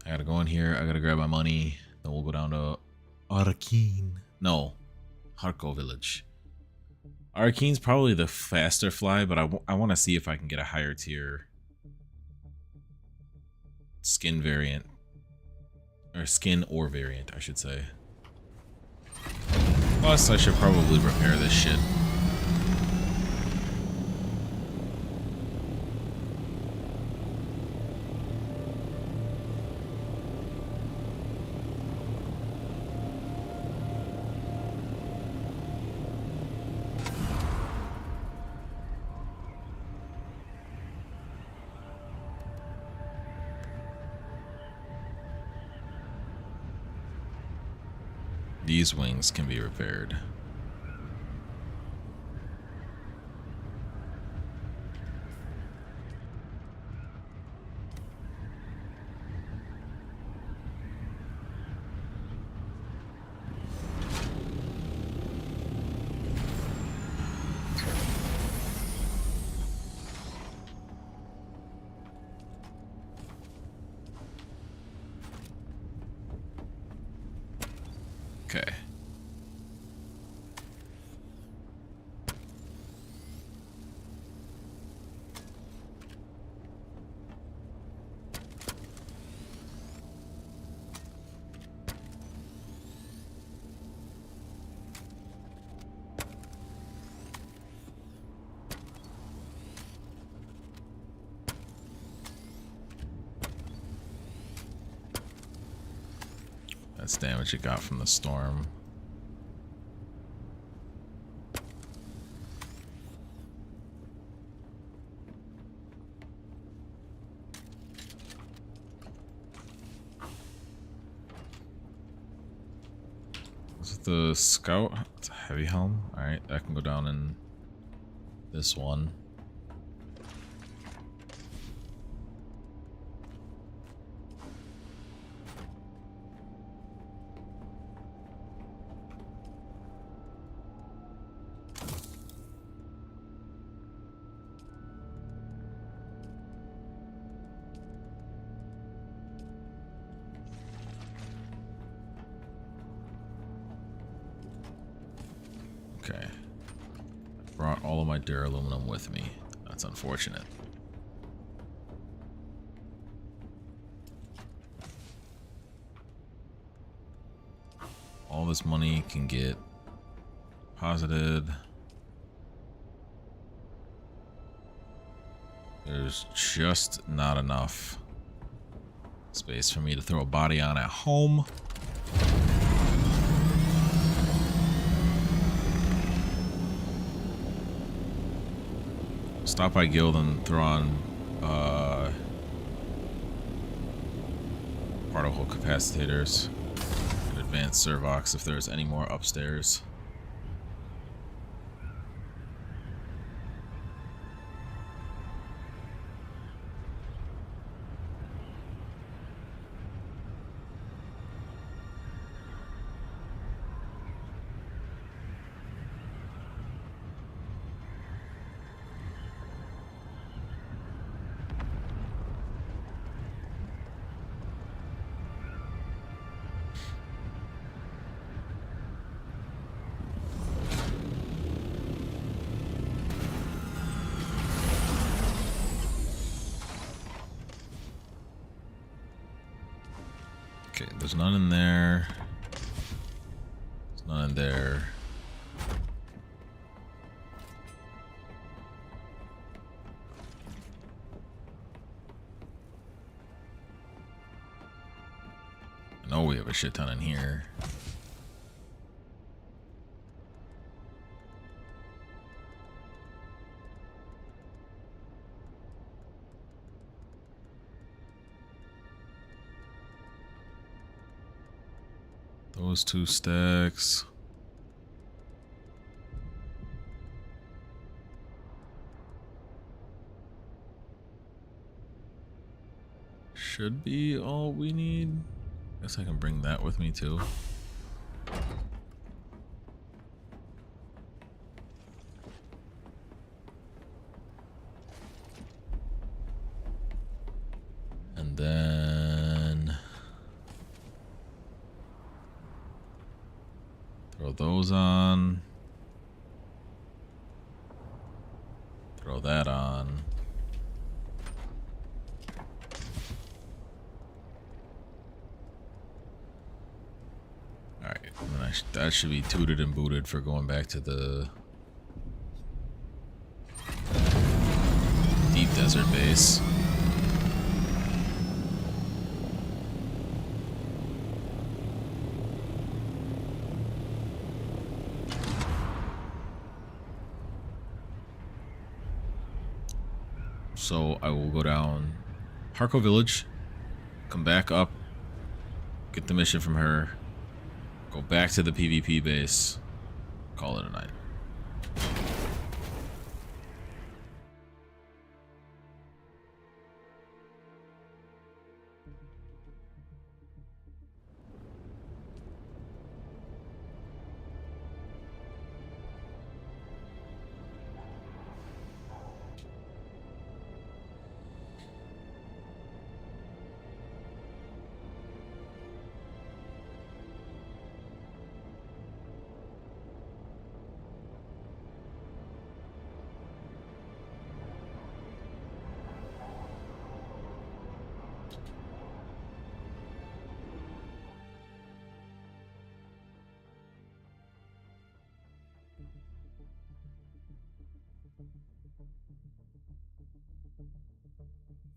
[SPEAKER 1] I gotta go in here, I gotta grab my money, then we'll go down to Arrakis. No, Harko Village. Arraki's probably the faster fly, but I want to see if I can get a higher tier skin variant. Or skin or variant, I should say. Plus, I should probably repair this shit. These wings can be repaired. Okay. That's damage it got from the storm. Is it the scout? It's a heavy helm. Alright, that can go down in this one. Okay. I brought all of my duraluminum with me. That's unfortunate. All this money can get deposited. There's just not enough space for me to throw a body on at home. Stop by guild and throw on Particle capacitors. And advanced servox if there's any more upstairs. Okay, there's none in there. There's none in there. I know we have a shit ton in here. Those 2 stacks. Should be all we need. Guess I can bring that with me too. And then throw those on. Throw that on. Alright, that should be tooted and booted for going back to the deep desert base. So I will go down Harco Village, come back up, get the mission from her, go back to the PvP base, call it a night.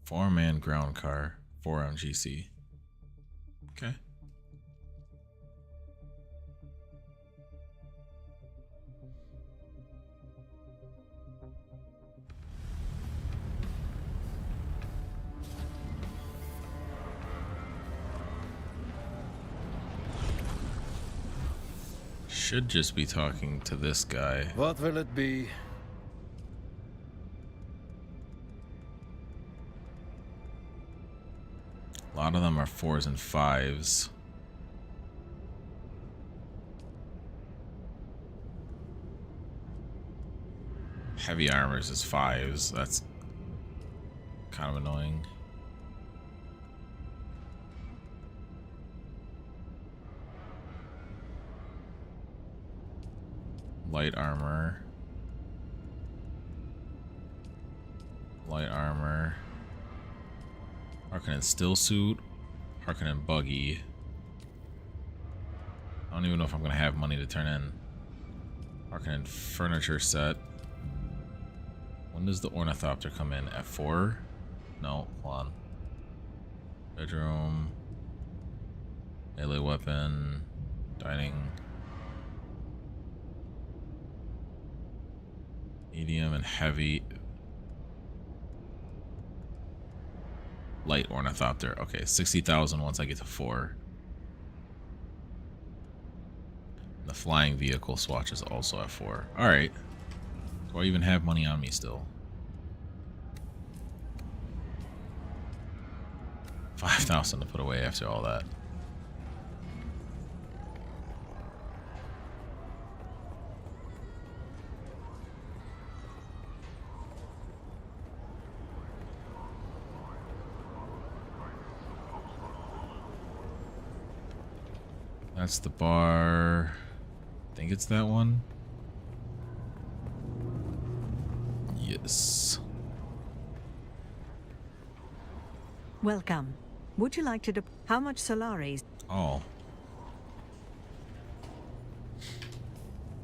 [SPEAKER 1] Four-man ground car, 4 on GC. Okay. Should just be talking to this guy.
[SPEAKER 12] What will it be?
[SPEAKER 1] A lot of them are 4s and 5s. Heavy armors is 5s. That's kind of annoying. Light armor. Light armor. Harkonnen still suit. Harkonnen buggy. I don't even know if I'm gonna have money to turn in. Harkonnen furniture set. When does the ornithopter come in? At 4? No, hold on. Bedroom. Melee weapon. Dining. Medium and heavy. Light ornithopter. Okay, 60,000 once I get to 4. The flying vehicle swatch is also at 4. Alright. Do I even have money on me still? 5,000 to put away after all that. That's the bar. I think it's that one. Yes.
[SPEAKER 2] Welcome. Would you like to how much Solaris?
[SPEAKER 1] Oh.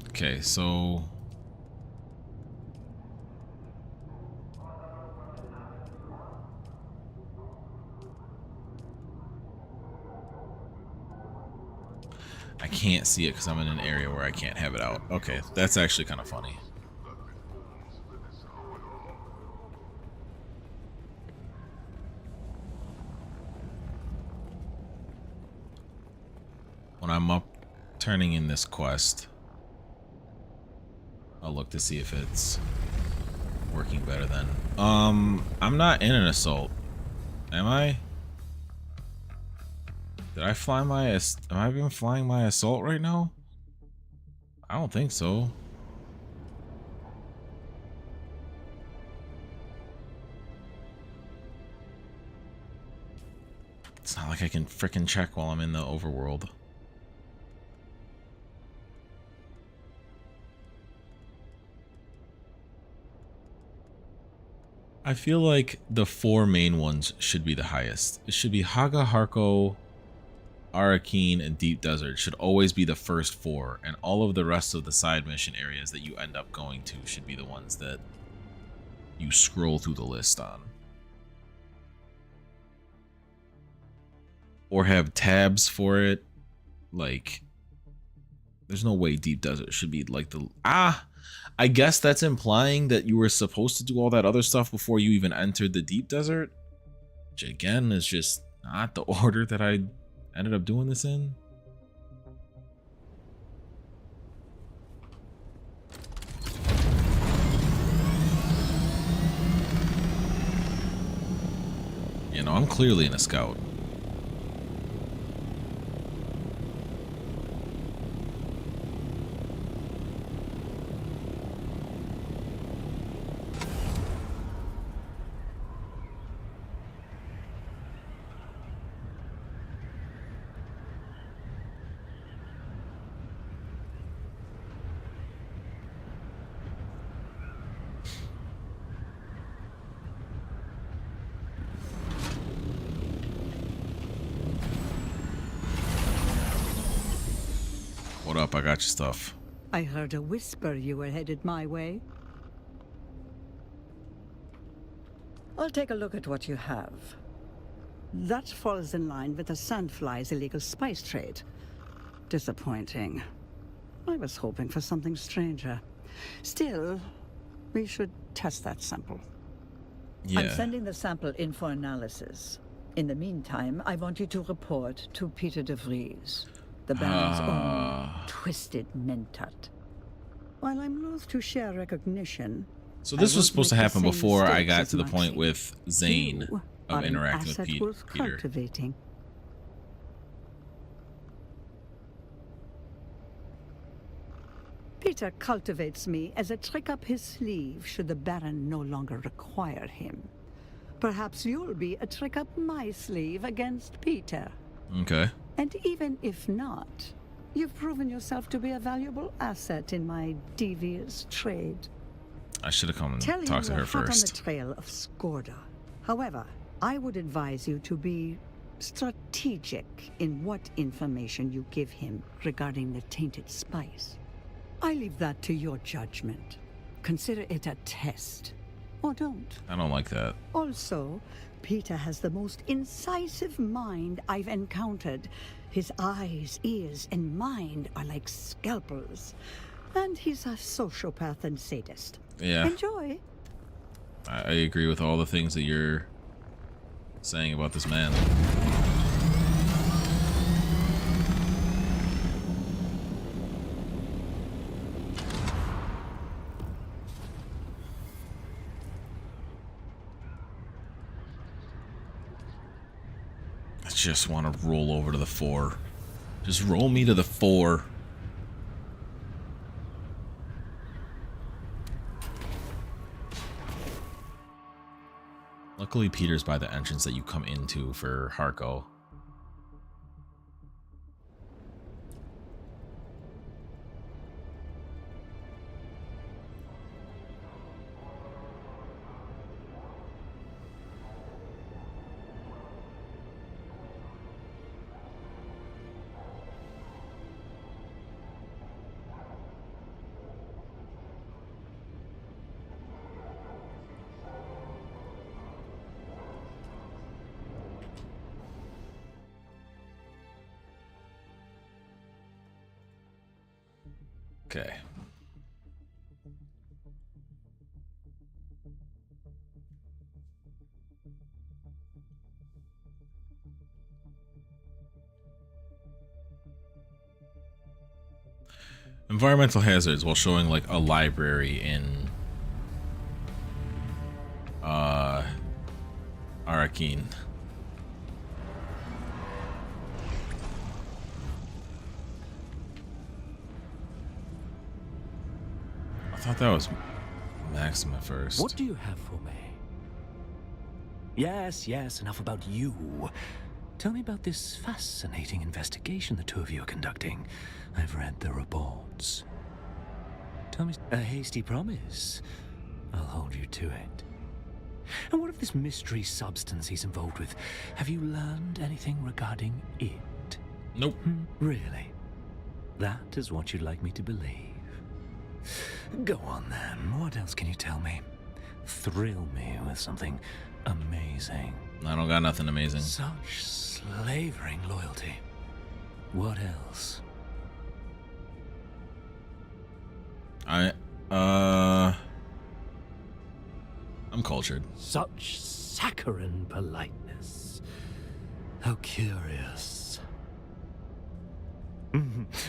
[SPEAKER 1] Okay, so I can't see it because I'm in an area where I can't have it out. Okay, that's actually kind of funny. When I'm up turning in this quest, I'll look to see if it's working better then. I'm not in an assault. Am I? Did I fly my am I even flying my assault right now? I don't think so. It's not like I can frickin' check while I'm in the overworld. I feel like the 4 main ones should be the highest. It should be Haga, Harko, Arrakis, and Deep Desert should always be the first 4, and all of the rest of the side mission areas that you end up going to should be the ones that you scroll through the list on. Or have tabs for it. Like, there's no way Deep Desert should be like the... I guess that's implying that you were supposed to do all that other stuff before you even entered the Deep Desert. Which again is just not the order that I ended up doing this in. You know, I'm clearly in a scout. What up? I got your stuff.
[SPEAKER 2] I heard a whisper you were headed my way. I'll take a look at what you have. That falls in line with the Sandfly's illegal spice trade. Disappointing. I was hoping for something stranger. Still, we should test that sample.
[SPEAKER 1] Yeah.
[SPEAKER 2] I'm sending the sample in for analysis. In the meantime, I want you to report to Pitre de Vries, the Baron's own twisted mentat. While I'm loath to share recognition...
[SPEAKER 1] So this was supposed to happen before I got to the point with Zane of interacting with Pitre.
[SPEAKER 2] Cultivating. Pitre cultivates me as a trick up his sleeve should the Baron no longer require him. Perhaps you'll be a trick up my sleeve against Pitre.
[SPEAKER 1] Okay.
[SPEAKER 2] And even if not, you've proven yourself to be a valuable asset in my devious trade.
[SPEAKER 1] I should have come and
[SPEAKER 2] Tell
[SPEAKER 1] talked to her
[SPEAKER 2] him you're hot
[SPEAKER 1] first.
[SPEAKER 2] on the trail of Skorda. However, I would advise you to be strategic in what information you give him regarding the tainted spice. I leave that to your judgment. Consider it a test. Or don't.
[SPEAKER 1] I don't like that.
[SPEAKER 2] Also, Pitre has the most incisive mind I've encountered. His eyes, ears, and mind are like scalpels. And he's a sociopath and sadist.
[SPEAKER 1] Yeah.
[SPEAKER 2] Enjoy.
[SPEAKER 1] I agree with all the things that you're saying about this man. I just want to roll over to the 4. Just roll me to the 4. Luckily, Peter's by the entrance that you come into for Harko. Okay. Environmental hazards while showing like a library in Arrakis. I thought that was Maxima first.
[SPEAKER 12] What do you have for me? Yes, enough about you. Tell me about this fascinating investigation the two of you are conducting. I've read the reports. Tell me a hasty promise. I'll hold you to it. And what of this mystery substance he's involved with? Have you learned anything regarding it?
[SPEAKER 1] Nope.
[SPEAKER 12] Really? That is what you'd like me to believe. Go on then. What else can you tell me? Thrill me with something amazing.
[SPEAKER 1] I don't got nothing amazing.
[SPEAKER 12] Such slavering loyalty. What else?
[SPEAKER 1] I'm cultured.
[SPEAKER 12] Such saccharine politeness. How curious.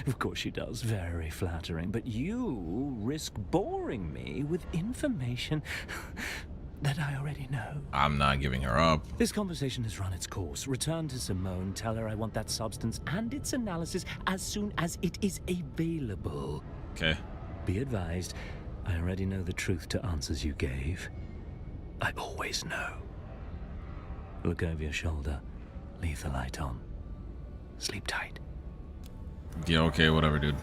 [SPEAKER 12] Of course she does. Very flattering. But you risk boring me with information that I already know.
[SPEAKER 1] I'm not giving her up.
[SPEAKER 12] This conversation has run its course. Return to Simone. Tell her I want that substance and its analysis as soon as it is available.
[SPEAKER 1] Okay.
[SPEAKER 12] Be advised, I already know the truth to answers you gave. I always know. Look over your shoulder. Leave the light on. Sleep tight.
[SPEAKER 1] Yeah, okay, whatever, dude.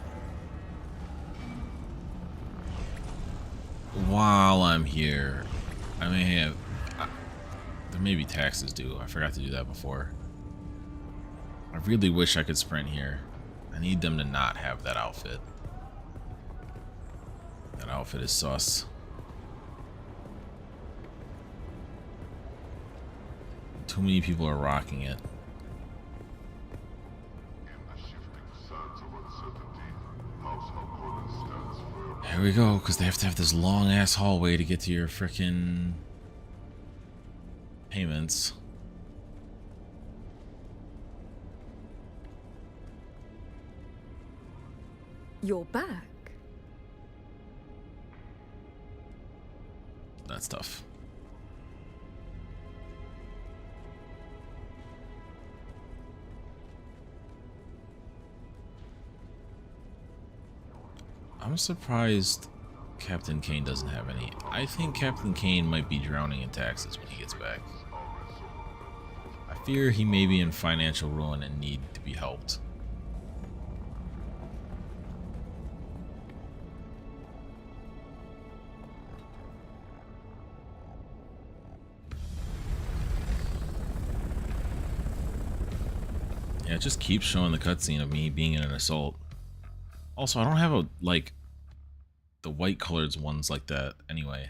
[SPEAKER 1] While I'm here, I may have... there may be taxes due. I forgot to do that before. I really wish I could sprint here. I need them to not have that outfit. That outfit is sus. Too many people are rocking it. Here we go, because they have to have this long ass hallway to get to your frickin' payments.
[SPEAKER 4] You're back.
[SPEAKER 1] That's tough. I'm surprised CaptainCain doesn't have any. I think CaptainCain might be drowning in taxes when he gets back. I fear he may be in financial ruin and need to be helped. Yeah, it just keeps showing the cutscene of me being in an assault. Also, I don't have a, like, the white colored ones like that anyway.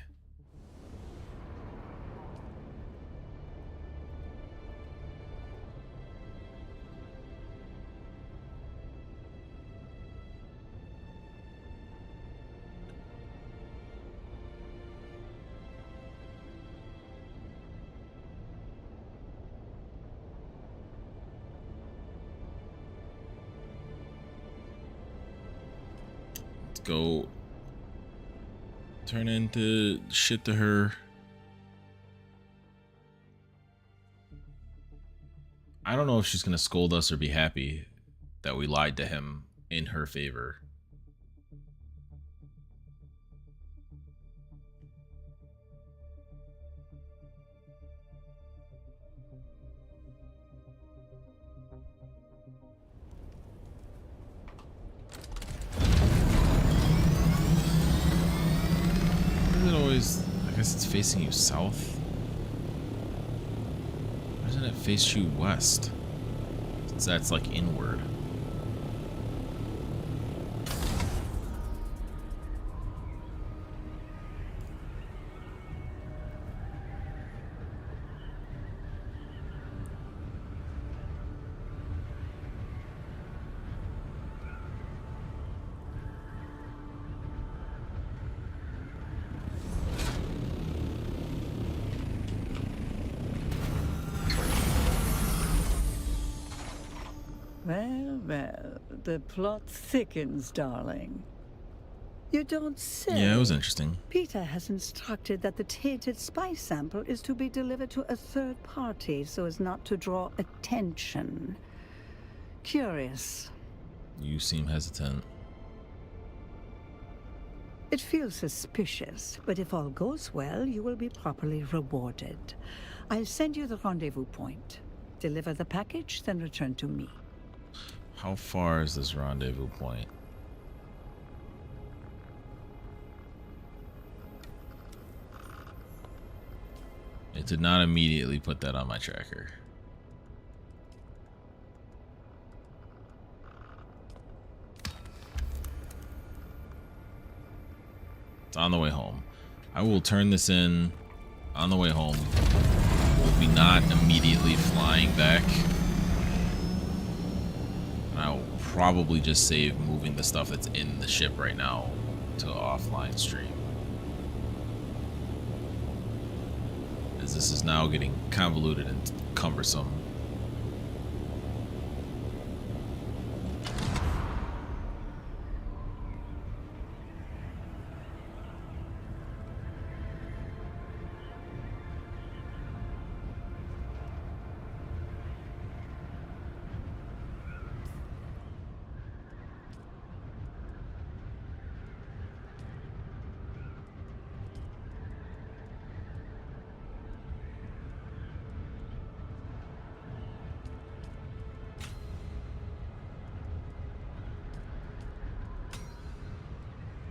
[SPEAKER 1] go turn into shit to her. I don't know if she's gonna scold us or be happy that we lied to him in her favor. I guess it's facing you south. Why doesn't it face you west? Since that's like inward.
[SPEAKER 2] Well, the plot thickens, darling. You don't say.
[SPEAKER 1] Yeah, it was interesting.
[SPEAKER 2] Pitre has instructed that the tainted spice sample is to be delivered to a third party so as not to draw attention. Curious.
[SPEAKER 1] You seem hesitant.
[SPEAKER 2] It feels suspicious, but if all goes well, you will be properly rewarded. I'll send you the rendezvous point. Deliver the package, then return to me.
[SPEAKER 1] How far is this rendezvous point? It did not immediately put that on my tracker. It's on the way home. I will turn this in on the way home. We'll be not immediately flying back. I'll probably just save moving the stuff that's in the ship right now to offline stream. As this is now getting convoluted and cumbersome.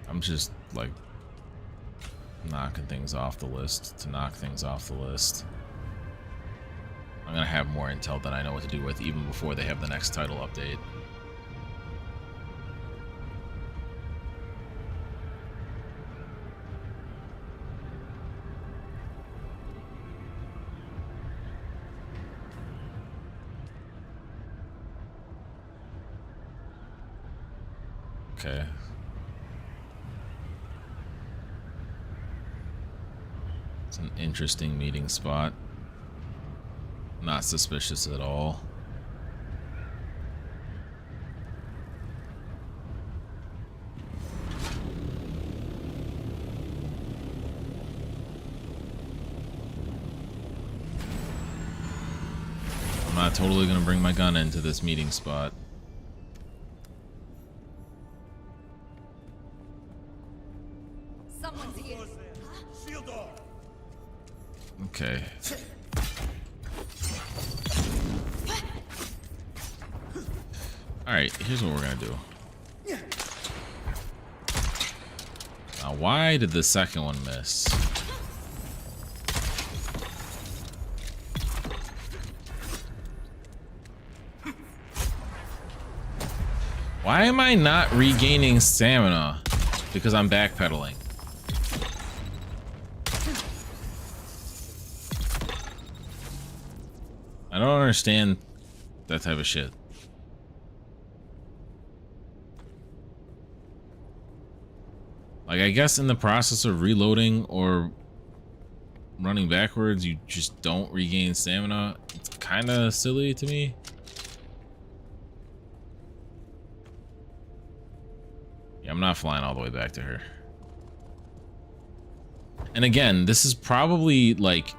[SPEAKER 1] I'm just like knocking things off the list to knock things off the list. I'm gonna have more intel than I know what to do with even before they have the next title update. Okay. It's an interesting meeting spot. Not suspicious at all. I'm not totally gonna bring my gun into this meeting spot.
[SPEAKER 13] Someone's here. Shield off.
[SPEAKER 1] Okay. Alright, here's what we're gonna do. Now, why did the second one miss? Why am I not regaining stamina? Because I'm backpedaling. I don't understand that type of shit. Like, I guess in the process of reloading or running backwards, you just don't regain stamina. It's kind of silly to me. Yeah, I'm I'm not flying all the way back to her. And again, this is probably like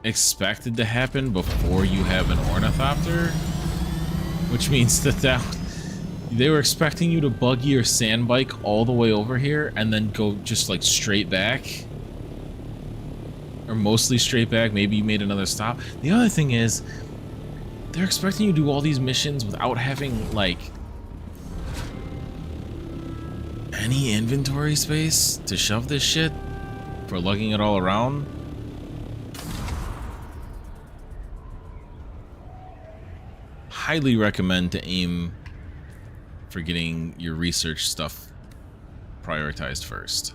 [SPEAKER 1] expected to happen before you have an ornithopter, which means that they were expecting you to buggy your sand bike all the way over here and then go just like straight back, or mostly straight back. Maybe you made another stop. The other thing is, they're expecting you to do all these missions without having like any inventory space to shove this shit for lugging it all around. Highly recommend to aim for getting your research stuff prioritized first.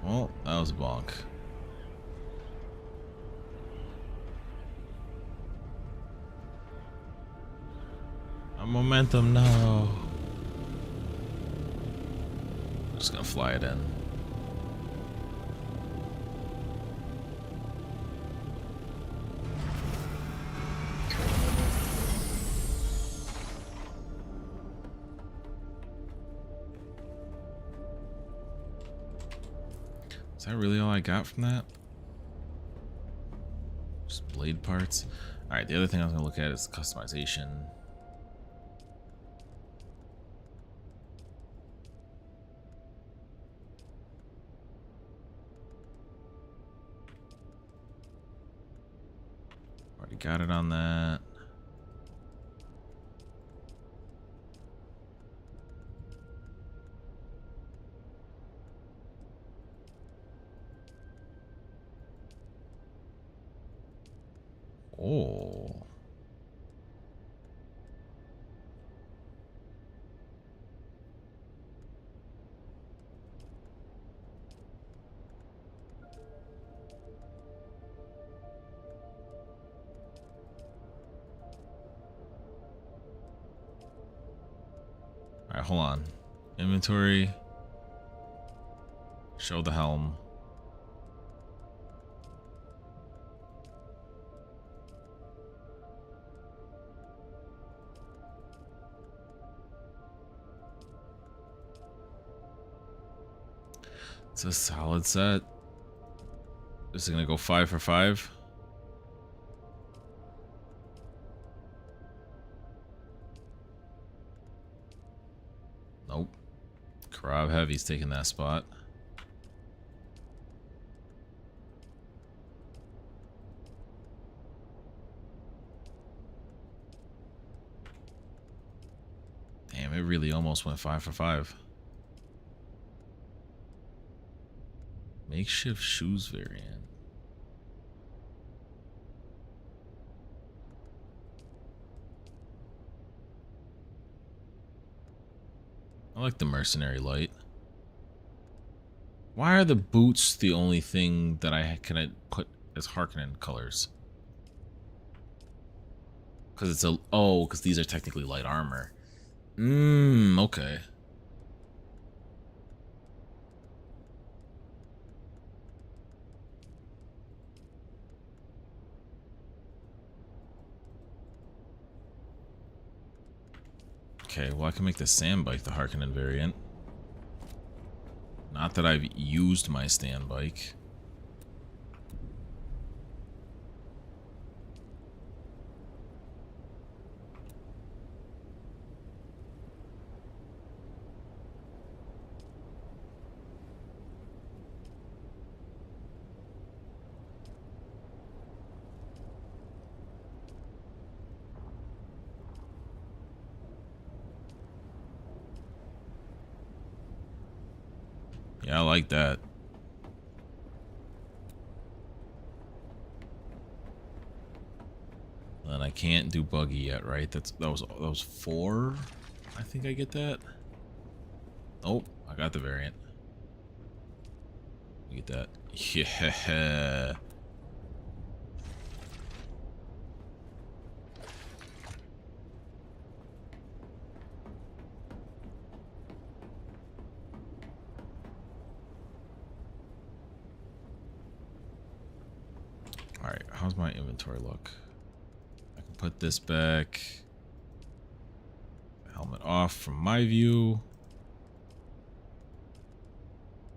[SPEAKER 1] Well, that was a bonk. A momentum, no. Just gonna fly it in. Is that really all I got from that? Just blade parts. Alright, the other thing I was gonna look at is customization. Already got it on that. Oh. All right, hold on. Inventory. Show the helm. It's a solid set. Is it gonna go 5 for 5? Nope. Crab Heavy's taking that spot. Damn, it really almost went 5 for 5. Makeshift shoes variant. I like the mercenary light. Why are the boots the only thing that I can put as Harkonnen colors? Because it's a... Oh, because these are technically light armor. Okay. Okay, well I can make the sand bike the Harkonnen variant. Not that I've used my stand bike. Yeah, I like that. And I can't do buggy yet, right? That was 4. I think I get that. Nope, I got the variant. You get that. Yeah. how's my inventory look? I can put this back. Helmet off from my view.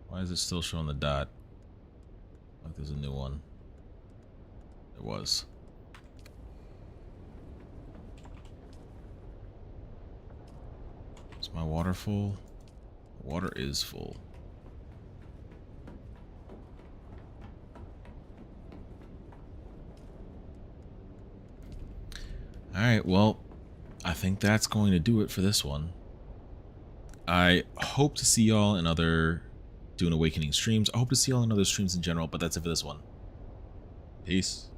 [SPEAKER 1] Why is it still showing the dot? Like there's a new one. There was. Is my water full? Water is full. Alright, well, I think that's going to do it for this one. I hope to see y'all in other Dune Awakening streams. I hope to see y'all in other streams in general, but that's it for this one. Peace.